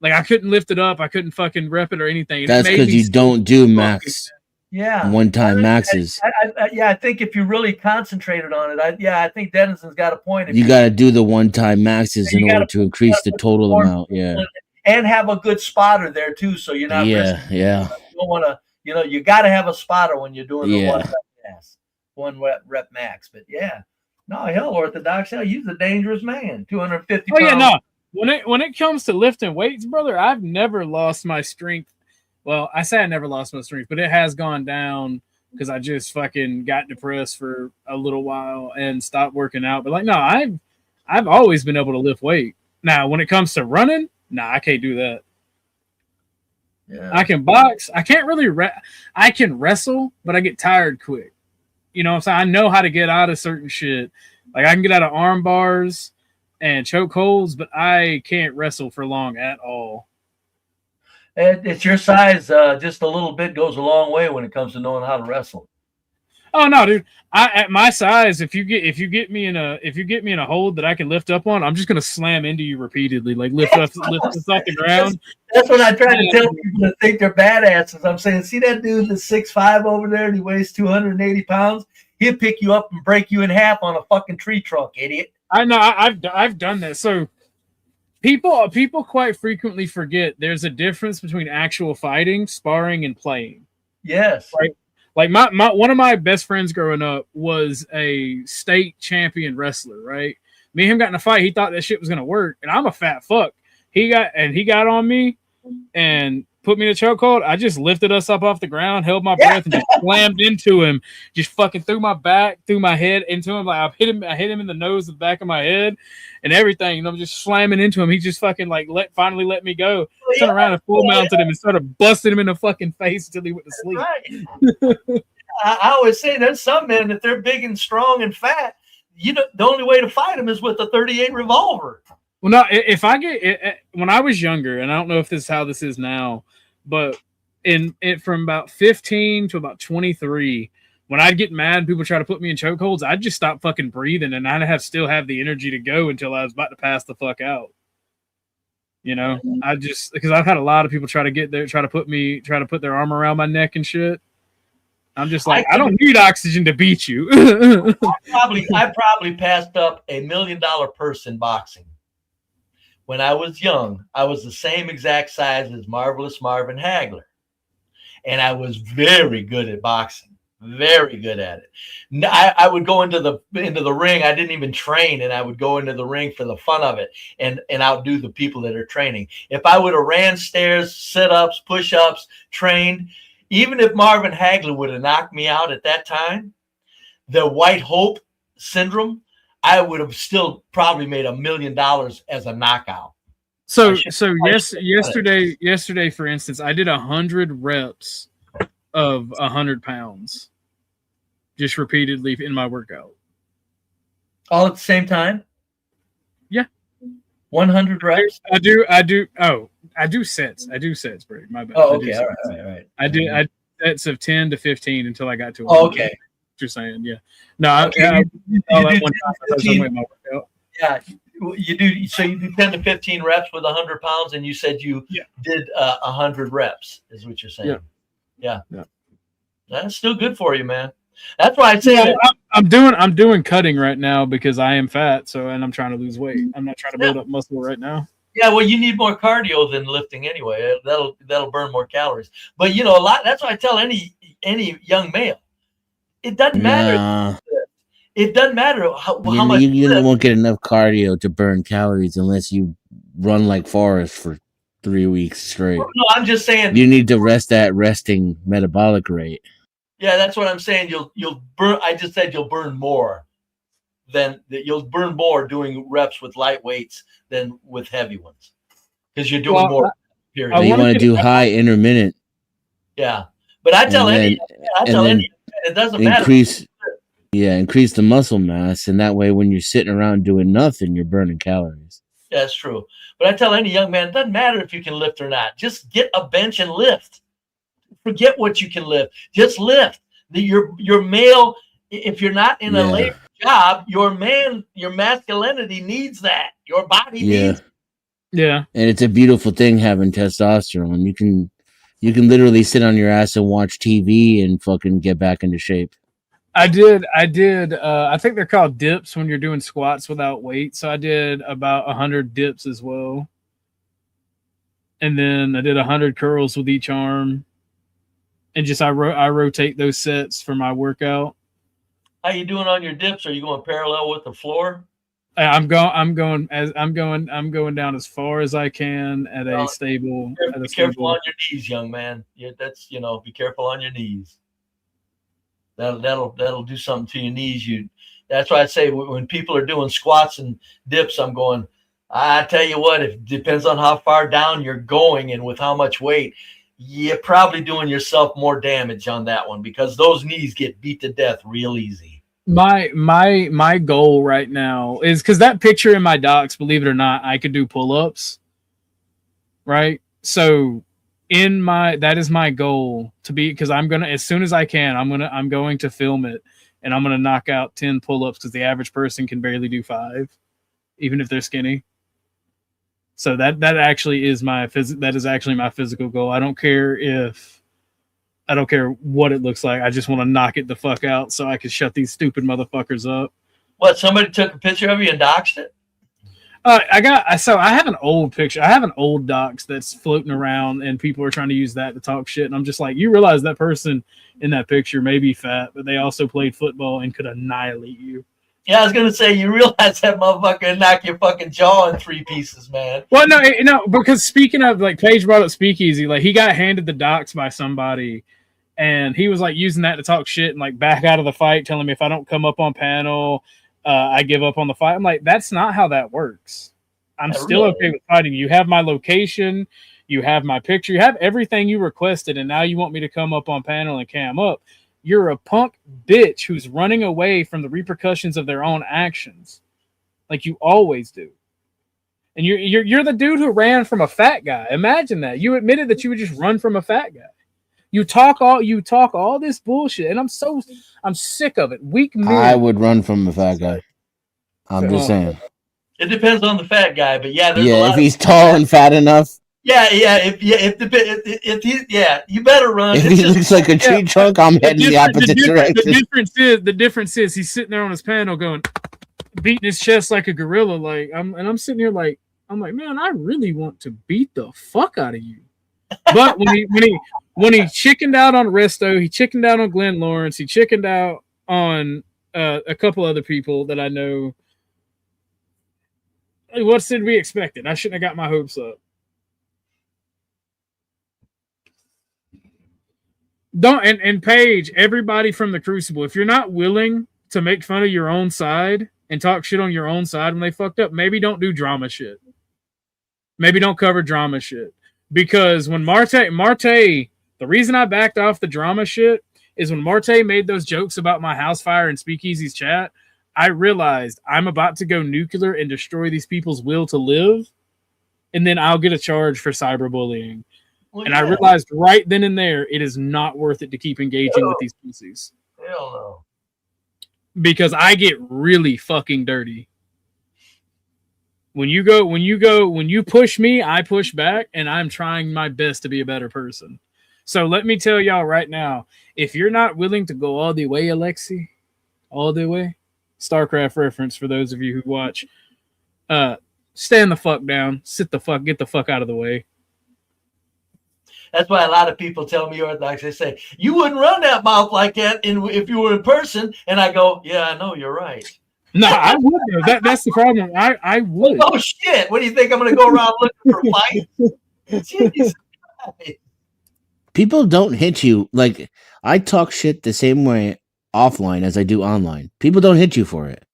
Like I couldn't lift it up. I couldn't fucking rep it or anything. That's because you don't do max. Yeah. 1-time maxes. I think if you really concentrated on it, I think Denison's got a point. You got to do the 1-time maxes in order to increase the total amount. Yeah. And have a good spotter there too, so you're not. Yeah. You don't want to. You got to have a spotter when you're doing the 1 rep max. But yeah, no, hell, Orthodox, you're a dangerous man. 250 pounds. Oh yeah, no. When it comes to lifting weights, brother, I've never lost my strength. Well, I say I never lost my strength, but it has gone down because I just fucking got depressed for a little while and stopped working out. But like, no, I've always been able to lift weight. Now, when it comes to running, I can't do that. Yeah. I can box. I can't really I can wrestle, but I get tired quick. You know what I'm saying? I know how to get out of certain shit. Like I can get out of arm bars and choke holds, but I can't wrestle for long at all. It's your size. Just a little bit goes a long way when it comes to knowing how to wrestle. Oh no, dude! At my size, if you get me in a hold that I can lift up on, I'm just gonna slam into you repeatedly, like lift us off the ground. That's what I try to tell people that think they're badasses. I'm saying, see that dude that's 6'5" over there and he weighs 280 pounds. he'll pick you up and break you in half on a fucking tree trunk, idiot. I know. I've done that. So people quite frequently forget there's a difference between actual fighting, sparring, and playing. Yes. Right. Like my one of my best friends growing up was a state champion wrestler. Right. Me and him got in a fight. He thought that shit was gonna work, and I'm a fat fuck. He got on me and put me in a chokehold. I just lifted us up off the ground, held my breath, and just slammed into him. Just fucking threw my back, threw my head into him. Like I hit him in the nose, the back of my head, and everything. And I'm just slamming into him. He just fucking like finally let me go. Turned around and full mounted him and started busting him in the fucking face until he went to sleep. Right. I always say there's some men that they're big and strong and fat. The only way to fight them is with a .38 revolver. Well, no, if I get it, when I was younger, and I don't know if this is how this is now, but from about 15 to about 23, when I'd get mad and people try to put me in chokeholds, I'd just stop fucking breathing, and I'd still have the energy to go until I was about to pass the fuck out. Because I've had a lot of people try to put their arm around my neck and shit. I'm just like, I don't need oxygen to beat you. I probably passed up $1 million purse in boxing. When I was young, I was the same exact size as Marvelous Marvin Hagler. And I was very good at boxing. Very good at it. I would go into the ring. I didn't even train, and I would go into the ring for the fun of it and outdo the people that are training. If I would have ran stairs, sit-ups, push-ups, trained, even if Marvin Hagler would have knocked me out at that time, the White Hope syndrome, I would have still probably made $1 million as a knockout. So yesterday, for instance, I did 100 reps of 100 pounds, just repeatedly in my workout. All at the same time? Yeah. 100 reps? I do sets. Brady. My bad. Oh, okay. All right. I did sets of 10 to 15 until I got to 100. Oh, okay. What you're saying, yeah. No, okay. Yeah, you do. So you do 10 to 15 reps with 100 pounds, and you said you did 100 reps, is what you're saying. Yeah. That's still good for you, man. That's why I say I'm doing cutting right now because I am fat, and I'm trying to lose weight. I'm not trying to build up muscle right now. Yeah, well, you need more cardio than lifting anyway. That'll burn more calories. But a lot. That's why I tell any young male, it doesn't matter. It doesn't matter how much you won't get enough cardio to burn calories unless you run like Forrest for 3 weeks straight. No, I'm just saying you need to rest that resting metabolic rate. Yeah, that's what I'm saying. You'll burn. I just said you'll burn more you'll burn more doing reps with light weights than with heavy ones because you're doing more. Period. You want to do high intermittent. Yeah, but I tell any, it doesn't increase. matter. Increase the muscle mass, and that way, when you're sitting around doing nothing, you're burning calories. Yeah, that's true. But I tell any young man, it doesn't matter if you can lift or not. Just get a bench and lift. Forget what you can lift. Just lift. Your male. If you're not in a labor job, your masculinity needs that. Your body needs. Yeah, and it's a beautiful thing having testosterone. You can literally sit on your ass and watch TV and fucking get back into shape. I did. I think they're called dips when you're doing squats without weight. So I did about 100 dips as well. And then I did 100 curls with each arm. And just I rotate those sets for my workout. How you doing on your dips? Are you going parallel with the floor? I'm going down as far as I can at a stable. Be careful on your knees, young man. Yeah, that's be careful on your knees. That'll do something to your knees. That's why I say when people are doing squats and dips, I'm going. I tell you what, it depends on how far down you're going and with how much weight. You're probably doing yourself more damage on that one because those knees get beat to death real easy. My goal right now is because that picture in my docs, believe it or not, I could do pull-ups. Right? So that is my goal to be, because I'm gonna, as soon as I can, I'm going to film it and I'm gonna knock out 10 pull-ups because the average person can barely do 5, even if they're skinny. So that actually is my physical goal. I don't care if I don't care what it looks like. I just want to knock it the fuck out so I can shut these stupid motherfuckers up. What? Somebody took a picture of you and doxed it? I have an old picture. I have an old docs that's floating around, and people are trying to use that to talk shit. And I'm just like, you realize that person in that picture may be fat, but they also played football and could annihilate you. Yeah, I was gonna say, you realize that motherfucker would knock your fucking jaw in 3 pieces, man. Well, no, because speaking of, like, Paige brought up Speakeasy, like, he got handed the docs by somebody, and he was like using that to talk shit and like back out of the fight, telling me if I don't come up on panel, I give up on the fight. I'm like, that's not how that works. I'm still okay with fighting. You have my location, you have my picture, you have everything you requested, and now you want me to come up on panel and cam up. You're a punk bitch who's running away from the repercussions of their own actions, like you always do. And you're the dude who ran from a fat guy. Imagine that. You admitted that you would just run from a fat guy. You talk all this bullshit, and I'm sick of it. Weak men. I would run from a fat guy. I'm just saying. It depends on the fat guy, but yeah, if he's tall and fat enough. Yeah. If he, you better run. If he looks like a tree trunk, I'm heading the opposite direction. The difference is he's sitting there on his panel going, beating his chest like a gorilla. Like I'm sitting here like, I'm like, man, I really want to beat the fuck out of you. But when he chickened out on Resto, he chickened out on Glenn Lawrence, he chickened out on a couple other people that I know. What did we expect? I shouldn't have got my hopes up. And Paige, everybody from the Crucible, if you're not willing to make fun of your own side and talk shit on your own side when they fucked up, maybe don't do drama shit. Maybe don't cover drama shit. Because when Marte, the reason I backed off the drama shit is when Marte made those jokes about my house fire and Speakeasy's chat, I realized I'm about to go nuclear and destroy these people's will to live, and then I'll get a charge for cyberbullying. Well, and I realized right then and there, it is not worth it to keep engaging with these PCs. Hell no. Because I get really fucking dirty. When you push me, I push back, and I'm trying my best to be a better person. So let me tell y'all right now, if you're not willing to go all the way, Alexi, all the way, StarCraft reference for those of you who watch, stand the fuck down, get the fuck out of the way. That's why a lot of people tell me Orthodox, they say, you wouldn't run that mouth like that if you were in person. And I go, yeah, I know, you're right. No, I would. That's the problem. I would. Oh, shit. What do you think? I'm going to go around looking for fights? Jeez. People don't hit you. Like, I talk shit the same way offline as I do online. People don't hit you for it.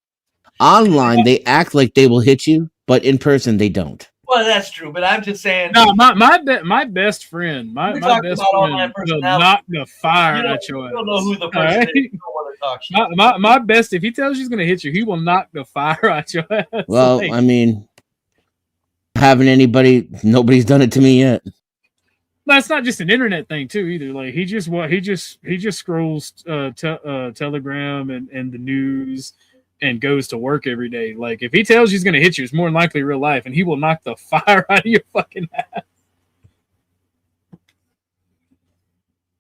Online, they act like they will hit you, but in person, they don't. Well, that's true, but I'm just saying. No, my best friend, my best friend will knock the fire at your ass. You don't know who the person is. You don't want to talk shit. My best, if he tells you he's going to hit you, he will knock the fire at your ass. Well, like, I mean, nobody's done it to me yet. That's not just an internet thing too, either. Like he just scrolls Telegram and the news and goes to work every day. Like if he tells you he's gonna hit you, it's more than likely real life, and he will knock the fire out of your fucking ass.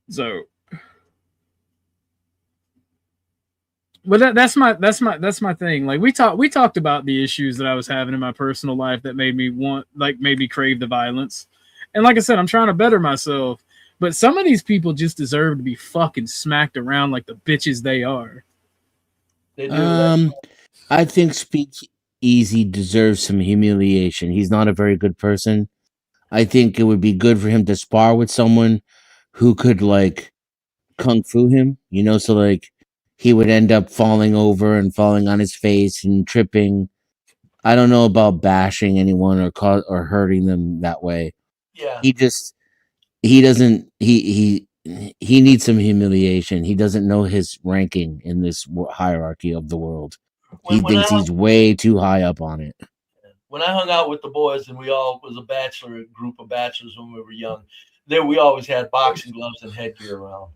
So, but that's my thing. Like we talked about the issues that I was having in my personal life that made me crave the violence. And like I said, I'm trying to better myself. But some of these people just deserve to be fucking smacked around like the bitches they are. They do. I think Speakeasy deserves some humiliation. He's not a very good person. I think it would be good for him to spar with someone who could, like, kung fu him, so, like, he would end up falling over and falling on his face and tripping. I don't know about bashing anyone or hurting them that way. Yeah. He needs some humiliation. He doesn't know his ranking in this hierarchy of the world. He thinks he's way too high up on it. When I hung out with the boys, and we all was a group of bachelors when we were young, we always had boxing gloves and headgear around.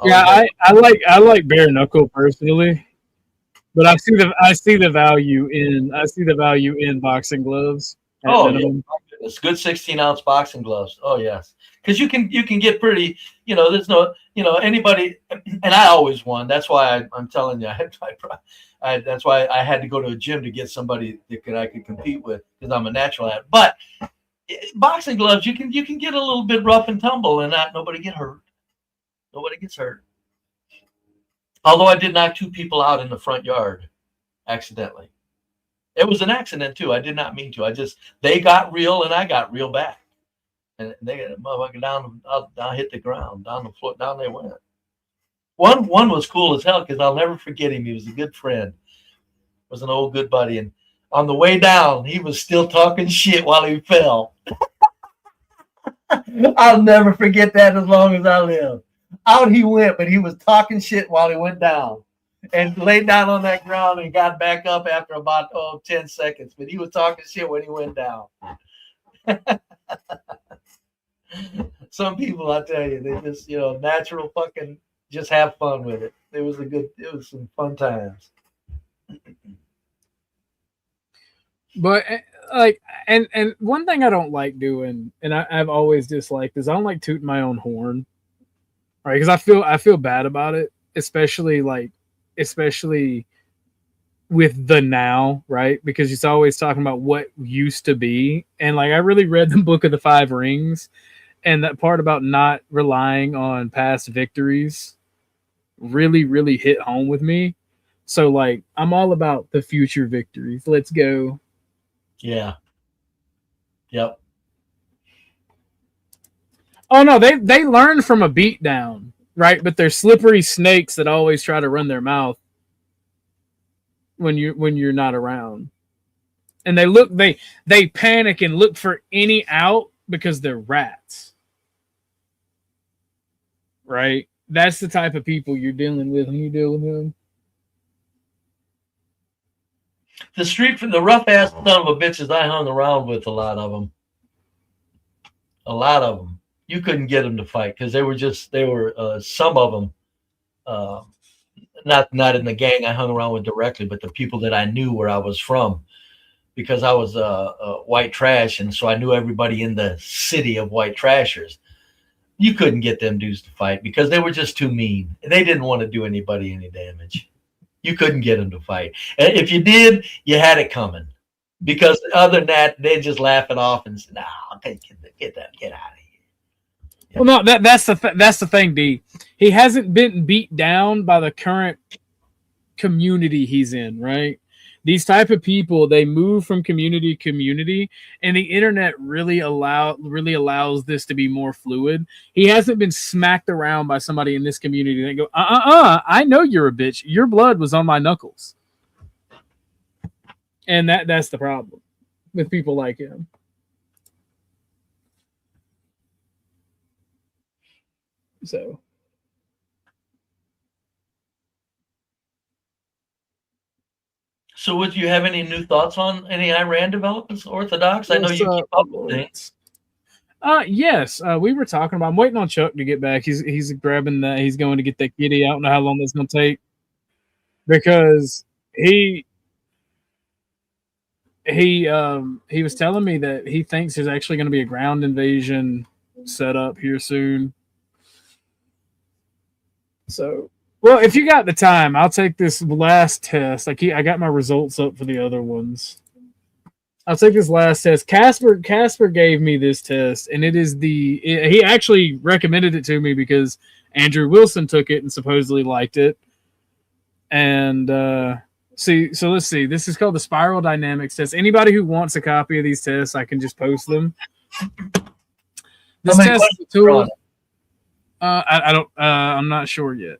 Yeah, I like bare knuckle personally, but I see the value in boxing gloves. Oh, yeah. It's good 16-ounce boxing gloves. Oh, yes. because you can get pretty, there's no, anybody, and I always won. That's why I'm telling you, that's why I had to go to a gym to get somebody that I could compete with, because I'm a natural at it. But boxing gloves, you can get a little bit rough and tumble, and nobody get hurt. Nobody gets hurt. Although I did knock 2 people out in the front yard accidentally. It was an accident too. I did not mean to. They got real and I got real back. And they got a motherfucker down, hit the ground, down the floor, down they went. One was cool as hell because I'll never forget him. He was a good friend. Was an old good buddy. And on the way down, he was still talking shit while he fell. I'll never forget that as long as I live. Out he went, but he was talking shit while he went down and laid down on that ground and got back up after about 10 seconds. But he was talking shit when he went down. Some people, I tell you, they just, natural fucking just have fun with it. It was some fun times. But and one thing I don't like doing, and I've always disliked, is I don't like tooting my own horn. Right, because I feel bad about it, especially with the now, right? Because it's always talking about what used to be, and I really read the Book of the Five Rings, and that part about not relying on past victories really, really hit home with me. So I'm all about the future victories. Let's go. Yeah. Yep. Oh no, they learn from a beatdown, right? But they're slippery snakes that always try to run their mouth when you're not around. And they panic and look for any out because they're rats. Right? That's the type of people you're dealing with when you deal with them. The rough ass son of a bitches I hung around with, a lot of them. You couldn't get them to fight because they were some of them, not in the gang I hung around with directly, but the people that I knew where I was from, because I was white trash, and so I knew everybody in the city of white trashers. You couldn't get them dudes to fight because they were just too mean. They didn't want to do anybody any damage. You couldn't get them to fight, and if you did, you had it coming, because other than that, they just laugh it off and say, "Nah, get out of here." Well, no, that's the thing, D. He hasn't been beat down by the current community he's in, right? These type of people, they move from community to community, and the internet really allows this to be more fluid. He hasn't been smacked around by somebody in this community that go, I know you're a bitch. Your blood was on my knuckles. And that's the problem with people like him. So would you have any new thoughts on any Iran developments, Orthodox? I know you keep up with things. Yes. We were talking about, I'm waiting on Chuck to get back. He's grabbing that. He's going to get that kitty. I don't know how long that's going to take, because he was telling me that he thinks there's actually going to be a ground invasion set up here soon. So, well, if you got the time, I'll take this last test. I got my results up for the other ones. I'll take this last test. Casper gave me this test, and he actually recommended it to me because Andrew Wilson took it and supposedly liked it. And so let's see. This is called the Spiral Dynamics test. Anybody who wants a copy of these tests, I can just post them. This test is a tool. I'm not sure yet.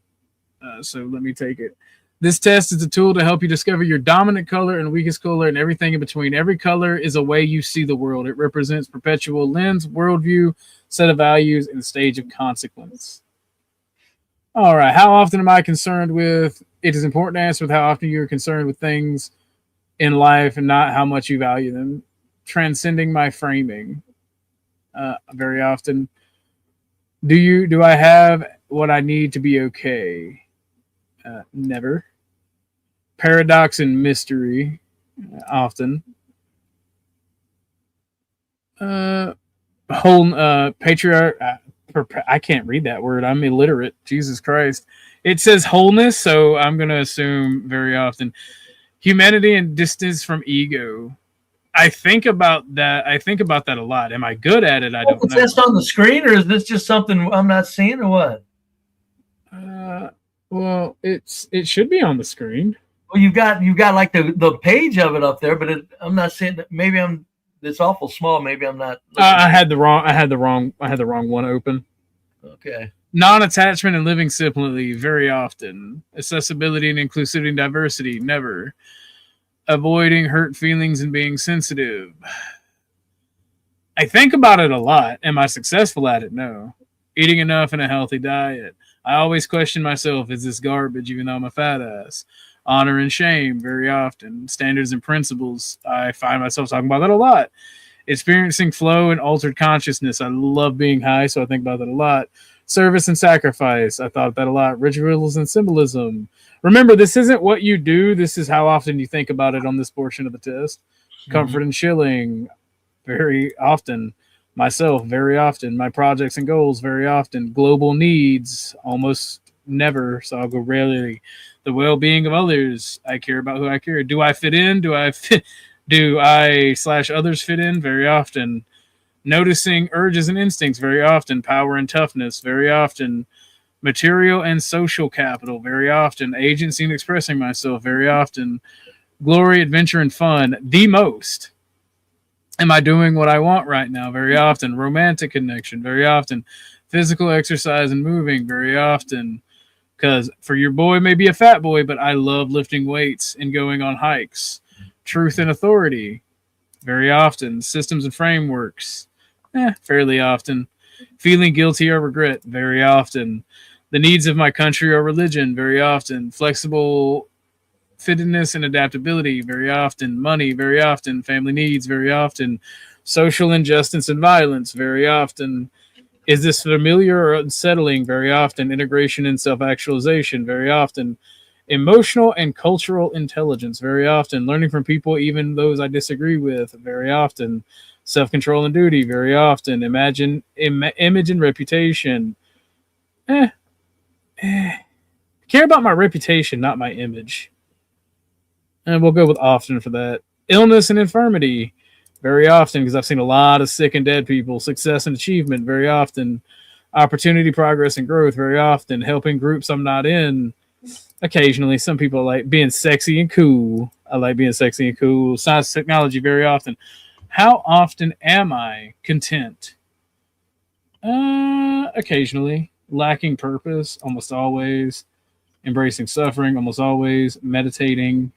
So let me take it. This test is a tool to help you discover your dominant color and weakest color and everything in between. Every color is a way you see the world. It represents perpetual lens, worldview, set of values, and stage of consequence. All right. How often am I concerned with? It is important to answer with how often you're concerned with things in life and not how much you value them. Transcending my framing. Very often. Do I have what I need to be okay? Never. Paradox and mystery. Often. whole patriarch. I can't read that word. I'm illiterate. Jesus Christ. It says wholeness, so I'm going to assume very often humanity and distance from ego. I think about that. I think about that a lot. Am I good at it? I don't know. Is this on the screen, or is this just something I'm not seeing, or what? Well, it should be on the screen. Well, you've got like the page of it up there, but I'm not seeing that. Maybe it's awful small. Maybe I'm not. I had the wrong one open. Okay. Non-attachment and living simply, very often. Accessibility and inclusivity and diversity, never. Avoiding hurt feelings and being sensitive. I think about it a lot. Am I successful at it? No. Eating enough and a healthy diet. I always question myself, is this garbage, even though I'm a fat ass? Honor and shame, very often. Standards and principles. I find myself talking about that a lot. Experiencing flow and altered consciousness. I love being high, so I think about that a lot. Service and sacrifice. I thought that a lot. Rituals and symbolism. Remember, this isn't what you do. This is how often you think about it on this portion of the test. Comfort and chilling. Very often. Myself, very often. My projects and goals, very often. Global needs, almost never. So I'll go rarely. The well-being of others. I care about who I care. Do I fit in? Do I/others fit in? Very often. Noticing urges and instincts, very often. Power and toughness, very often. Material and social capital, very often. Agency and expressing myself, very often. Glory, adventure, and fun, the most. Am I doing what I want right now? Very often. Romantic connection, very often. Physical exercise and moving, very often. Because for your boy, maybe a fat boy, but I love lifting weights and going on hikes. Truth and authority, very often. Systems and frameworks, fairly often. Feeling guilty or regret, very often. The needs of my country or religion, very often. Flexible fittedness and adaptability, very often. Money, very often. Family needs, very often. Social injustice and violence, very often. Is this familiar or unsettling? Very often. Integration and self-actualization, very often. Emotional and cultural intelligence, very often. Learning from people, even those I disagree with, very often. Self-control and duty, very often. Image and reputation. Care about my reputation, not my image. And we'll go with often for that. Illness and infirmity, very often, because I've seen a lot of sick and dead people. Success and achievement, very often. Opportunity, progress, and growth, very often. Helping groups I'm not in, occasionally. Some people like being sexy and cool. I like being sexy and cool. Science, technology, very often. How often am I content? Occasionally. Lacking purpose, almost always. Embracing suffering, almost always. Meditating,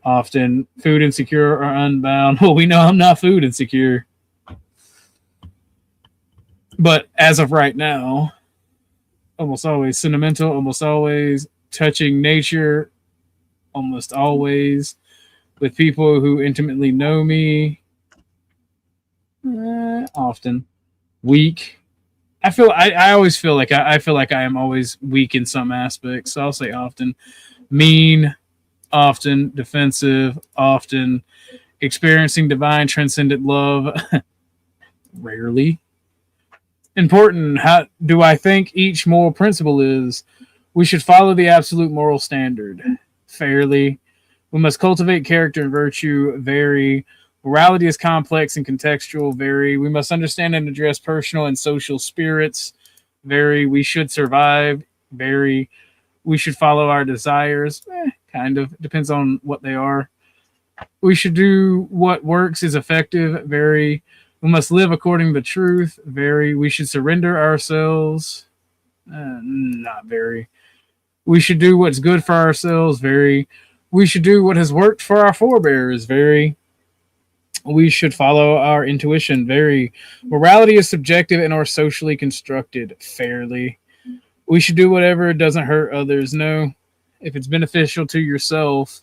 often. Food insecure or unbound. Well, we know I'm not food insecure. But as of right now, almost always. Sentimental, almost always. Touching nature, almost always. With people who intimately know me, often. Weak. I always feel like I feel like I am always weak in some aspects, so I'll say often. Mean, often. Defensive, often. Experiencing divine transcendent love, rarely. Important. How do I think each moral principle is? We should follow the absolute moral standard, fairly. We must cultivate character and virtue, very. Morality is complex and contextual, very. We must understand and address personal and social spirits, very. We should survive, very. We should follow our desires, kind of. Depends on what they are. We should do what works is effective, very. We must live according to the truth, very. We should surrender ourselves, not very. We should do what's good for ourselves, very. We should do what has worked for our forebears, very. We should follow our intuition, very. Morality is subjective and or socially constructed, fairly. We should do whatever doesn't hurt others, no. If it's beneficial to yourself,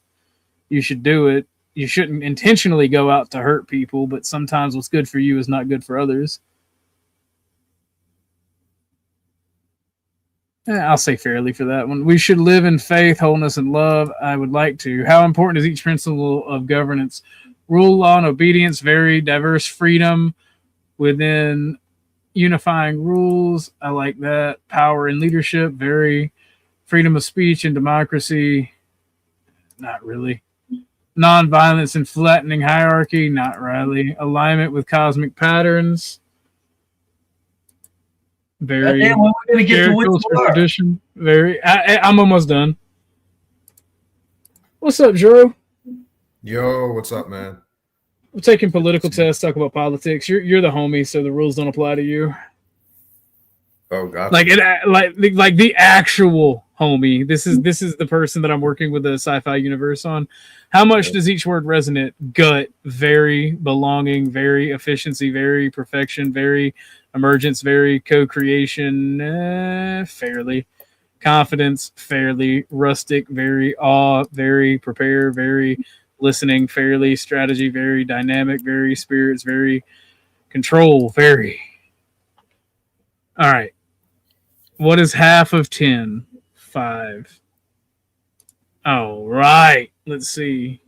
you should do it. You shouldn't intentionally go out to hurt people, but sometimes what's good for you is not good for others. I'll say fairly for that one. We should live in faith, wholeness, and love. I would like to. How important is each principle of governance? Rule, law, and obedience, very. Diverse freedom. within unifying rules. I like that. Power and leadership, very freedom of speech and democracy. Not really. Non-violence and flattening hierarchy, not really. Alignment with cosmic patterns. Very when we're gonna get to which tradition. Very. I'm almost done. What's up, Drew? Yo, what's up, man? We're taking political tests, talk about politics. You're the homie, so the rules don't apply to you. Oh, God. Like the actual homie. This is the person that I'm working with the sci-fi universe on. How much does each word resonate? Gut, very. Belonging, very. Efficiency, very. Perfection, very. Emergence, very. Co-creation, fairly. Confidence, fairly. Rustic, very. Awe, very. Prepare, very. Listening, fairly. Strategy, very. Dynamic, very. Spirits, very. Control, very. All right. What is half of 10? 5. All right. Let's see.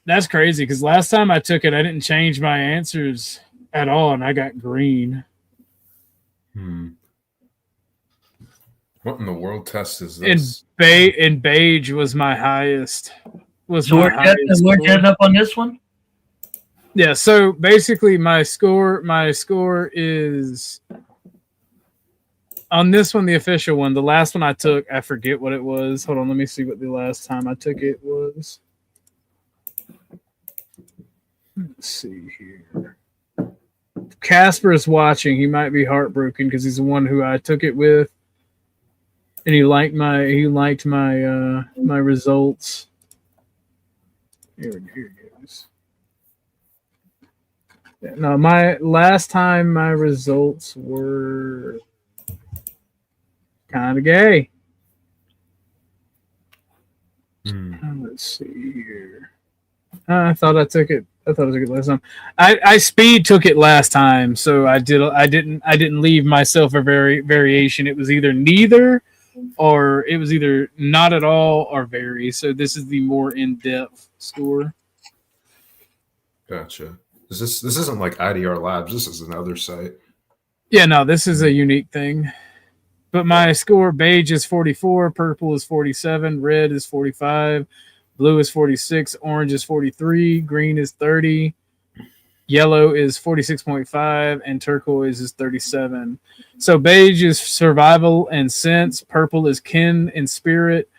That's crazy because last time I took it, I didn't change my answers at all, and I got green. What in the world test is this? And beige was my highest. So we're getting up on this one? Yeah, so basically my score is on this one, the official one. The last one I took, I forget what it was. Hold on, let me see what the last time I took it was. Let's see here. Casper is watching. He might be heartbroken because he's the one who I took it with. And he liked my my results. Here it goes. Yeah, no, my last time my results were kind of gay. Let's see here. I thought I took it last time. I speed took it last time, so I didn't leave myself a variation. It was either neither, or it was either not at all or very. So this is the more in-depth score. Gotcha. This isn't like IDR Labs. This is another site. Yeah, no, this is a unique thing. But my score: beige is 44, purple is 47, red is 45, blue is 46, orange is 43, green is 30, yellow is 46.5, and turquoise is 37. So beige is survival and sense, purple is kin and spirit,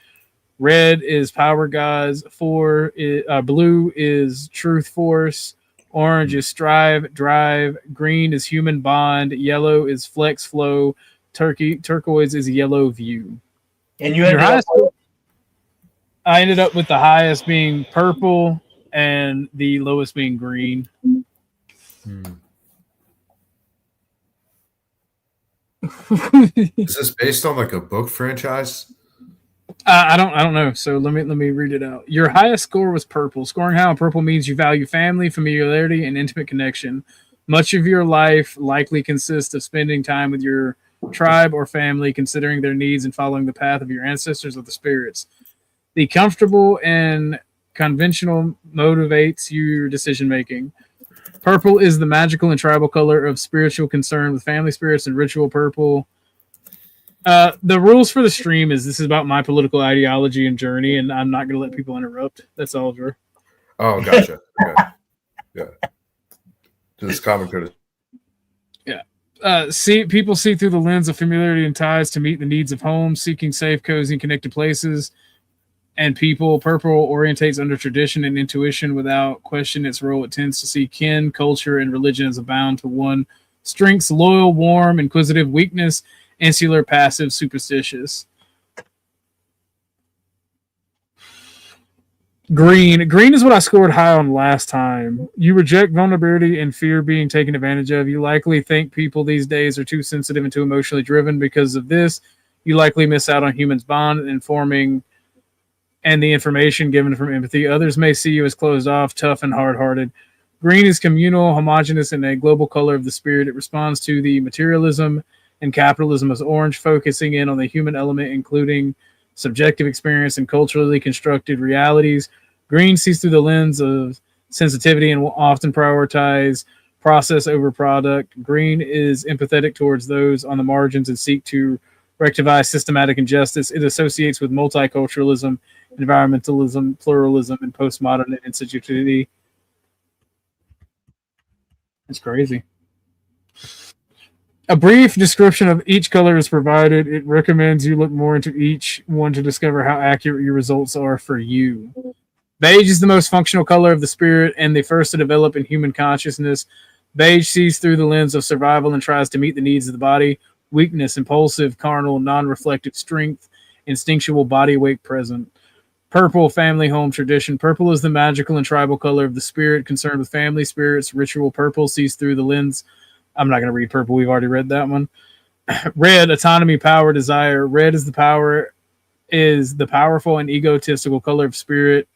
red is power gods, blue is truth force, orange is strive, drive, green is human bond, yellow is flex flow, turquoise is yellow view. And you ended I ended up with the highest being purple and the lowest being green. Is this based on like a book franchise? I don't know. So let me read it out. Your highest score was purple. Scoring high on purple means you value family, familiarity, and intimate connection. Much of your life likely consists of spending time with your tribe or family, considering their needs and following the path of your ancestors or the spirits. The comfortable and conventional motivates your decision making. Purple is the magical and tribal color of spiritual concern with family spirits and ritual purple. The rules for the stream is this is about my political ideology and journey, and I'm not going to let people interrupt. That's all, Drew. Oh, gotcha. Okay. Yeah. Just common courtesy. Yeah. People see through the lens of familiarity and ties to meet the needs of home, seeking safe, cozy, and connected places and people. Purple orientates under tradition and intuition without question its role. It tends to see kin, culture, and religion as a bound to one. Strengths: loyal, warm, inquisitive. Weakness: insular, passive, superstitious. Green is what I scored high on last time. You reject vulnerability and fear being taken advantage of. You likely think people these days are too sensitive and too emotionally driven. Because of this, you likely miss out on humans' bond and informing and the information given from empathy. Others may see you as closed off, tough, and hard-hearted. Green is communal, homogeneous, and a global color of the spirit. It responds to the materialism and capitalism as orange, focusing in on the human element, including subjective experience and culturally constructed realities. Green sees through the lens of sensitivity and will often prioritize process over product. Green is empathetic towards those on the margins and seek to rectify systematic injustice. It associates with multiculturalism, environmentalism, pluralism, and postmodern institutionality. It's crazy. A brief description of each color is provided. It recommends you look more into each one to discover how accurate your results are for you. Beige is the most functional color of the spirit and the first to develop in human consciousness. Beige sees through the lens of survival and tries to meet the needs of the body. Weakness, impulsive, carnal, non-reflective strength, instinctual body weight present. Purple, family, home, tradition. Purple is the magical and tribal color of the spirit, concerned with family, spirits, ritual. Purple sees through the lens. I'm not going to read purple. We've already read that one. Red, autonomy, power, desire. Red is the powerful and egotistical color of spirit.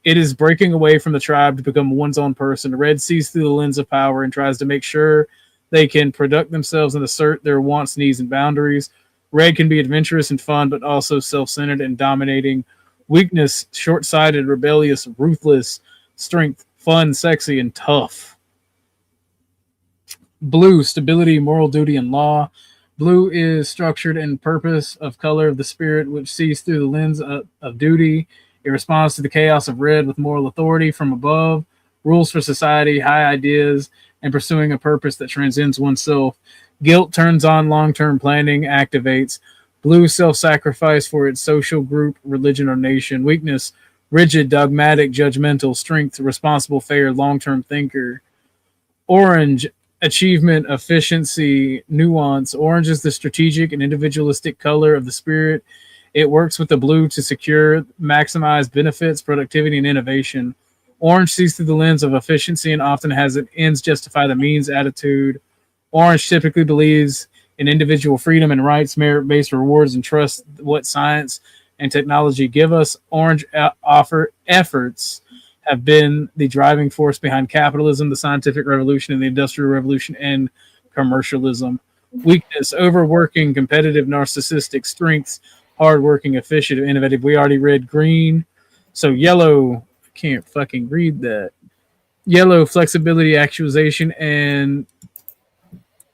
It is breaking away from the tribe to become one's own person. Red sees through the lens of power and tries to make sure they can product themselves and assert their wants, needs, and boundaries. Red can be adventurous and fun, but also self-centered and dominating. Weakness, short-sighted, rebellious, ruthless. Strength, fun, sexy, and tough. Blue, stability, moral duty, and law. Blue is structured and purpose of color of the spirit, which sees through the lens of duty. It responds to the chaos of red with moral authority from above, rules for society, high ideas, and pursuing a purpose that transcends oneself. Guilt turns on long-term planning, activates. Blue, self-sacrifice for its social group, religion, or nation. Weakness, rigid, dogmatic, judgmental. Strength, responsible, fair, long-term thinker. Orange, achievement, efficiency, nuance. Orange is the strategic and individualistic color of the spirit. It works with the blue to secure, maximize benefits, productivity, and innovation. Orange sees through the lens of efficiency and often has an ends justify the means attitude. Orange typically believes in individual freedom and rights, merit-based rewards, and trusts what science and technology give us. Orange efforts have been the driving force behind capitalism, the scientific revolution, and the industrial revolution, and commercialism. Weakness, overworking, competitive, narcissistic. Strengths, hardworking, efficient, innovative. We already read green. So yellow, I can't fucking read that. Yellow, flexibility, actualization, and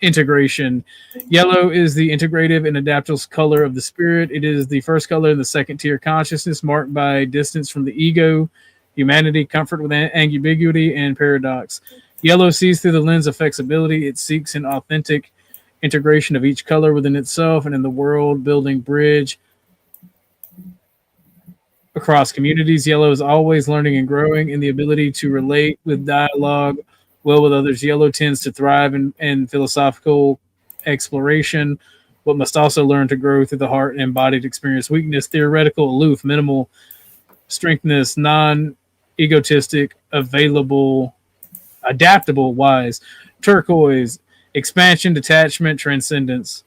integration. Yellow is the integrative and adaptive color of the spirit. It is the first color in the second tier consciousness, marked by distance from the ego, humanity, comfort with ambiguity, and paradox. Yellow sees through the lens of flexibility. It seeks an authentic integration of each color within itself and in the world, building bridge across communities. Yellow is always learning and growing in the ability to relate with dialogue well with others. Yellow tends to thrive in philosophical exploration, but must also learn to grow through the heart and embodied experience. Weakness, theoretical, aloof, minimal. Strengthness, non-egotistic, available, adaptable, wise. Turquoise, expansion, detachment, transcendence.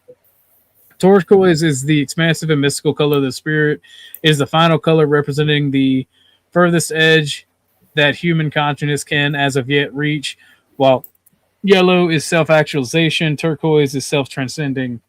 Turquoise is the expansive and mystical color of the spirit. It is the final color representing the furthest edge that human consciousness can as of yet reach, while yellow is self-actualization, turquoise is self-transcending.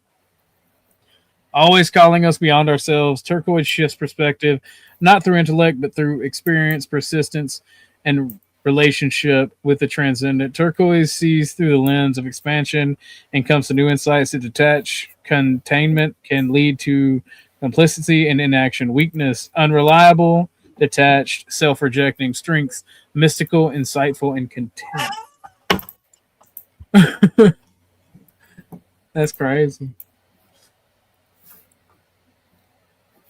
Always calling us beyond ourselves. Turquoise shifts perspective, not through intellect, but through experience, persistence, and relationship with the transcendent. Turquoise sees through the lens of expansion and comes to new insights. To detach containment can lead to complicity and inaction. Weakness, unreliable, detached, self-rejecting. Strengths, mystical, insightful, and content. That's crazy.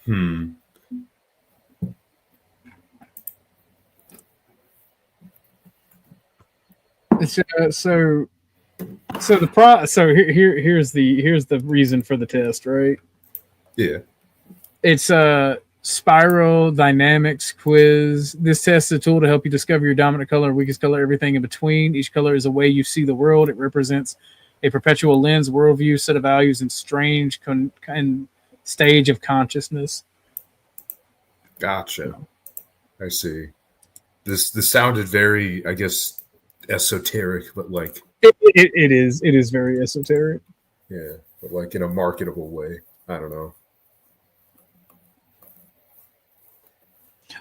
So here's the reason for the test, right? Yeah. It's a spiral dynamics quiz. This test is a tool to help you discover your dominant color, weakest color, everything in between. Each color is a way you see the world. It represents a perpetual lens, worldview, set of values, and strange stage of consciousness. Gotcha. I see. This sounded very, I guess, esoteric, but like it is very esoteric. Yeah, but like in a marketable way. I don't know.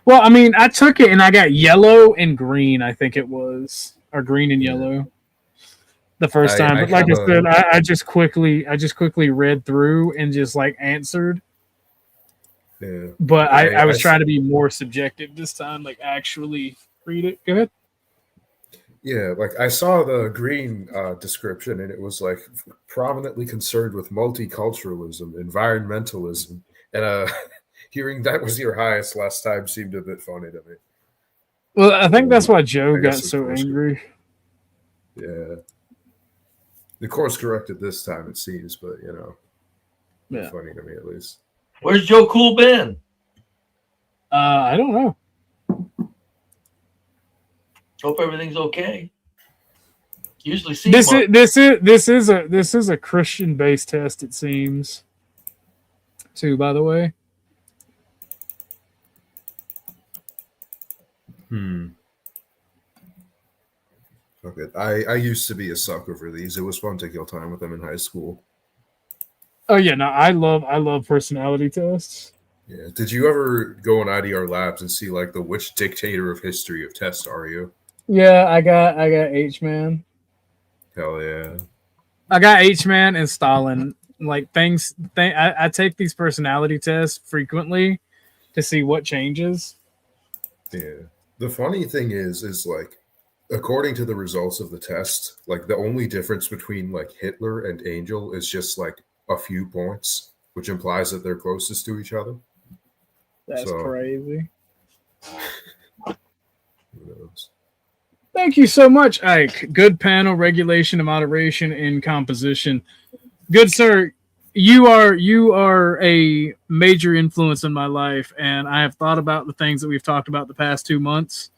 Well, I mean, I took it and I got yellow and green. I think it was, or green and yellow, the first time. But like I said, I just quickly read through and just like answered. Yeah. But I was trying to be more subjective this time, like actually read it. Go ahead. Yeah, like I saw the green description, and it was like prominently concerned with multiculturalism, environmentalism, and hearing that was your highest last time seemed a bit funny to me. Well, I think that's why Joe got so angry. Yeah. The course corrected this time, it seems, but funny to me at least. Where's Joe Cool been? I don't know. Hope everything's okay. Usually see this is a Christian based test, it seems. Too, by the way. Okay. I used to be a sucker for these. It was fun to kill time with them in high school. Oh yeah, no, I love personality tests. Yeah. Did you ever go on IDR Labs and see like the which dictator of history of tests are you? Yeah, I got H-Man. Hell yeah. I got H-Man and Stalin. Like I take these personality tests frequently to see what changes. Yeah. The funny thing is like, according to the results of the test, like the only difference between like Hitler and Angel is just like a few points, which implies that they're closest to each other. That's crazy. Who knows? Thank you so much, Ike. Good panel, regulation and moderation in composition. Good sir, you are a major influence in my life, and I have thought about the things that we've talked about the past 2 months,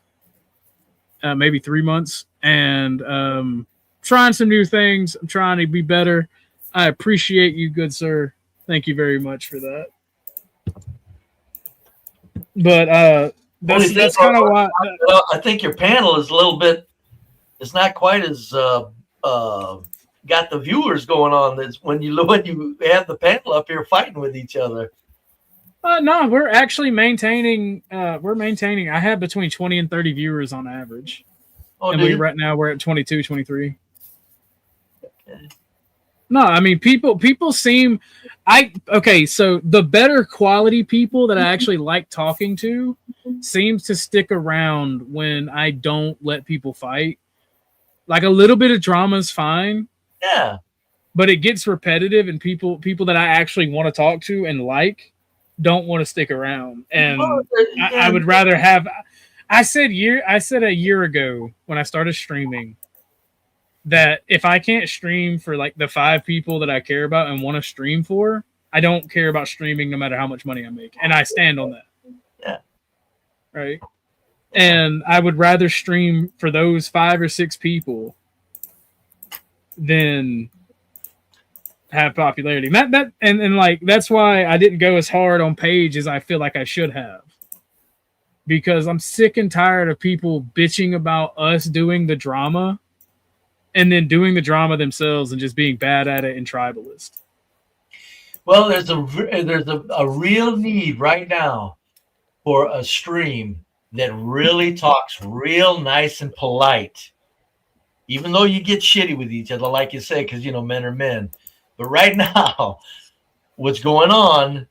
maybe 3 months, and trying some new things. I'm trying to be better. I appreciate you, good sir. Thank you very much for that. But that's kind of why. I think your panel is a little bit. It's not quite as got the viewers going on. That's when you have the panel up here fighting with each other. No, we're actually maintaining. I have between 20 and 30 viewers on average. Oh, and right now we're at 22, 23. Okay. No, I mean people seem. So the better quality people that I actually like talking to seems to stick around when I don't let people fight. Like a little bit of drama is fine. Yeah. But it gets repetitive, and people that I actually want to talk to and like don't want to stick around. And I would rather have. I said a year ago when I started streaming that if I can't stream for like the 5 people that I care about and want to stream for, I don't care about streaming no matter how much money I make. And I stand on that. Yeah. Right. And I would rather stream for those 5 or 6 people than have popularity. And like that's why I didn't go as hard on Paige as I feel like I should have. Because I'm sick and tired of people bitching about us doing the drama and then doing the drama themselves and just being bad at it and tribalist. Well, there's a real need right now for a stream that really talks real nice and polite, even though you get shitty with each other, like you say, because men are men. But right now, what's going on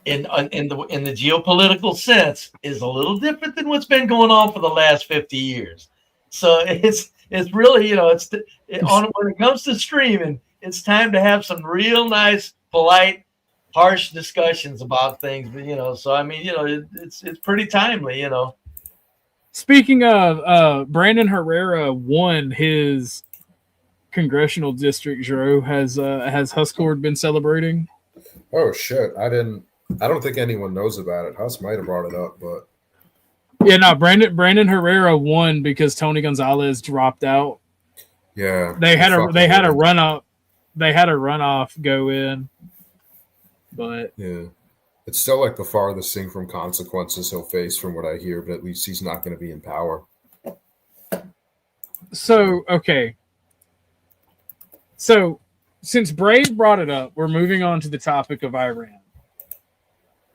in the geopolitical sense is a little different than what's been going on for the last 50 years. So it's really when it comes to streaming, it's time to have some real nice, polite, harsh discussions about things. But so I mean, it's pretty timely. Speaking of Brandon Herrera won his congressional district. Joe, has Huscord been celebrating? Oh shit! I don't think anyone knows about it. Huss might have brought it up, but yeah, no. Brandon Herrera won because Tony Gonzalez dropped out. Yeah, they had a runoff. They had a runoff go in, but yeah, it's still like the farthest thing from consequences he'll face, from what I hear. But at least he's not going to be in power. So okay. So since Brave brought it up, we're moving on to the topic of Iran.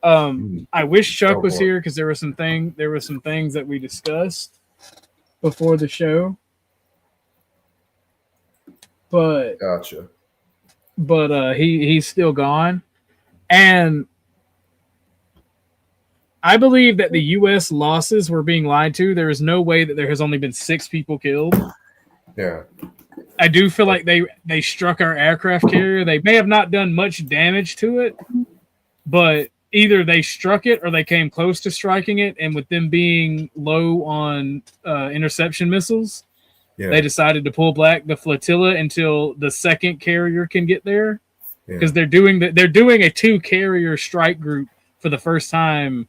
I wish Chuck was here because there were some things that we discussed before the show. But gotcha. But he's still gone, and I believe that the U.S. losses were being lied to. There is no way that there has only been 6 people killed. Yeah. I do feel like they struck our aircraft carrier. They may have not done much damage to it, but either they struck it or they came close to striking it. And with them being low on interception missiles, they decided to pull back the flotilla until the second carrier can get there, because they're doing a 2-carrier strike group for the first time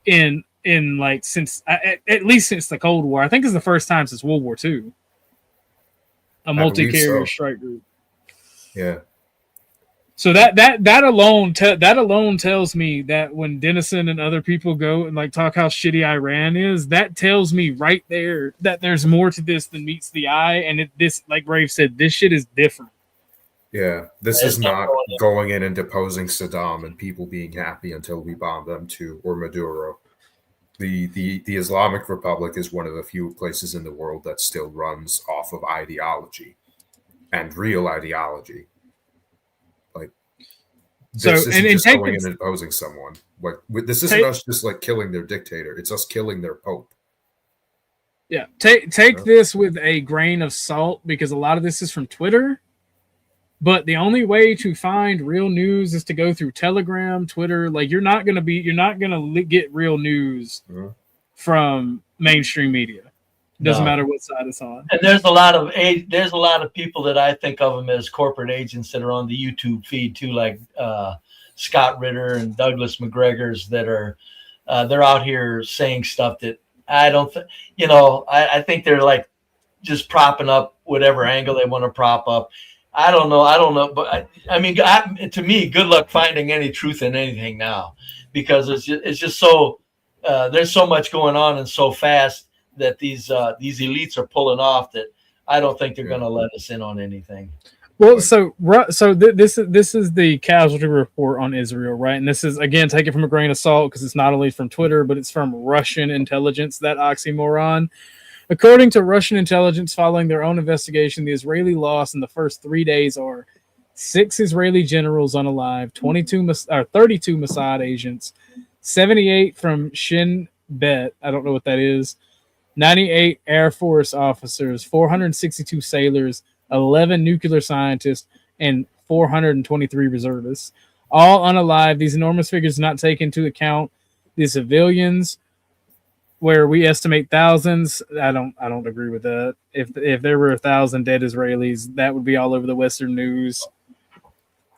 in like since at least since the Cold War. I think it's the first time since World War II. A multi-carrier strike group. Yeah. So that alone tells me that when Dennison and other people go and like talk how shitty Iran is, that tells me right there that there's more to this than meets the eye. And this, like Brave said, this shit is different. Yeah, this is not going in and deposing Saddam and people being happy until we bomb them too, or Maduro. The Islamic Republic is one of the few places in the world that still runs off of ideology and real ideology. Like, this isn't just going in and opposing someone. Like, this isn't us just like killing their dictator. It's us killing their pope. Yeah, take this with a grain of salt, because a lot of this is from Twitter. But the only way to find real news is to go through Telegram, Twitter. Like, you're not gonna get real news from mainstream media. Doesn't matter what side it's on. And there's a lot of people that I think of them as corporate agents that are on the YouTube feed too, like Scott Ritter and Douglas McGregor's, that are they're out here saying stuff that I don't I think they're like just propping up whatever angle they want to prop up. I don't know, but I mean, to me, good luck finding any truth in anything now, because it's just so there's so much going on and so fast that these elites are pulling off that I don't think they're going to let us in on anything. Well, so this is the casualty report on Israel, right? And this is, again, take it from a grain of salt, because it's not only from Twitter, but it's from Russian intelligence, that oxymoron. According to Russian intelligence, following their own investigation, the Israeli loss in the first 3 days are 6 Israeli generals unalive, 32 Mossad agents, 78 from Shin Bet, I don't know what that is, 98 Air Force officers, 462 sailors, 11 nuclear scientists, and 423 reservists. All unalive. These enormous figures do not take into account the civilians, where we estimate thousands. I don't agree with that. If there were 1,000 dead Israelis, that would be all over the Western news.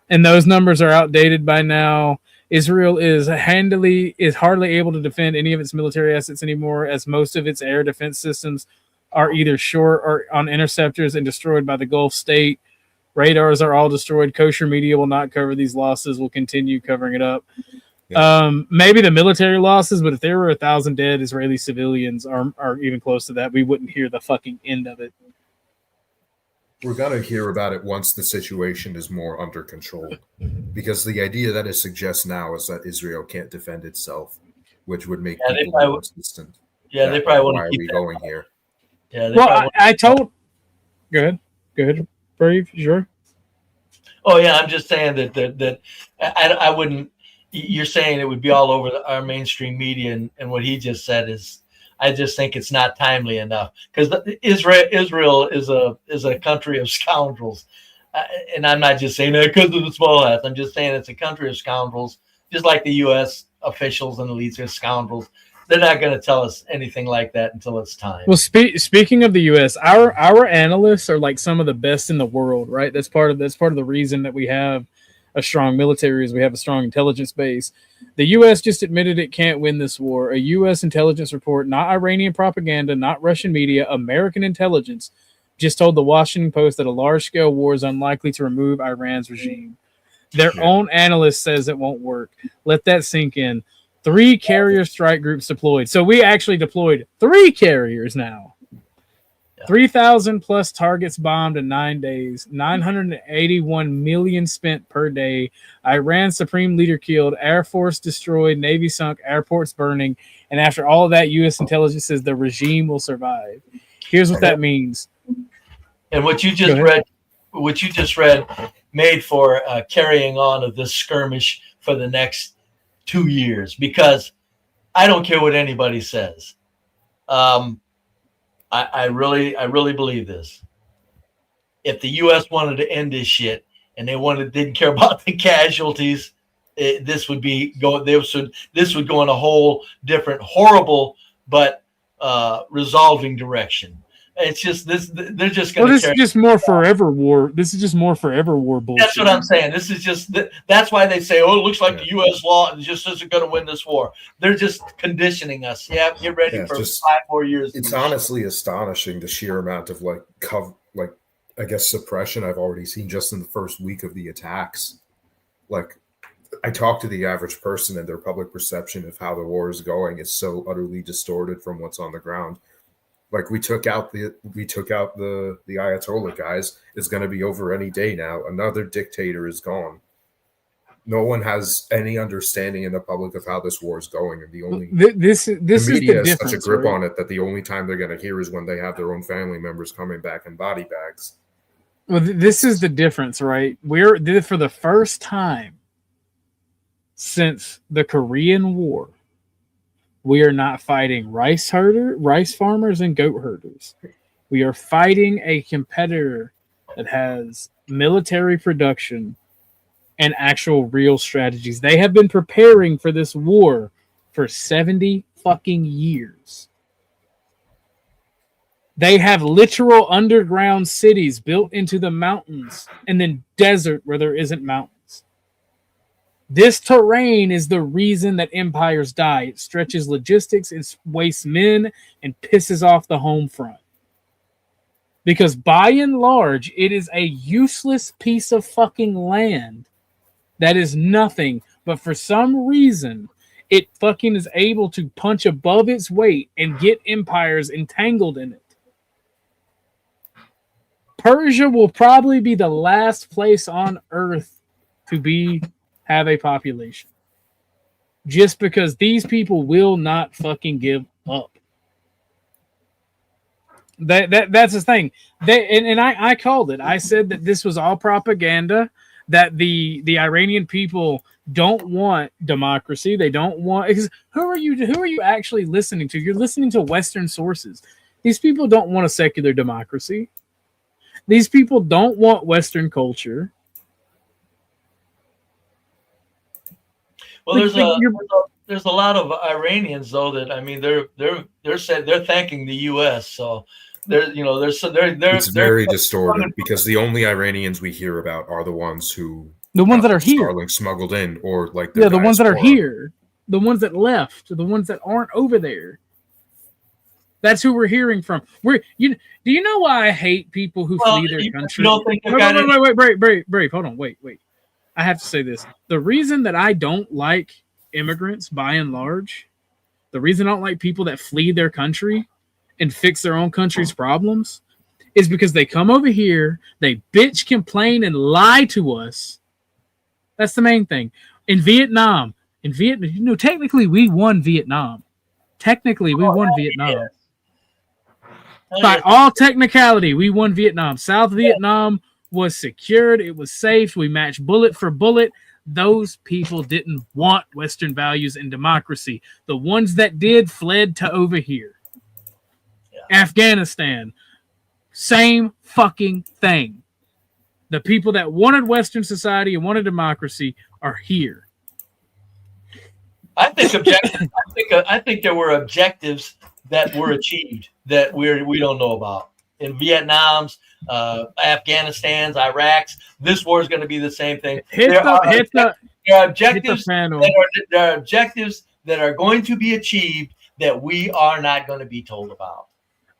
And those numbers are outdated by now. Israel is hardly able to defend any of its military assets anymore, as most of its air defense systems are either short or on interceptors and destroyed by the Gulf state. Radars are all destroyed. Kosher media will not cover these losses. Will continue covering it up. Yeah. Maybe the military losses, but if there were 1,000 dead Israeli civilians or even close to that, we wouldn't hear the fucking end of it. We're going to hear about it once the situation is more under control, because the idea that it suggests now is that Israel can't defend itself, which would make people more insistent. Yeah, they probably want to keep why are we going here? Yeah. Well, Go ahead, Brave, sure. Oh yeah, I'm just saying that I wouldn't. You're saying it would be all over our mainstream media, and what he just said is, I just think it's not timely enough, because Israel is a country of scoundrels, and I'm not just saying that because of the small hats. I'm just saying it's a country of scoundrels, just like the U.S. officials and elites are scoundrels. They're not going to tell us anything like that until it's time. Well, speaking of the U.S., our analysts are like some of the best in the world, right? That's part of the reason that we have a strong military, is we have a strong intelligence base. The U.S. just admitted it can't win this war. A U.S. intelligence report, not Iranian propaganda, not Russian media, American intelligence, just told the Washington Post that a large-scale war is unlikely to remove Iran's regime. Their own analyst says it won't work. Let that sink in. 3 carrier strike groups deployed. So we actually deployed 3 carriers now. 3,000 plus targets bombed in 9 days. 981 million spent per day. Iran's supreme leader killed. Air Force destroyed. Navy sunk. Airports burning. And after all of that, U.S. intelligence says the regime will survive. Here's what that means. And what you just read, made for carrying on of this skirmish for the next 2 years. Because I don't care what anybody says. I really believe this. If the U.S. wanted to end this shit and they didn't care about the casualties, this would go in a whole different, horrible but resolving direction. It's just this. They're just going to. Well, this is just more forever war. This is just more forever war bullshit. That's what I'm saying. This is just. That's why they say, "Oh, it looks like the U.S. law just isn't going to win this war." They're just conditioning us. Yeah, get ready for 5 more years. It's honestly astonishing the sheer amount of I guess suppression I've already seen just in the first week of the attacks. Like, I talk to the average person, and their public perception of how the war is going is so utterly distorted from what's on the ground. Like, we took out the Ayatollah guys. It's going to be over any day now. Another dictator is gone. No one has any understanding in the public of how this war is going, and the media has such a grip on it that the only time they're going to hear is when they have their own family members coming back in body bags. Well, this is the difference, right? We're for the first time since the Korean War, we are not fighting rice farmers and goat herders. We are fighting a competitor that has military production and actual real strategies. They have been preparing for this war for 70 fucking years. They have literal underground cities built into the mountains and then desert where there isn't mountains. This terrain is the reason that empires die. It stretches logistics, it wastes men, and pisses off the home front. Because by and large, it is a useless piece of fucking land that is nothing, but for some reason, it fucking is able to punch above its weight and get empires entangled in it. Persia will probably be the last place on Earth to have a population. Just because these people will not fucking give up. That's the thing. I called it. I said that this was all propaganda, that the Iranian people don't want democracy. They don't want, because who are you actually listening to? You're listening to Western sources. These people don't want a secular democracy. These people don't want Western culture. Well, there's a lot of Iranians though that, I mean, they're thanking the U.S. So it's very distorted, because the only Iranians we hear about are the ones that are here, Starlink smuggled in, or the ones that are here, the ones that left, the ones that aren't over there. That's who we're hearing from. Do you know why I hate people who flee their country? Wait, Brave. Hold on, wait. I have to say this. The reason that I don't like immigrants, by and large, the reason I don't like people that flee their country and fix their own country's problems, is because they come over here, they bitch, complain, and lie to us. That's the main thing. In Vietnam, technically we won Vietnam. Vietnam. By all technicality, we won Vietnam. South Vietnam was secured. It was safe. We matched bullet for bullet. Those people didn't want Western values and democracy. The ones that did fled to over here. Yeah. Afghanistan, same fucking thing. The people that wanted Western society and wanted democracy are here. I think there were objectives that were achieved that we don't know about. In Vietnam's, Afghanistan's, Iraq's, this war is going to be the same thing. There are objectives that are going to be achieved that we are not going to be told about.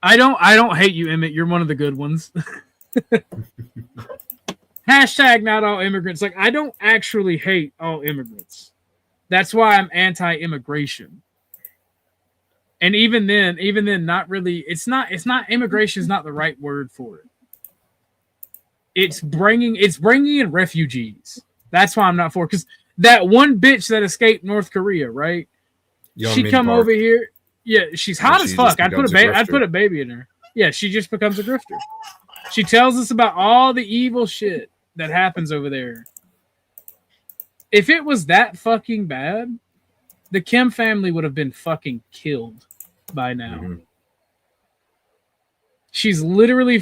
I don't hate you, Emmett. You're one of the good ones. Hashtag not all immigrants. Like, I don't actually hate all immigrants. That's why I'm anti-immigration. And even then, not really. It's not. Immigration is not the right word for it. It's bringing in refugees. That's why I'm not for. Because that one bitch that escaped North Korea, right? She come over here. Yeah, she's hot as fuck. I'd put a baby in her. Yeah, she just becomes a grifter. She tells us about all the evil shit that happens over there. If it was that fucking bad, the Kim family would have been fucking killed by now. Mm-hmm. She's literally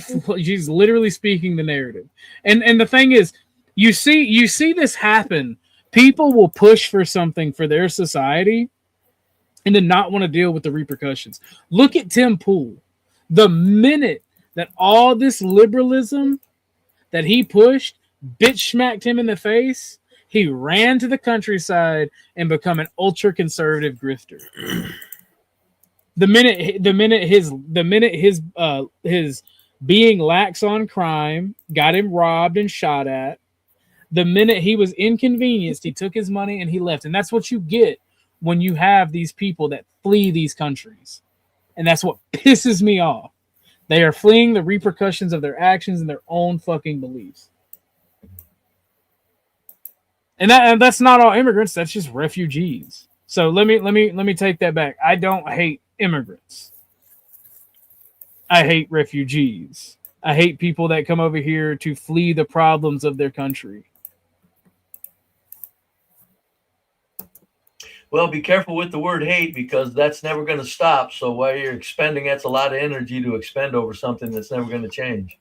speaking the narrative. And the thing is, you see this happen. People will push for something for their society and then not want to deal with the repercussions. Look at Tim Pool. The minute that all this liberalism that he pushed bitch smacked him in the face, he ran to the countryside and become an ultra conservative grifter. The minute his being lax on crime got him robbed and shot at, the minute he was inconvenienced, he took his money and he left. And that's what you get when you have these people that flee these countries. And that's what pisses me off. They are fleeing the repercussions of their actions and their own fucking beliefs. And that's not all immigrants. That's just refugees. So let me take that back. I don't hate immigrants. I hate refugees. I hate people that come over here to flee the problems of their country. Well, be careful with the word hate, because that's never going to stop. So while you're expending, that's a lot of energy to expend over something that's never going to change.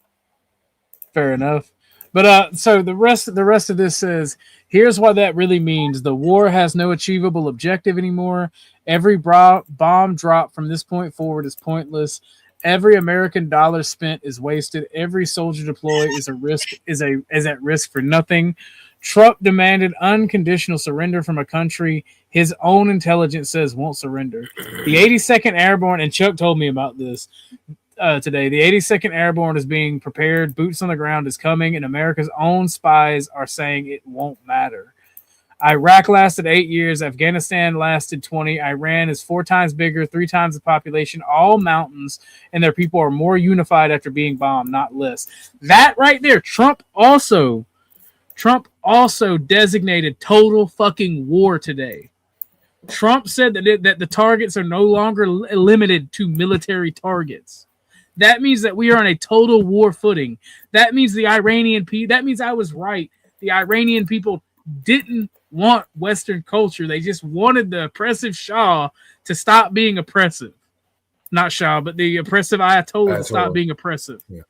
Fair enough. But so the rest of this says, here's what that really means. The war has no achievable objective anymore. Every bomb drop from this point forward is pointless. Every American dollar spent is wasted. Every soldier deployed is at risk for nothing. Trump demanded unconditional surrender from a country his own intelligence says won't surrender. The 82nd Airborne, and Chuck told me about this today, the 82nd Airborne is being prepared. Boots on the ground is coming, and America's own spies are saying it won't matter. Iraq lasted 8 years. Afghanistan lasted 20. Iran is 4 times bigger, 3 times the population, all mountains, and their people are more unified after being bombed, not less. That right there, Trump also designated total fucking war today. Trump said that the targets are no longer limited to military targets. That means that we are on a total war footing. That means that means I was right. The Iranian people didn't want Western culture. They just wanted the oppressive Shah to stop being oppressive. Not Shah, but the oppressive Ayatollah to stop being oppressive. Yeah.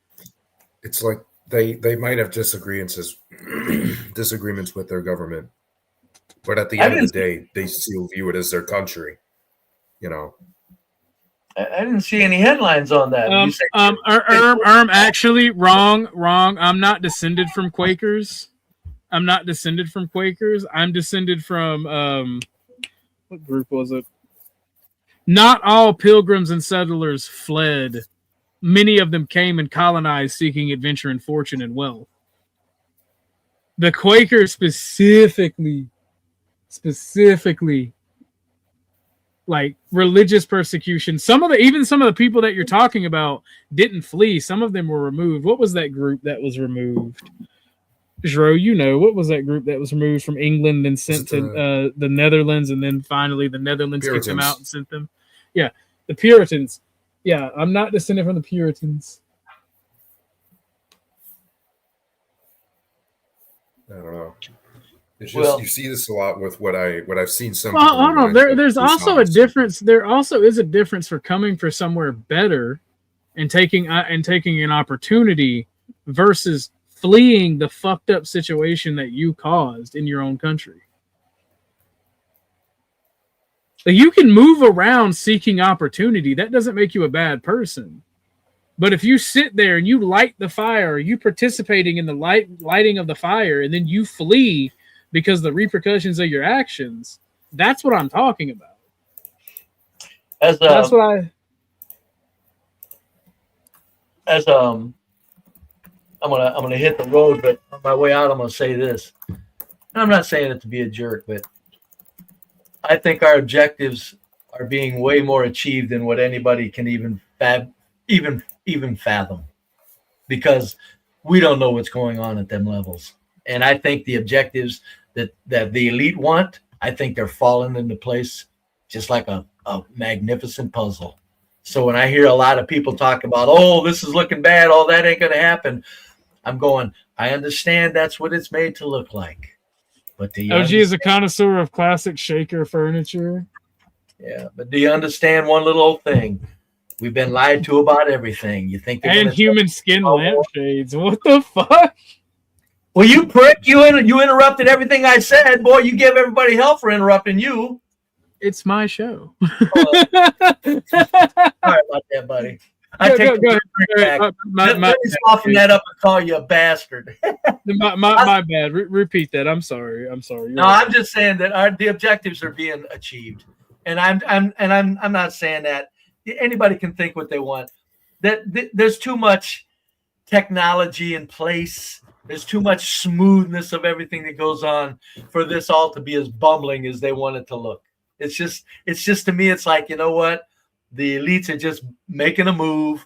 It's like they might have disagreements with their government, but at the end of the day, they still view it as their country. You know. I didn't see any headlines on that. Actually, wrong. I'm not descended from Quakers. I'm descended from what group was it? Not all pilgrims and settlers fled. Many of them came and colonized, seeking adventure and fortune and wealth. The Quakers specifically, like religious persecution. Some of the people that you're talking about didn't flee. Some of them were removed. What was that group that was removed? Jero, you know, what was that group that was removed from England and sent to the Netherlands, and then finally the Netherlands kicked them out and sent them? Yeah, the Puritans. Yeah, I'm not descended from the Puritans. I don't know. It's just you see this a lot with what I've seen. Some hold on. There's also a difference. There also is a difference for coming for somewhere better and taking an opportunity versus fleeing the fucked up situation that you caused in your own country. You can move around seeking opportunity. That doesn't make you a bad person. But if you sit there and you light the fire, you participating in the lighting of the fire, and then you flee because of the repercussions of your actions, that's what I'm talking about. I'm gonna hit the road, but on my way out, I'm gonna say this. I'm not saying it to be a jerk, but I think our objectives are being way more achieved than what anybody can even fathom, because we don't know what's going on at them levels. And I think the objectives that the elite want, I think they're falling into place just like a magnificent puzzle. So when I hear a lot of people talk about, oh, this is looking bad, oh, that ain't going to happen, I'm going, I understand that's what it's made to look like. But do you OG is a connoisseur of classic shaker furniture. Yeah, but do you understand one little thing? We've been lied to about everything. You think and human skin lampshades. What the fuck? Well, you prick! You interrupted everything I said, boy. You give everybody hell for interrupting you. It's my show. Sorry about that, buddy. I take the back. Let me soften that up and call you a bastard. my bad. Repeat that. I'm sorry. No, I'm just saying that the objectives are being achieved, and I'm not saying that anybody can think what they want. There's too much technology in place. There's too much smoothness of everything that goes on for this all to be as bumbling as they want it to look. It's just to me, it's like, you know what? The elites are just making a move,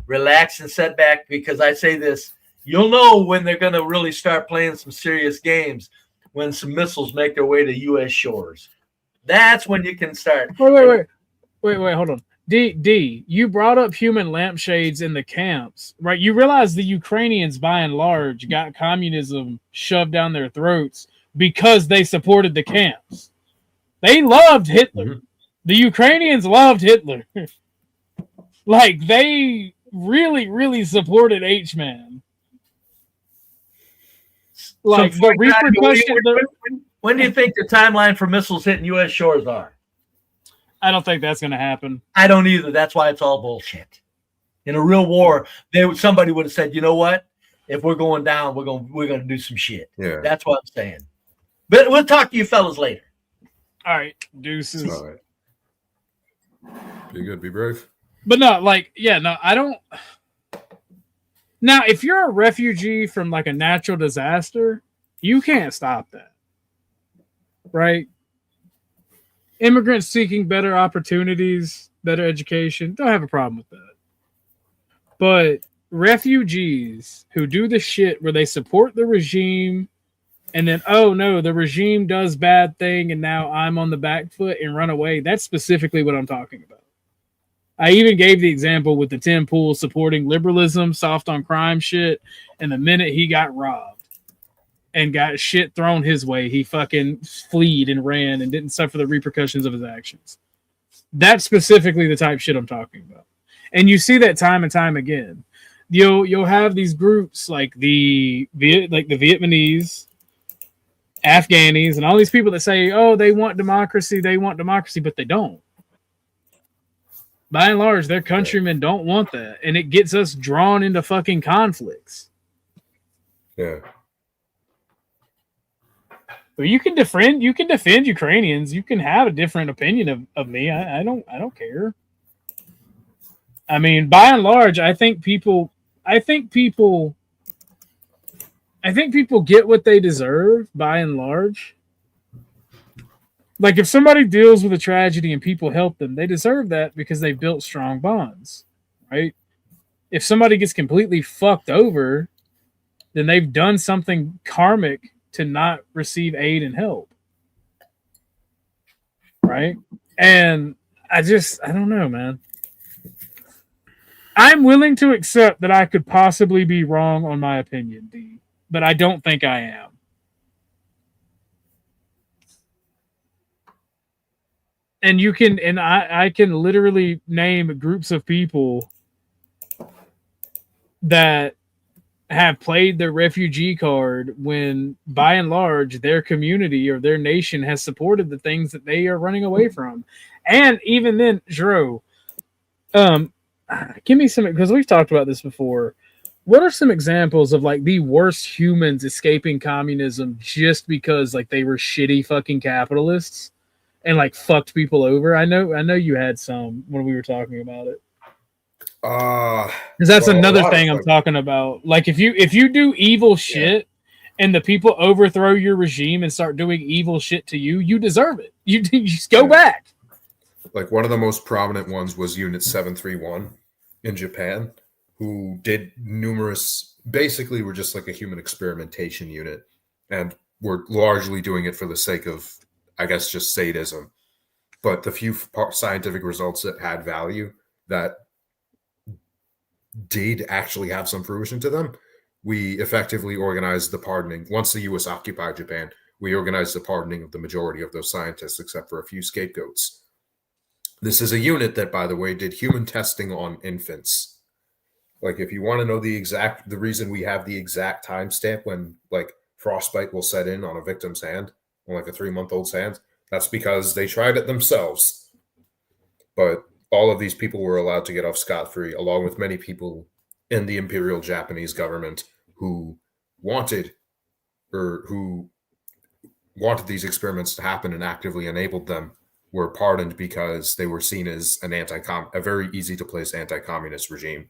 relax and set back, because I say this, you'll know when they're going to really start playing some serious games, when some missiles make their way to U.S. shores. That's when you can start. Wait, hold on. D, you brought up human lampshades in the camps, right? You realize the Ukrainians, by and large, got communism shoved down their throats because they supported the camps. They loved Hitler. Mm-hmm. The Ukrainians loved Hitler. Like, they really, really supported H-Man. Like, so the repercussions... When do you think the timeline for missiles hitting U.S. shores are? I don't think that's going to happen. I don't either. That's why it's all bullshit. In a real war, somebody would have said, you know what? If we're going down, we're going to do some shit. Yeah. That's what I'm saying. But we'll talk to you fellas later. All right. Deuces. All right. Be good. Be brave. But no, I don't. Now, if you're a refugee from like a natural disaster, you can't stop that. Right? Immigrants seeking better opportunities, better education, don't have a problem with that. But refugees who do the shit where they support the regime and then, oh no, the regime does bad thing and now I'm on the back foot and run away, that's specifically what I'm talking about. I even gave the example with the Tim Pool supporting liberalism, soft on crime shit, and the minute he got robbed and got shit thrown his way, he fucking fled and ran and didn't suffer the repercussions of his actions. That's specifically the type of shit I'm talking about. And you see that time and time again. You'll have these groups like the Vietnamese, Afghanis, and all these people that say, oh, they want democracy, but they don't. By and large, their countrymen don't want that. And it gets us drawn into fucking conflicts. Yeah. You can defend Ukrainians. You can have a different opinion of me. I don't care. I mean, by and large, I think people get what they deserve, by and large. Like, if somebody deals with a tragedy and people help them, they deserve that because they've built strong bonds, right? If somebody gets completely fucked over, then they've done something karmic to not receive aid and help. Right? And I don't know, man. I'm willing to accept that I could possibly be wrong on my opinion, D, but I don't think I am. And I can literally name groups of people that have played the refugee card when, by and large, their community or their nation has supported the things that they are running away from. And even then, Drew, give me some, because we've talked about this before. What are some examples of like the worst humans escaping communism just because like they were shitty fucking capitalists and like fucked people over? I know you had some when we were talking about it. Because that's another thing I'm talking about. Like if you do evil shit and the people overthrow your regime and start doing evil shit to you, you deserve it. You just go back. Like one of the most prominent ones was Unit 731 in Japan, who did numerous, basically were just like a human experimentation unit, and were largely doing it for the sake of, I guess, just sadism. But the few scientific results that had value, that did actually have some fruition to them, we effectively organized the pardoning. Once the U.S. occupied Japan, we organized the pardoning of the majority of those scientists, except for a few scapegoats. This is a unit that, by the way, did human testing on infants. Like, if you want to know the reason we have the exact timestamp when, like, frostbite will set in on a victim's hand, on like a 3-month-old's hand, that's because they tried it themselves. But all of these people were allowed to get off scot-free, along with many people in the Imperial Japanese government who wanted these experiments to happen and actively enabled them, were pardoned because they were seen as a very easy to place anti-communist regime.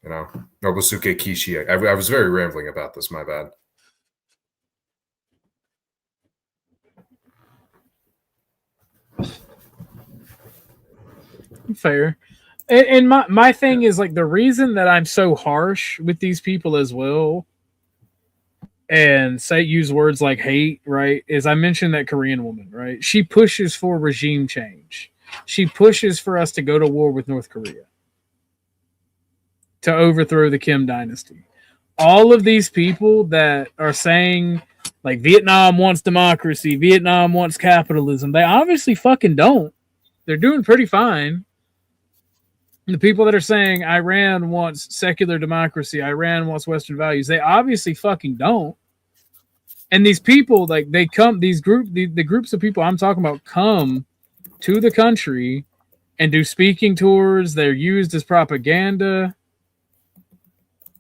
You know, Nobusuke Kishi. I was very rambling about this. My bad. Fair. And my thing is, like, the reason that I'm so harsh with these people as well, and use words like hate, right, is I mentioned that Korean woman, right? She pushes for regime change. She pushes for us to go to war with North Korea, to overthrow the Kim dynasty. All of these people that are saying, like, Vietnam wants democracy, Vietnam wants capitalism, they obviously fucking don't. They're doing pretty fine. The people that are saying Iran wants secular democracy, Iran wants Western values, they obviously fucking don't. And these people, like, they come, the groups of people I'm talking about come to the country and do speaking tours. They're used as propaganda.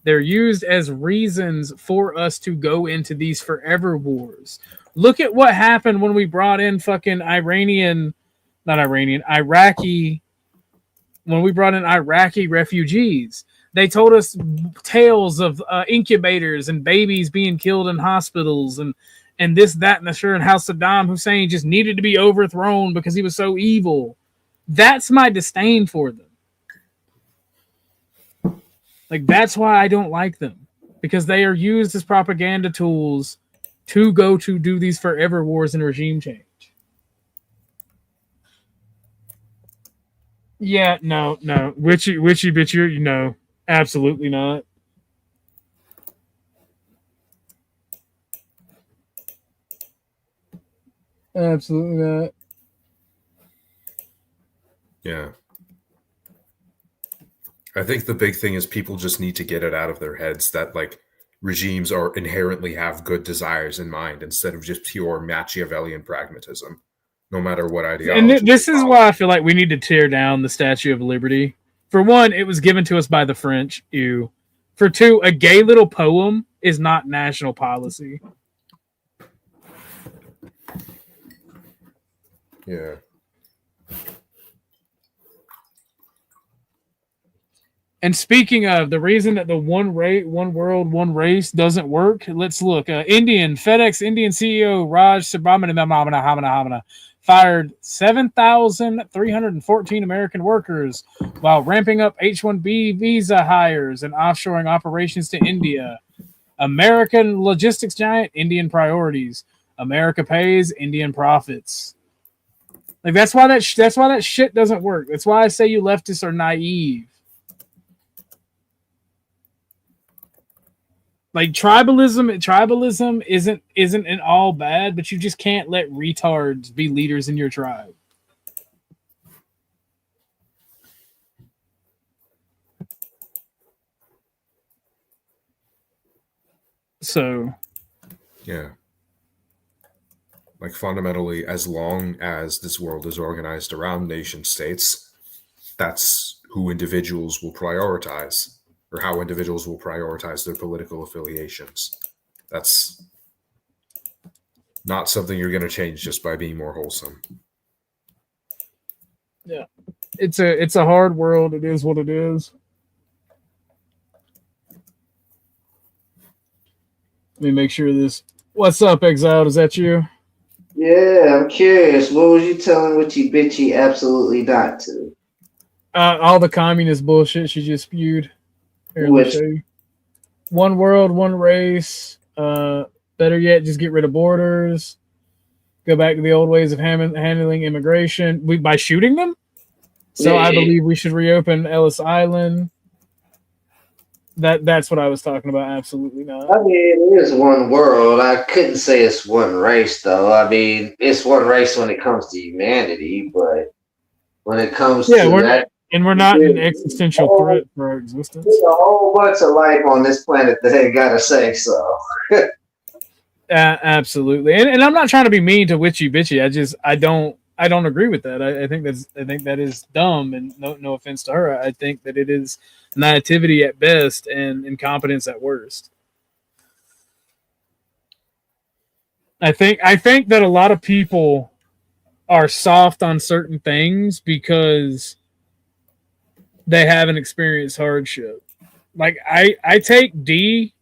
They're used as reasons for us to go into these forever wars. Look at what happened when we brought in fucking Iraqi, when we brought in Iraqi refugees. They told us tales of incubators and babies being killed in hospitals and this, that, and the sure, and how Saddam Hussein just needed to be overthrown because he was so evil. That's my disdain for them. Like, that's why I don't like them, because they are used as propaganda tools to go to do these forever wars and regime change. Yeah, no. Witchy bitch, you know, absolutely not. Absolutely not. Yeah. I think the big thing is people just need to get it out of their heads that, like, regimes are inherently have good desires in mind instead of just pure Machiavellian pragmatism, no matter what ideology. And this is why I feel like we need to tear down the Statue of Liberty. For one, it was given to us by the French. Ew. For two, a gay little poem is not national policy. Yeah. And speaking of the reason that the one world, one race doesn't work, let's look. FedEx Indian CEO Raj Subramanian fired 7,314 American workers while ramping up H-1B visa hires and offshoring operations to India. American logistics giant, Indian priorities. America pays, Indian profits. Like, that's why that shit doesn't work. That's why I say you leftists are naive. Like, tribalism isn't in all bad, but you just can't let retards be leaders in your tribe. So, yeah. Like, fundamentally, as long as this world is organized around nation states, that's who individuals will prioritize, or how individuals will prioritize their political affiliations. That's not something you're going to change just by being more wholesome. Yeah. It's a hard world. It is what it is. Let me make sure this. What's up, Exiled? Is that you? Yeah, I'm curious. What was you telling Witchy Bitchy absolutely not to? All the communist bullshit she just spewed. Here, let me show you. One world, one race. Better yet, just get rid of borders. Go back to the old ways of handling immigration. By shooting them? So I believe we should reopen Ellis Island. That's what I was talking about. Absolutely not. I mean, it is one world. I couldn't say it's one race, though. I mean, it's one race when it comes to humanity, but when it comes to that, we're not an existential threat for our existence. There's a whole bunch of life on this planet that ain't gotta say so. Absolutely, and I'm not trying to be mean to Witchy Bitchy. I don't agree with that. I think that is dumb, and no offense to her. I think that it is naivety at best and incompetence at worst. I think that a lot of people are soft on certain things because they haven't experienced hardship. Like I take D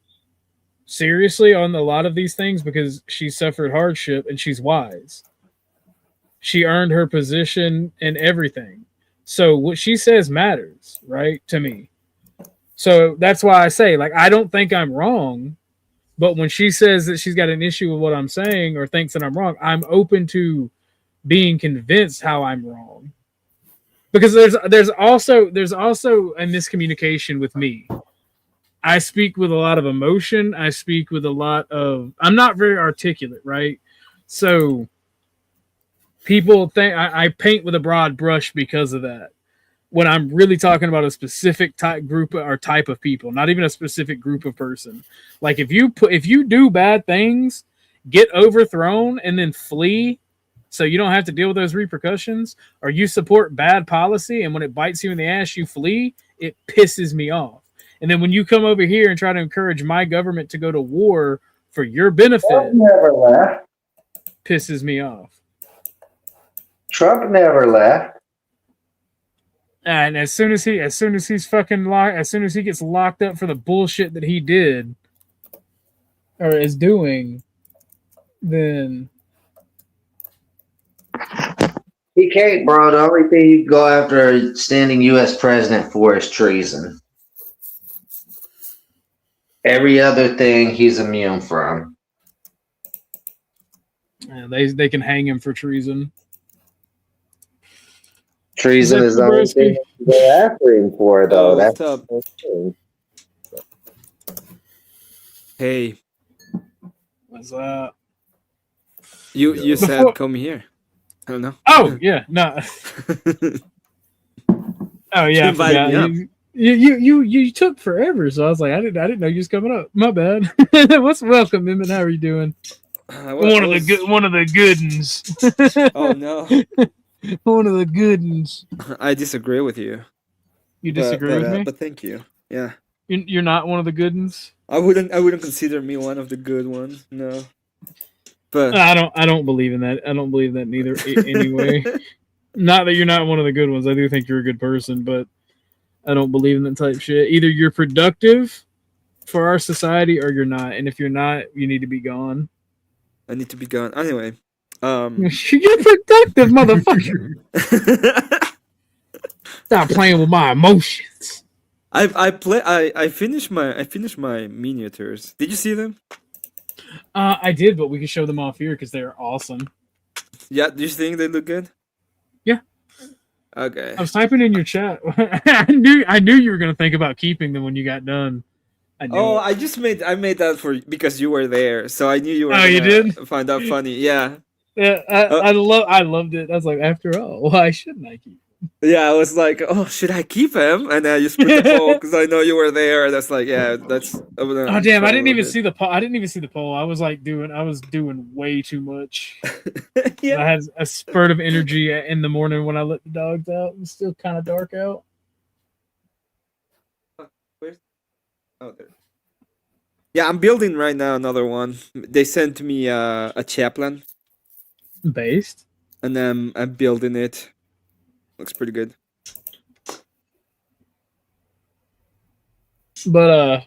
seriously on a lot of these things because she suffered hardship and she's wise. She earned her position and everything. So what she says matters, right? To me. So that's why I say, like, I don't think I'm wrong, but when she says that she's got an issue with what I'm saying or thinks that I'm wrong, I'm open to being convinced how I'm wrong. Because there's also a miscommunication with me. I speak with a lot of emotion. I speak with a lot of... I'm not very articulate, right? So people think I paint with a broad brush because of that. When I'm really talking about a specific group or type of people, not even a specific group of person. Like if you do bad things, get overthrown and then flee so you don't have to deal with those repercussions, or you support bad policy and when it bites you in the ass, you flee, it pisses me off. And then when you come over here and try to encourage my government to go to war for your benefit, Trump never left. Pisses me off. Trump never left. And as soon as he gets locked up for the bullshit that he did or is doing, then He can't, bro. The only thing you can go after a standing U.S. president for is treason. Every other thing he's immune from. They can hang him for treason. Treason is the only thing you go after him for, though. That's the thing. Hey. What's up? You said come here. I don't know. Oh yeah, no. Oh yeah, I forgot. You took forever, so I was like, I didn't know you was coming up. My bad. What's welcome, Emmett? How are you doing? One of the good ones. Oh no. One of the good ones. I disagree with you. You disagree with me? But thank you. Yeah. You're not one of the good ones? I wouldn't consider me one of the good ones. No. But I don't believe in that. I don't believe that neither anyway. Not that you're not one of the good ones. I do think you're a good person, but I don't believe in that type shit. Either you're productive for our society or you're not. And if you're not, you need to be gone. I need to be gone. Anyway. You're productive, motherfucker. Stop playing with my emotions. I finished my miniatures. Did you see them? I did, but we can show them off here because they're awesome. Yeah, do you think they look good? Yeah. Okay. I was typing in your chat. I knew you were gonna think about keeping them when you got done. I made that because you were there, so I knew you were. Oh, you did? Find that funny, yeah. Yeah, I loved it. I was like, after all, why shouldn't I keep him? Yeah, I was like, oh, should I keep him? And then I just put the poll because I know you were there. That's like, yeah, that's. Oh damn! I didn't even see the poll. I was doing way too much. Yeah. I had a spurt of energy in the morning when I let the dogs out. It was still kind of dark out. Where's? Oh, there. Yeah, I'm building right now another one. They sent me a chaplain. Based. And then I'm building it. Looks pretty good. But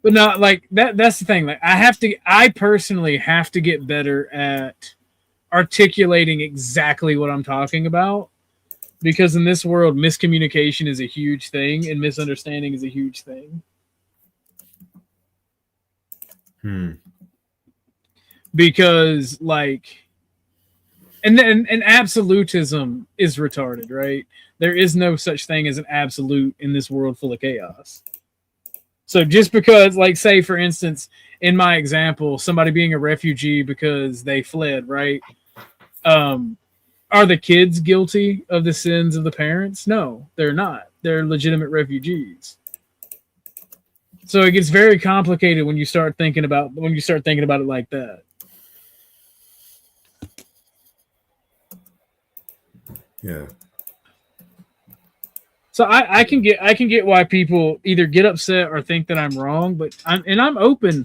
But no, like that's the thing. Like I personally have to get better at articulating exactly what I'm talking about, because in this world, miscommunication is a huge thing and misunderstanding is a huge thing. Because like, and absolutism is retarded, right? There is no such thing as an absolute in this world full of chaos. So just because, like, say for instance, in my example, somebody being a refugee because they fled, right? Are the kids guilty of the sins of the parents? No, they're not. They're legitimate refugees. So it gets very complicated when you start thinking about it like that. Yeah. So I can get why people either get upset or think that I'm wrong, but I'm open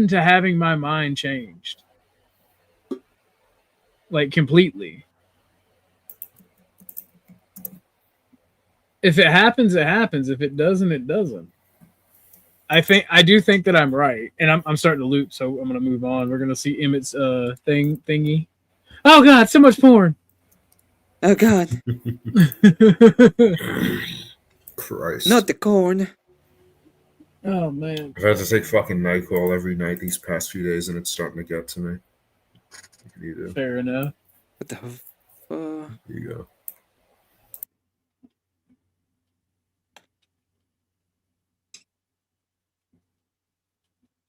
to having my mind changed, like, completely. If it happens, it happens. If it doesn't, it doesn't. I do think that I'm right, and I'm starting to loop, so I'm gonna move on. We're gonna see Emmett's thingy. Oh God, so much porn. Oh God. Christ. Not the corn. Oh man. I've had to take fucking NyQuil every night these past few days, and it's starting to get to me. Fair enough. What the hell? Here you go.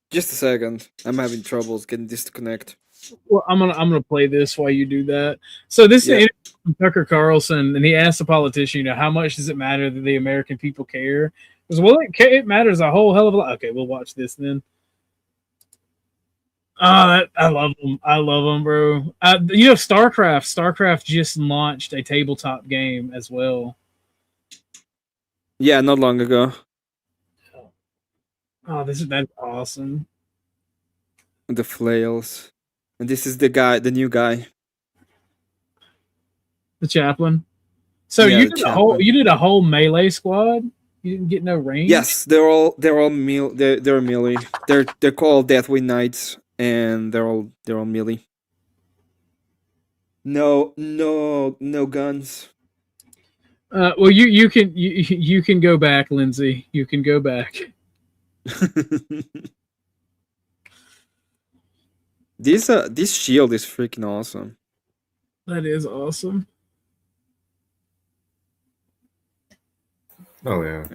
Just a second. I'm having troubles getting this to connect. Well, I'm gonna play this while you do that. So this is an interview from Tucker Carlson, and he asked the politician, how much does it matter that the American people care? He goes, well, it matters a whole hell of a lot. Okay, we'll watch this then. I love them. I love them, bro. StarCraft just launched a tabletop game as well. Yeah, not long ago. Oh, that's awesome. The flails. And this is the new guy. The chaplain. So Yeah, you did a whole melee squad? You didn't get no range? Yes, they're all melee. They're called Deathwing Knights, and they're all melee. No guns. Well, you can go back, Lindsay. You can go back. This shield is freaking awesome. That is awesome. Oh yeah.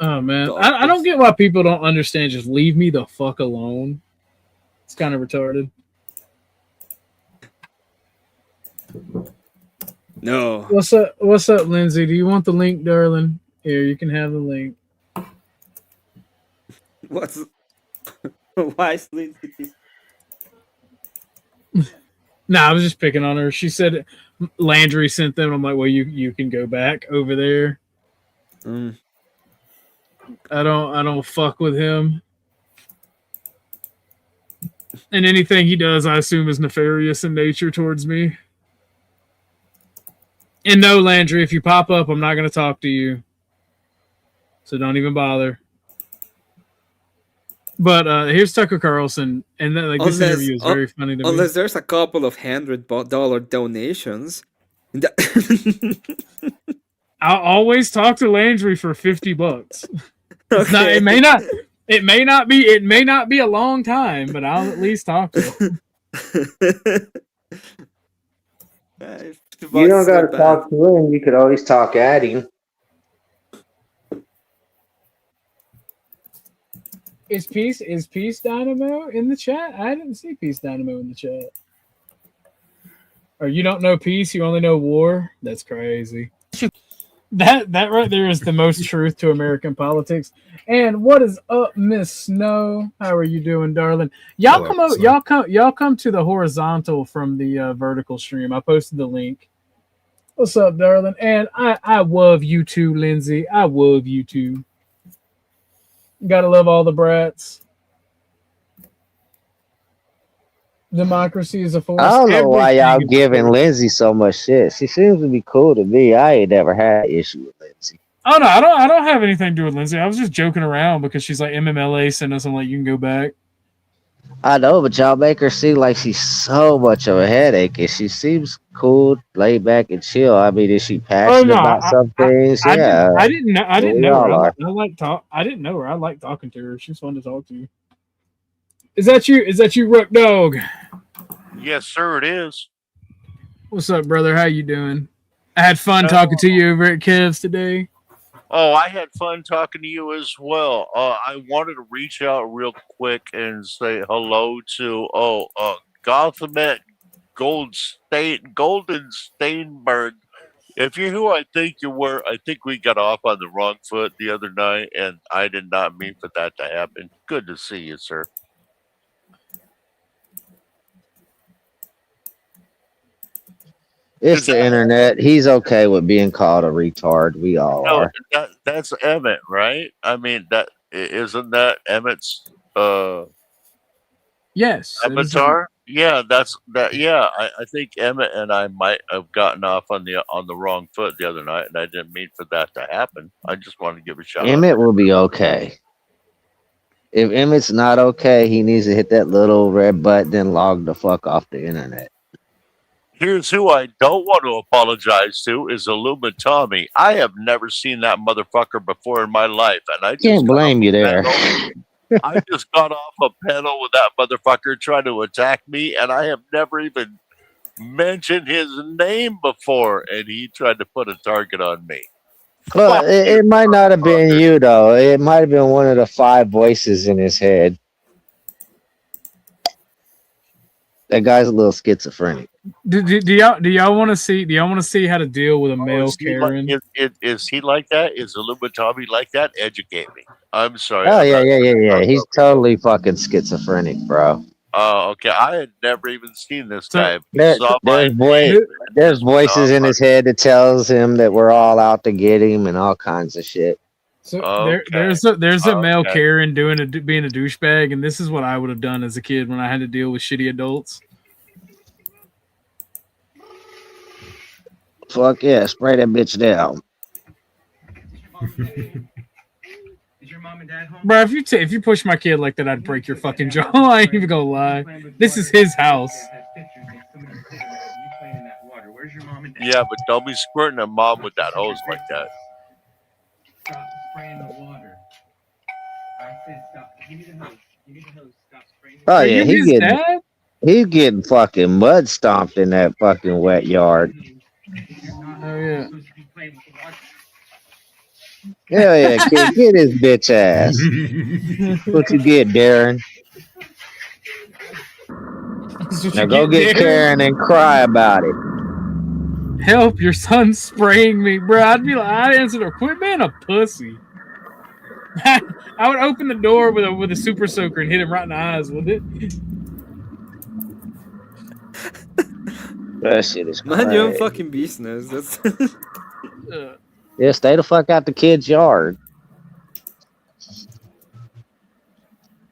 Oh man, I don't get why people don't understand. Just leave me the fuck alone. It's kind of retarded. No. What's up, Lindsay? Do you want the link, darling? Here, you can have the link. Why is Lindsay? Nah, I was just picking on her. She said Landry sent them. I'm like, well, you can go back over there. I don't fuck with him. And anything he does, I assume, is nefarious in nature towards me. And no, Landry, if you pop up, I'm not going to talk to you. So don't even bother. But here's Tucker Carlson, and this interview is very funny to me. Unless there's a couple of $100 donations. I'll always talk to Landry for $50. Okay. It may not be a long time, but I'll at least talk to him. You don't got to talk to him. You could always talk at him. Is Peace Dynamo in the chat? I didn't see Peace Dynamo in the chat. Or you don't know peace, you only know war? That's crazy. That right there is the most truth to American politics. And what is up, Miss Snow? How are you doing, darling? Y'all come to the horizontal from the vertical stream. I posted the link. What's up, darling? And I love you too, Lindsay. I love you too. Gotta love all the brats. Democracy is a force. I don't know why y'all Everything is a giving force. Lindsay so much shit. She seems to be cool to me. I ain't never had an issue with Lindsay. Oh no, I don't have anything to do with Lindsay. I was just joking around because she's like MMLA sent us and like you can go back. I know, but y'all make her seem like she's so much of a headache, and she seems cool, laid back, and chill. I mean, is she passionate about some things? Yeah, I didn't know. I didn't we know all her. are. I didn't know her. I like talking to her. She's fun to talk to. Is that you? Is that you, Ruck Dog? Yes, sir. It is. What's up, brother? How you doing? I had fun talking to you over at Kev's today. Oh, I had fun talking to you as well. I wanted to reach out real quick and say hello to Gothamet Golden Steinberg. If you're who I think you were, I think we got off on the wrong foot the other night, and I did not mean for that to happen. Good to see you, sir. It's the internet. He's okay with being called a retard. We all are. That's Emmett, right? I mean, that isn't that Emmett's Yes. avatar? Yeah, that's that. Yeah, I think Emmett and I might have gotten off on the wrong foot the other night, and I didn't mean for that to happen. I just wanted to give a shout out. Emmett will be okay. If Emmett's not okay, he needs to hit that little red button and log the fuck off the internet. Here's who I don't want to apologize to is Tommy. I have never seen that motherfucker before in my life, and I just can't blame you there. I just got off a panel with that motherfucker trying to attack me, and I have never even mentioned his name before, and he tried to put a target on me. Well, it might not have been you, though. It might have been one of the 5 voices in his head. That guy's a little schizophrenic. Do y'all want to see? Do y'all want to see how to deal with a male Karen? Is he like that? Is Tommy like that? Educate me. I'm sorry. Oh yeah. He's totally fucking schizophrenic, bro. Oh, okay. I had never even seen this guy. There's voices in his head that tells him that we're all out to get him and all kinds of shit. So there's a male Karen being a douchebag, and this is what I would have done as a kid when I had to deal with shitty adults. Fuck yeah, spray that bitch down. Bro, if you push my kid like that, I'd break your fucking jaw. I ain't even gonna lie. This is his house. Yeah, but don't be squirting a mom with that hose like that. Stop spraying the water. I said stop. Give me the hose. Give me the hose. Stop spraying the water. Oh yeah, he's getting fucking mud stomped in that fucking wet yard. Oh yeah. Hell yeah, kid, get his bitch ass. What you get, Darren? Now go get Karen and cry about it. Help, your son's spraying me, bro. I'd answer her, quit being a pussy. I would open the door with a super soaker and hit him right in the eyes with it. That shit is crazy. Mind your own fucking business. That's yeah, stay the fuck out the kid's yard.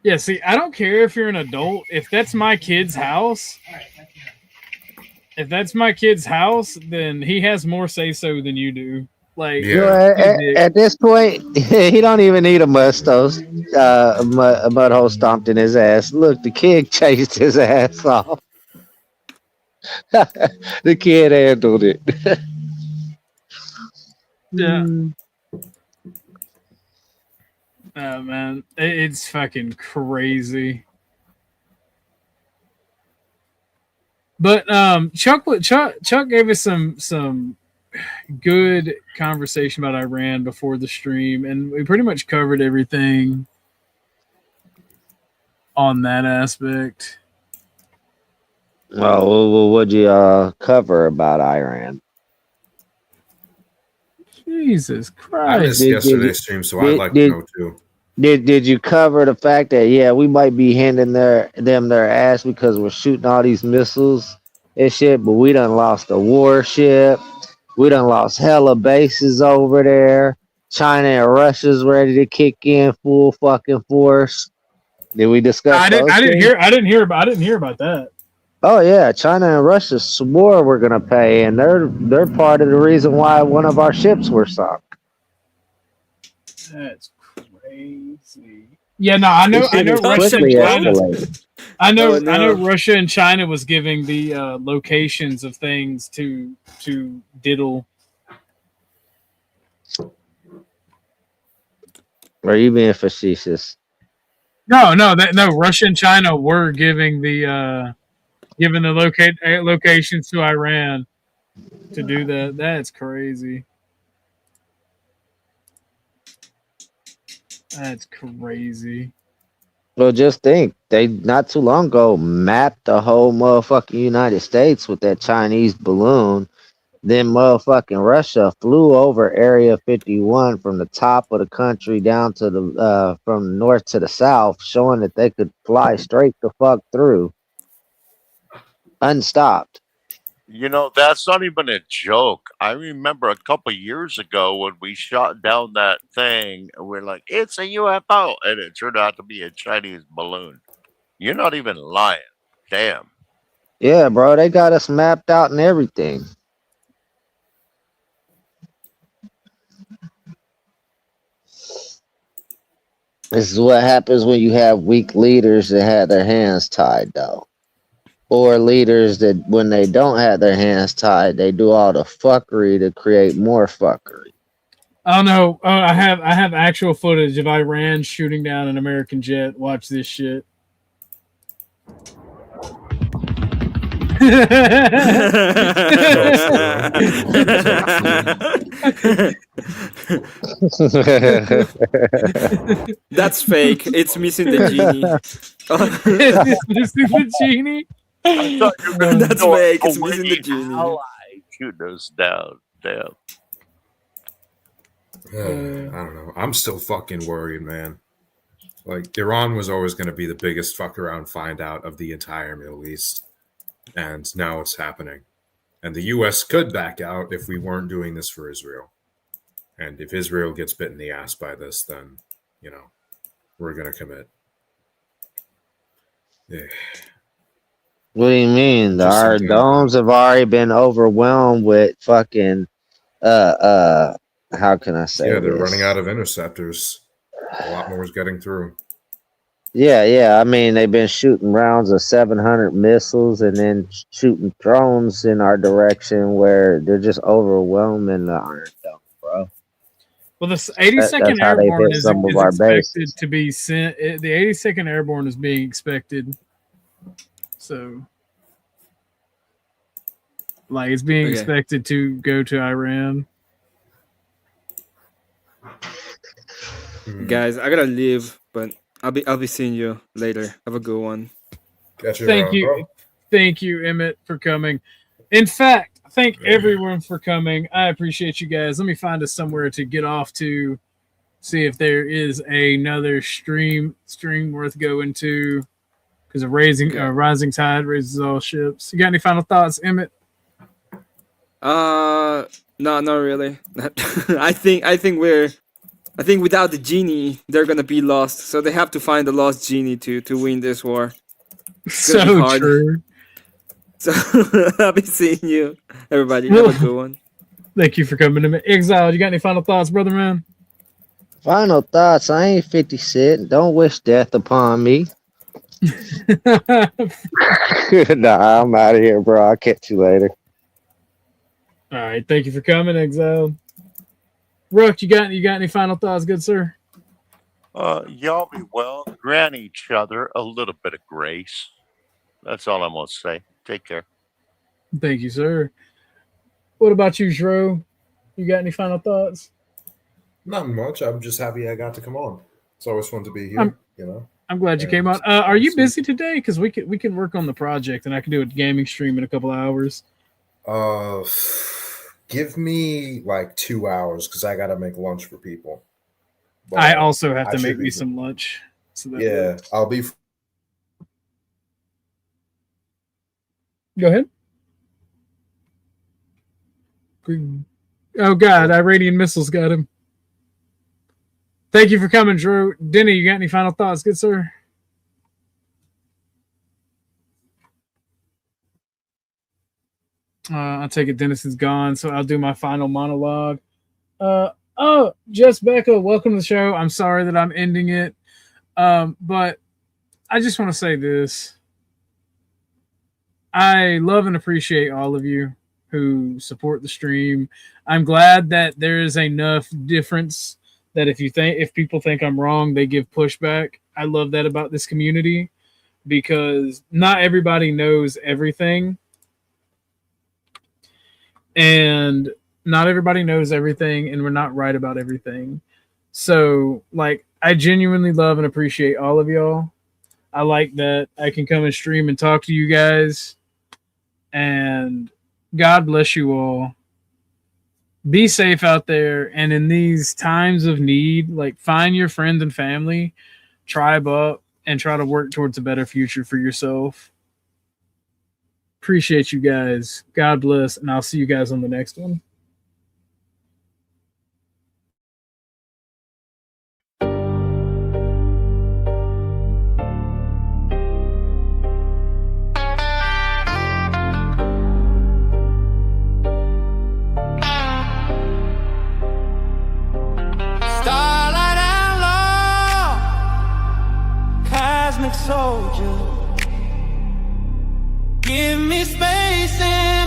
Yeah, see, I don't care if you're an adult. If that's my kid's house, then he has more say-so than you do. Like, at this point, he don't even need a mud hole stomped in his ass. Look, the kid chased his ass off. The kid handled it. Yeah. Oh man, it's fucking crazy. But Chuck gave us some good conversation about Iran before the stream, and we pretty much covered everything on that aspect. Well, what'd you cover about Iran? Jesus Christ! I missed yesterday's stream, so I'd like to know too. Did you cover the fact that we might be handing their ass because we're shooting all these missiles and shit, but we done lost a warship, we done lost hella bases over there. China and Russia's ready to kick in full fucking force. Did we discuss? I didn't hear about that. Oh yeah, China and Russia swore we're gonna pay, and they're part of the reason why one of our ships were sunk. That's crazy. Yeah, no, I know Russia and China. I know Russia and China was giving the locations of things to diddle. Are you being facetious? No. Russia and China were giving the locations to Iran to do that. That's crazy. That's crazy. Well, just think, they not too long ago mapped the whole motherfucking United States with that Chinese balloon. Then motherfucking Russia flew over Area 51 from the top of the country down to the from the north to the south, showing that they could fly straight the fuck through, unstopped. You know, that's not even a joke. I remember a couple years ago when we shot down that thing, and we're like, it's a UFO, and it turned out to be a Chinese balloon. You're not even lying. Damn. Yeah, bro, they got us mapped out and everything. This is what happens when you have weak leaders that have their hands tied, though. Or leaders that, when they don't have their hands tied, they do all the fuckery to create more fuckery. Oh no! I have actual footage of Iran shooting down an American jet. Watch this shit. That's fake. It's missing the genie. It's missing the genie. I thought you were going to That's go fake. It's away missing the genie. ally shooting us down. Damn. I don't know. I'm still fucking worried, man. Like, Iran was always going to be the biggest fuck around find out of the entire Middle East. And now it's happening. And the U.S. could back out if we weren't doing this for Israel. And if Israel gets bit in the ass by this, then, you know, we're going to commit. Yeah. What do you mean? Our domes have already been overwhelmed with fucking, how can I say Yeah, they're this? running out of interceptors. A lot more is getting through. Yeah. I mean, they've been shooting rounds of 700 missiles and then shooting drones in our direction where they're just overwhelming the Iron Dome, bro. Well, the 82nd Airborne is expected to be sent. The 82nd Airborne is being expected. So, like, it's being expected to go to Iran. Guys, I gotta leave, but I'll be seeing you later. Have a good one. Thank you, Emmett, for coming. In fact, thank everyone for coming. I appreciate you guys. Let me find us somewhere to get off to, see if there is another stream worth going to, because a rising tide raises all ships. You got any final thoughts, Emmett? No, not really. I think without the genie, they're gonna be lost. So they have to find the lost genie to win this war. So true. So I'll be seeing you, everybody. Have a good one. Thank you for coming to me. Exile, you got any final thoughts, brother man? Final thoughts. I ain't 50 Cent. Don't wish death upon me. Nah, I'm out of here, bro. I'll catch you later. All right. Thank you for coming, Exile. Rook, you got any final thoughts, good sir? Y'all be well. Grant each other a little bit of grace. That's all I'm going to say. Take care. Thank you, sir. What about you, Shro? You got any final thoughts? Not much. I'm just happy I got to come on. It's always fun to be here. I'm glad you came on. Are you busy today? Because we can work on the project, and I can do a gaming stream in a couple of hours. Give me like 2 hours because I gotta make lunch for people. But I also have to make me some lunch. So that I'll be. Go ahead. Oh God, Iranian missiles got him. Thank you for coming, Drew. Denny, you got any final thoughts, good sir? I take it Dennis is gone, so I'll do my final monologue. Oh, Just Becca, welcome to the show. I'm sorry that I'm ending it, but I just want to say this. I love and appreciate all of you who support the stream. I'm glad that there is enough difference that if people think I'm wrong, they give pushback. I love that about this community because not everybody knows everything. And not everybody knows everything, and we're not right about everything. So, like, I genuinely love and appreciate all of y'all. I like that I can come and stream and talk to you guys. And God bless you all. Be safe out there. And in these times of need, like, find your friends and family, tribe up, and try to work towards a better future for yourself. Appreciate you guys. God bless, and I'll see you guys on the next one. Starlight outlaw, cosmic soldier. Give me space and